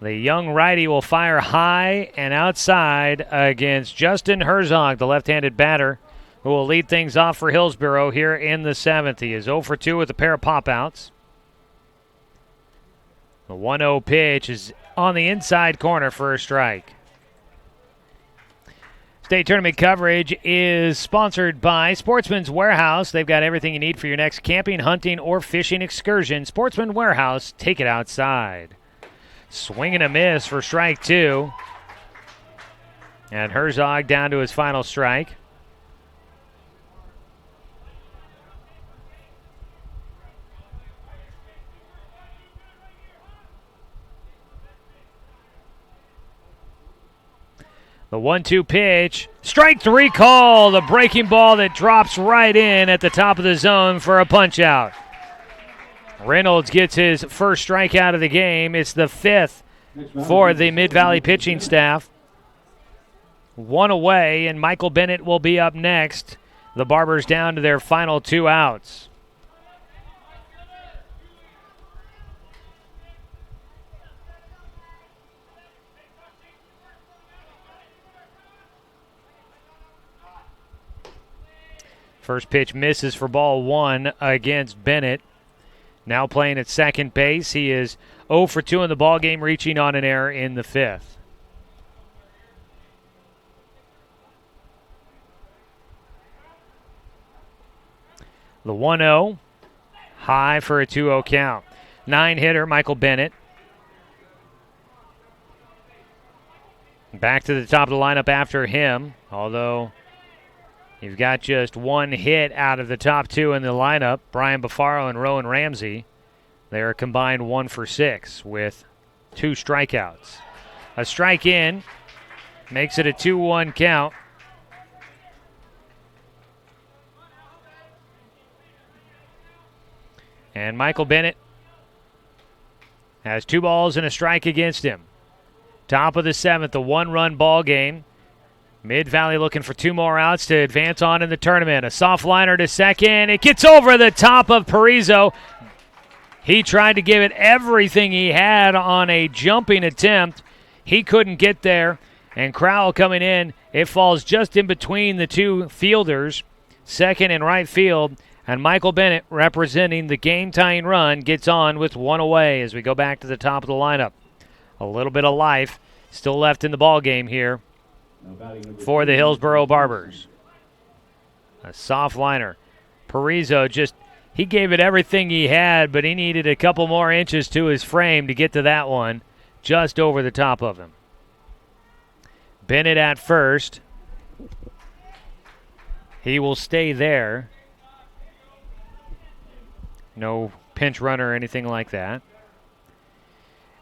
The young righty will fire high and outside against Justin Herzog, the left-handed batter, who will lead things off for Hillsboro here in the 7th. He is 0 for 2 with a pair of pop-outs. The 1-0 pitch is on the inside corner for a strike. State tournament coverage is sponsored by Sportsman's Warehouse. They've got everything you need for your next camping, hunting, or fishing excursion. Sportsman Warehouse, take it outside. Swing and a miss for strike 2. And Herzog down to his final strike. The 1-2 pitch. Strike 3 call. The breaking ball that drops right in at the top of the zone for a punch out. Reynolds gets his first strikeout of the game. It's the 5th for the Mid-Valley pitching staff. 1 away, and Michael Bennett will be up next. The Barbers down to their final 2 outs. First pitch misses for ball 1 against Bennett. Now playing at second base. He is 0 for 2 in the ballgame, reaching on an error in the 5th. The 1-0, high for a 2-0 count. 9-hitter Michael Bennett. Back to the top of the lineup after him, although you've got just 1 hit out of the top 2 in the lineup, Brian Bafaro and Rowan Ramsey. They are combined 1 for 6 with 2 strikeouts. A strike in. Makes it a 2-1 count. And Michael Bennett has 2 balls and a strike against him. Top of the 7th, a 1-run ball game. Mid-Valley looking for 2 more outs to advance on in the tournament. A soft liner to second. It gets over the top of Parizo. He tried to give it everything he had on a jumping attempt. He couldn't get there. And Crowell coming in. It falls just in between the 2 fielders, second and right field. And Michael Bennett, representing the game-tying run, gets on with 1 away as we go back to the top of the lineup. A little bit of life still left in the ball game here for the Hillsboro Barbers. A soft liner. Parizo he gave it everything he had, but he needed a couple more inches to his frame to get to that one, just over the top of him. Bennett at first. He will stay there. No pinch runner or anything like that.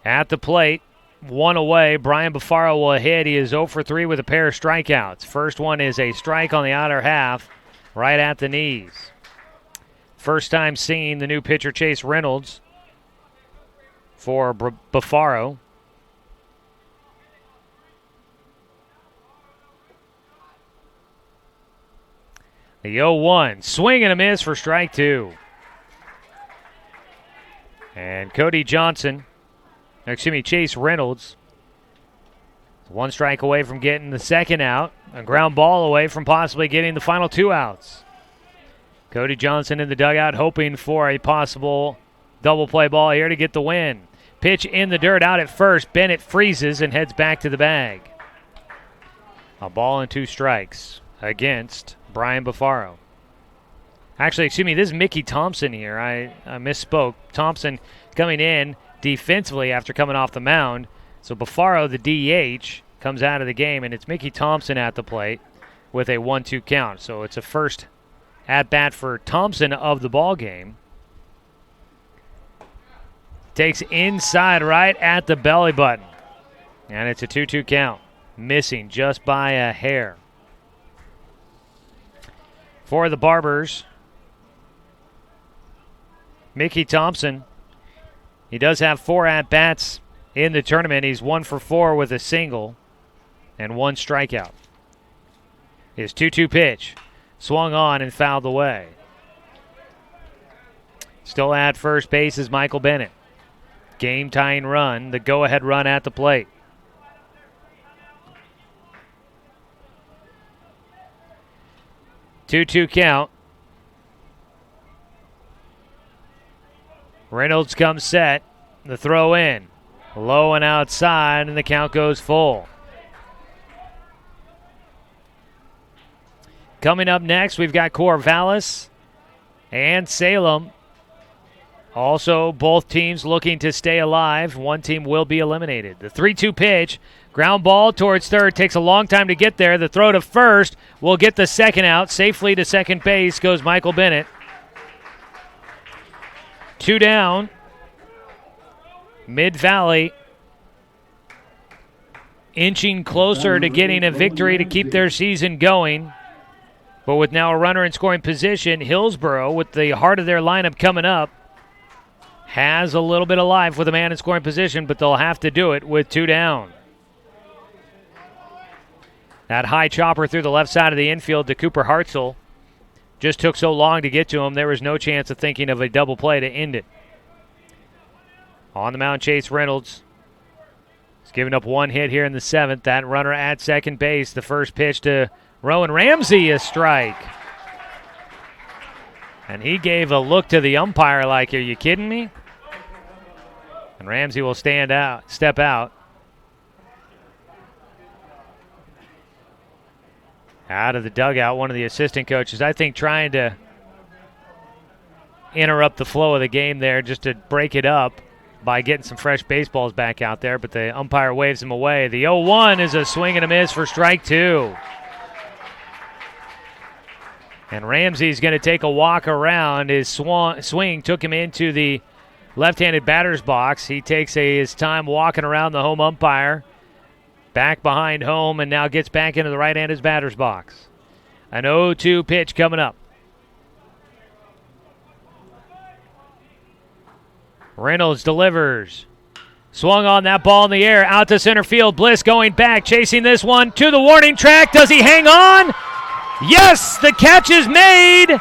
At the plate, 1 away. Brian Bafaro will hit. He is 0 for 3 with a pair of strikeouts. First one is a strike on the outer half, right at the knees. First time seeing the new pitcher Chase Reynolds for Bafaro. The 0-1. Swing and a miss for strike 2. And Chase Reynolds, 1 strike away from getting the second out. A ground ball away from possibly getting the final 2 outs. Cody Johnson in the dugout hoping for a possible double play ball here to get the win. Pitch in the dirt out at first. Bennett freezes and heads back to the bag. A ball and 2 strikes against Brian Bafaro. Actually, this is Mickey Thompson here. I misspoke. Thompson coming in defensively after coming off the mound. So Bafaro, the DH, comes out of the game, and it's Mickey Thompson at the plate with a 1-2 count. So it's a first at-bat for Thompson of the ball game. Takes inside right at the belly button. And it's a 2-2 count. Missing just by a hair. For the Barbers, Mickey Thompson, he does have 4 at-bats in the tournament. He's 1 for 4 with a single and 1 strikeout. His 2-2 pitch swung on and fouled away. Still at first base is Michael Bennett. Game-tying run, the go-ahead run at the plate. Two-two count. Reynolds comes set. The throw in. Low and outside, and the count goes full. Coming up next, we've got Corvallis and Salem. Also, both teams looking to stay alive. One team will be eliminated. The 3-2 pitch. Ground ball towards third. Takes a long time to get there. The throw to first will get the second out. Safely to second base goes Michael Bennett. 2 down. Mid-Valley inching closer to getting a victory to keep their season going. But with now a runner in scoring position, Hillsboro, with the heart of their lineup coming up, has a little bit of life with a man in scoring position, but they'll have to do it with 2 down. That high chopper through the left side of the infield to Cooper Hartzell just took so long to get to him, there was no chance of thinking of a double play to end it. On the mound, Chase Reynolds. He's given up 1 hit here in the 7th. That runner at second base. The first pitch to Rowan Ramsey, a strike. And he gave a look to the umpire like, are you kidding me? And Ramsey will step out. Out of the dugout, one of the assistant coaches, I think, trying to interrupt the flow of the game there just to break it up by getting some fresh baseballs back out there, but the umpire waves him away. The 0-1 is a swing and a miss for strike 2. And Ramsey's going to take a walk around. His swing took him into the left-handed batter's box. He takes his time walking around the home umpire, back behind home and now gets back into the right-handed batter's box. An 0-2 pitch coming up. Reynolds delivers. Swung on that ball in the air, out to center field. Bliss going back, chasing this one to the warning track. Does he hang on? Yes, the catch is made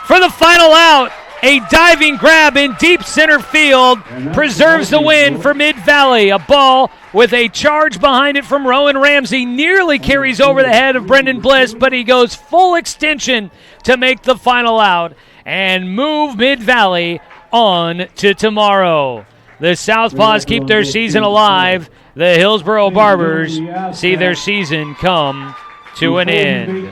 for the final out. A diving grab in deep center field preserves the win for Mid-Valley. A ball with a charge behind it from Rowan Ramsey nearly carries over the head of Brendan Bliss, but he goes full extension to make the final out and move Mid-Valley on to tomorrow. The Southpaws keep their season alive. The Hillsboro Barbers see their season come to an end.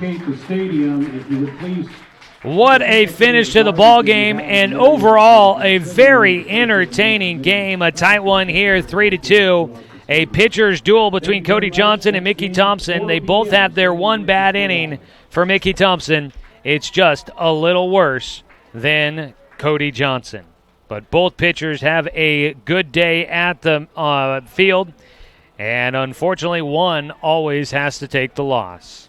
What a finish to the ball game, and overall a very entertaining game. A tight one here, 3-2. A pitcher's duel between Cody Johnson and Mickey Thompson. They both have their one bad inning. For Mickey Thompson, it's just a little worse than Cody Johnson. But both pitchers have a good day at the field, and unfortunately one always has to take the loss.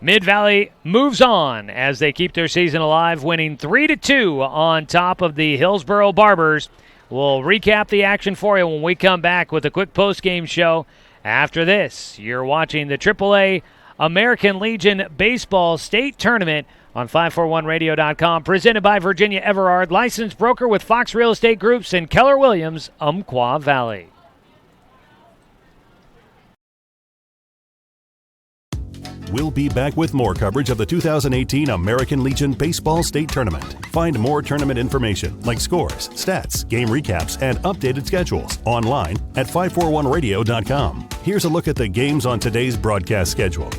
Mid-Valley moves on as they keep their season alive, winning 3-2 on top of the Hillsboro Barbers. We'll recap the action for you when we come back with a quick post-game show. After this, you're watching the AAA American Legion Baseball State Tournament on 541radio.com, presented by Virginia Everard, licensed broker with Fox Real Estate Groups and Keller Williams, Umpqua Valley. We'll be back with more coverage of the 2018 American Legion Baseball State Tournament. Find more tournament information like scores, stats, game recaps, and updated schedules online at 541radio.com. Here's a look at the games on today's broadcast schedule.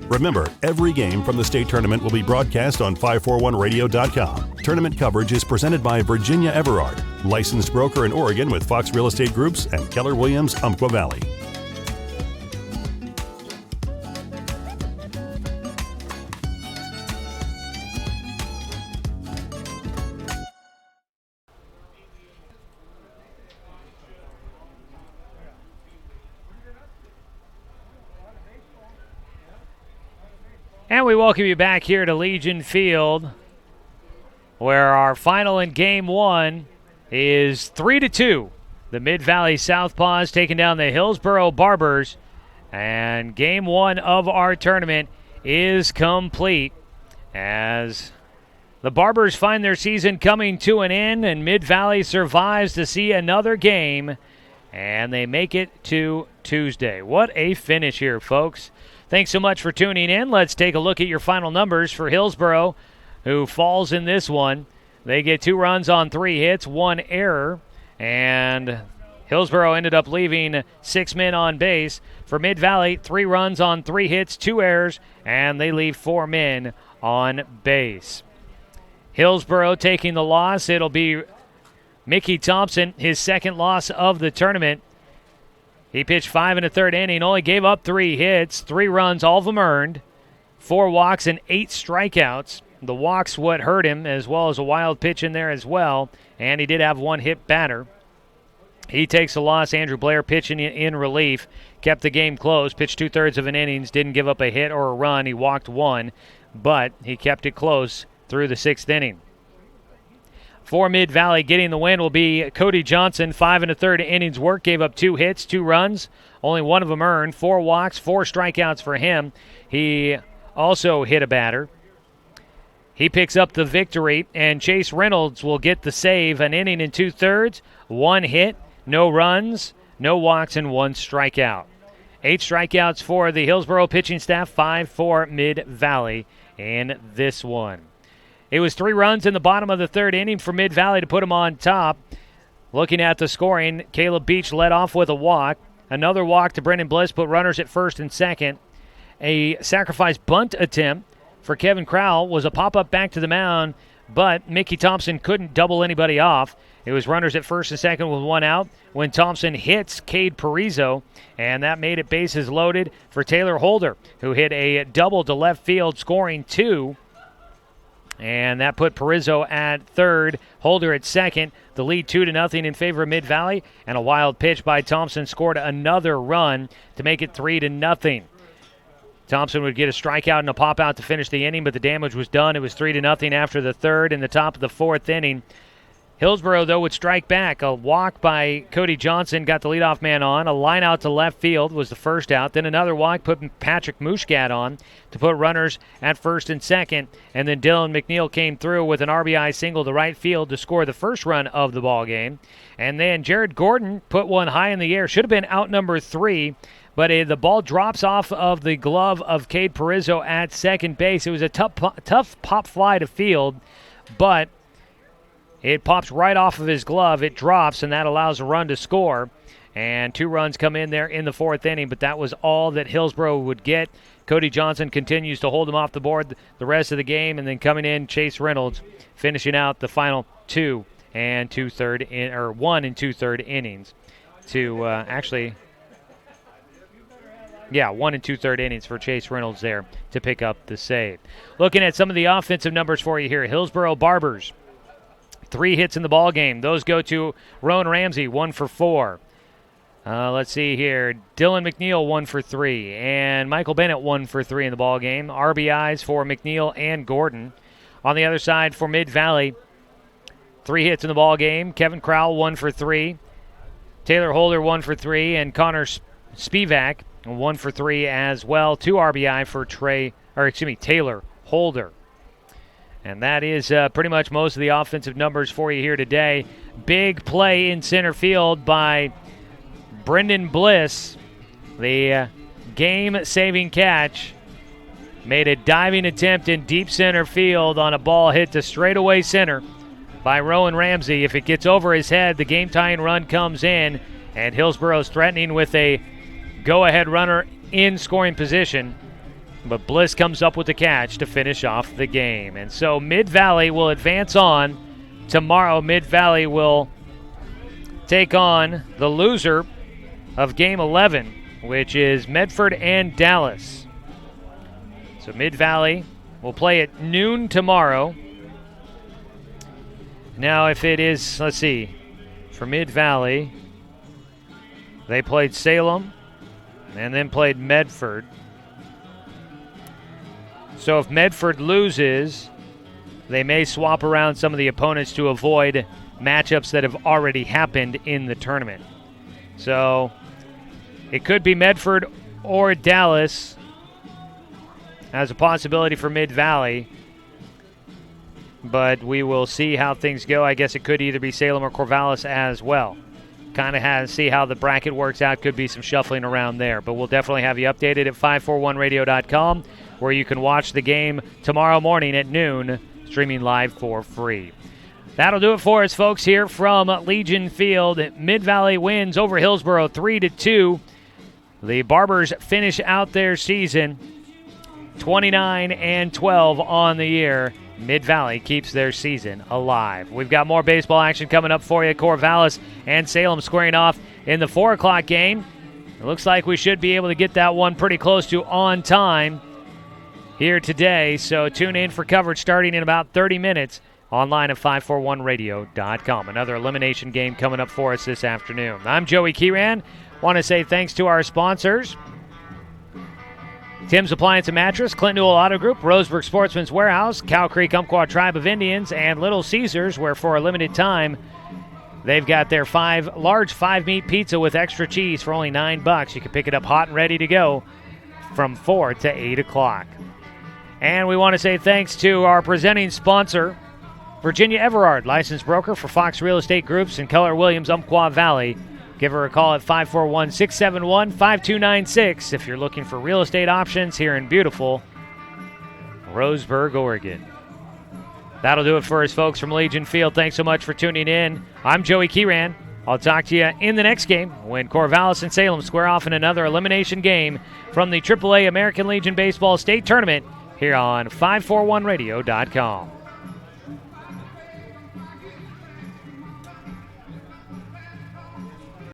Remember, every game from the state tournament will be broadcast on 541radio.com. Tournament coverage is presented by Virginia Everard, licensed broker in Oregon with Fox Real Estate Groups and Keller Williams, Umpqua Valley. And we welcome you back here to Legion Field, where our final in Game 1 is 3-2. The Mid-Valley Southpaws taking down the Hillsboro Barbers. And Game 1 of our tournament is complete as the Barbers find their season coming to an end, and Mid-Valley survives to see another game, and they make it to Tuesday. What a finish here, folks. Thanks so much for tuning in. Let's take a look at your final numbers for Hillsboro, who falls in this one. They get 2 runs on 3 hits, 1 error, and Hillsboro ended up leaving 6 men on base. For Mid-Valley, 3 runs on 3 hits, 2 errors, and they leave 4 men on base. Hillsboro taking the loss. It'll be Mickey Thompson, his second loss of the tournament. He pitched 5 1/3 inning, only gave up 3 hits, 3 runs, all of them earned, 4 walks and 8 strikeouts. The walks what hurt him, as well as a wild pitch in there as well, and he did have 1 hit batter. He takes the loss. Andrew Blair pitching in relief, kept the game close, pitched 2/3 of an innings, didn't give up a hit or a run. He walked 1, but he kept it close through the 6th inning. For Mid-Valley, getting the win will be Cody Johnson. 5 1/3 innings work, gave up 2 hits, 2 runs, only 1 of them earned, 4 walks, 4 strikeouts for him. He also hit a batter. He picks up the victory, and Chase Reynolds will get the save. An inning and 2/3, 1 hit, no runs, no walks, and 1 strikeout. 8 strikeouts for the Hillsboro pitching staff, 5 for Mid-Valley in this one. It was 3 runs in the bottom of the 3rd inning for Mid-Valley to put them on top. Looking at the scoring, Caleb Beach led off with a walk. Another walk to Brendan Bliss put runners at 1st and 2nd. A sacrifice bunt attempt for Kevin Crowell was a pop-up back to the mound, but Mickey Thompson couldn't double anybody off. It was runners at first and second with one out when Thompson hits Cade Parisot, and that made it bases loaded for Taylor Holder, who hit a double to left field, scoring 2. And that put Parisot at third, Holder at second. The lead 2-0 in favor of Mid-Valley, and a wild pitch by Thompson scored another run to make it 3-0. Thompson would get a strikeout and a pop-out to finish the inning, but the damage was done. It was 3-0 after the third and the top of the fourth inning. Hillsboro, though, would strike back. A walk by Cody Johnson got the leadoff man on. A line out to left field was the first out. Then another walk put Patrick Mushkat on to put runners at first and second. And then Dylan McNeil came through with an RBI single to right field to score the first run of the ball game. And then Jared Gordon put one high in the air. Should have been out number 3. But the ball drops off of the glove of Cade Parisot at second base. It was a tough pop fly to field, but it pops right off of his glove. It drops, and that allows a run to score. And 2 runs come in there in the fourth inning, but that was all that Hillsboro would get. Cody Johnson continues to hold him off the board the rest of the game, and then coming in, Chase Reynolds finishing out the final 1 and 2/3 innings to 1 and 2/3 innings for Chase Reynolds there to pick up the save. Looking at some of the offensive numbers for you here, Hillsboro Barbers, 3 hits in the ball game. Those go to Rowan Ramsey, 1 for 4. Let's see here. Dylan McNeil, 1 for 3. And Michael Bennett, 1 for 3 in the ball game. RBIs for McNeil and Gordon. On the other side for Mid-Valley, 3 hits in the ball game. Kevin Crowell, 1 for 3. Taylor Holder, 1 for 3. And Connor Spivak, 1 for 3 as well. 2 RBI for Taylor Holder. And that is pretty much most of the offensive numbers for you here today. Big play in center field by Brendan Bliss. The game-saving catch made a diving attempt in deep center field on a ball hit to straightaway center by Rowan Ramsey. If it gets over his head, the game-tying run comes in, and Hillsboro's threatening with a go-ahead runner in scoring position. But Bliss comes up with the catch to finish off the game. And so Mid-Valley will advance on. Tomorrow, Mid-Valley will take on the loser of Game 11, which is Medford and Dallas. So Mid-Valley will play at noon tomorrow. Now, if it is, let's see, for Mid-Valley, they played Salem and then played Medford. So if Medford loses, they may swap around some of the opponents to avoid matchups that have already happened in the tournament. So it could be Medford or Dallas as a possibility for Mid-Valley, but we will see how things go. I guess it could either be Salem or Corvallis as well. Kind of see how the bracket works out. Could be some shuffling around there, but we'll definitely have you updated at 541radio.com, where you can watch the game tomorrow morning at noon, streaming live for free. That'll do it for us, folks, here from Legion Field. Mid-Valley wins over Hillsboro 3-2. The Barbers finish out their season 29-12 on the year. Mid-Valley keeps their season alive. We've got more baseball action coming up for you. Corvallis and Salem squaring off in the 4 o'clock game. It looks like we should be able to get that one pretty close to on time here today. So tune in for coverage starting in about 30 minutes online at 541radio.com. Another elimination game coming up for us this afternoon. I'm Joey Kieran. Want to say thanks to our sponsors: Tim's Appliance and Mattress, Clint Newell Auto Group, Roseburg Sportsman's Warehouse, Cow Creek Umpqua Tribe of Indians, and Little Caesars, where for a limited time they've got their large 5-meat pizza with extra cheese for only $9. You can pick it up hot and ready to go from 4 to 8 o'clock. And we want to say thanks to our presenting sponsor, Virginia Everard, licensed broker for Fox Real Estate Groups and Keller Williams Umpqua Valley. Give her a call at 541-671-5296 if you're looking for real estate options here in beautiful Roseburg, Oregon. That'll do it for us, folks, from Legion Field. Thanks so much for tuning in. I'm Joey Kieran. I'll talk to you in the next game when Corvallis and Salem square off in another elimination game from the AAA American Legion Baseball State Tournament here on 541radio.com.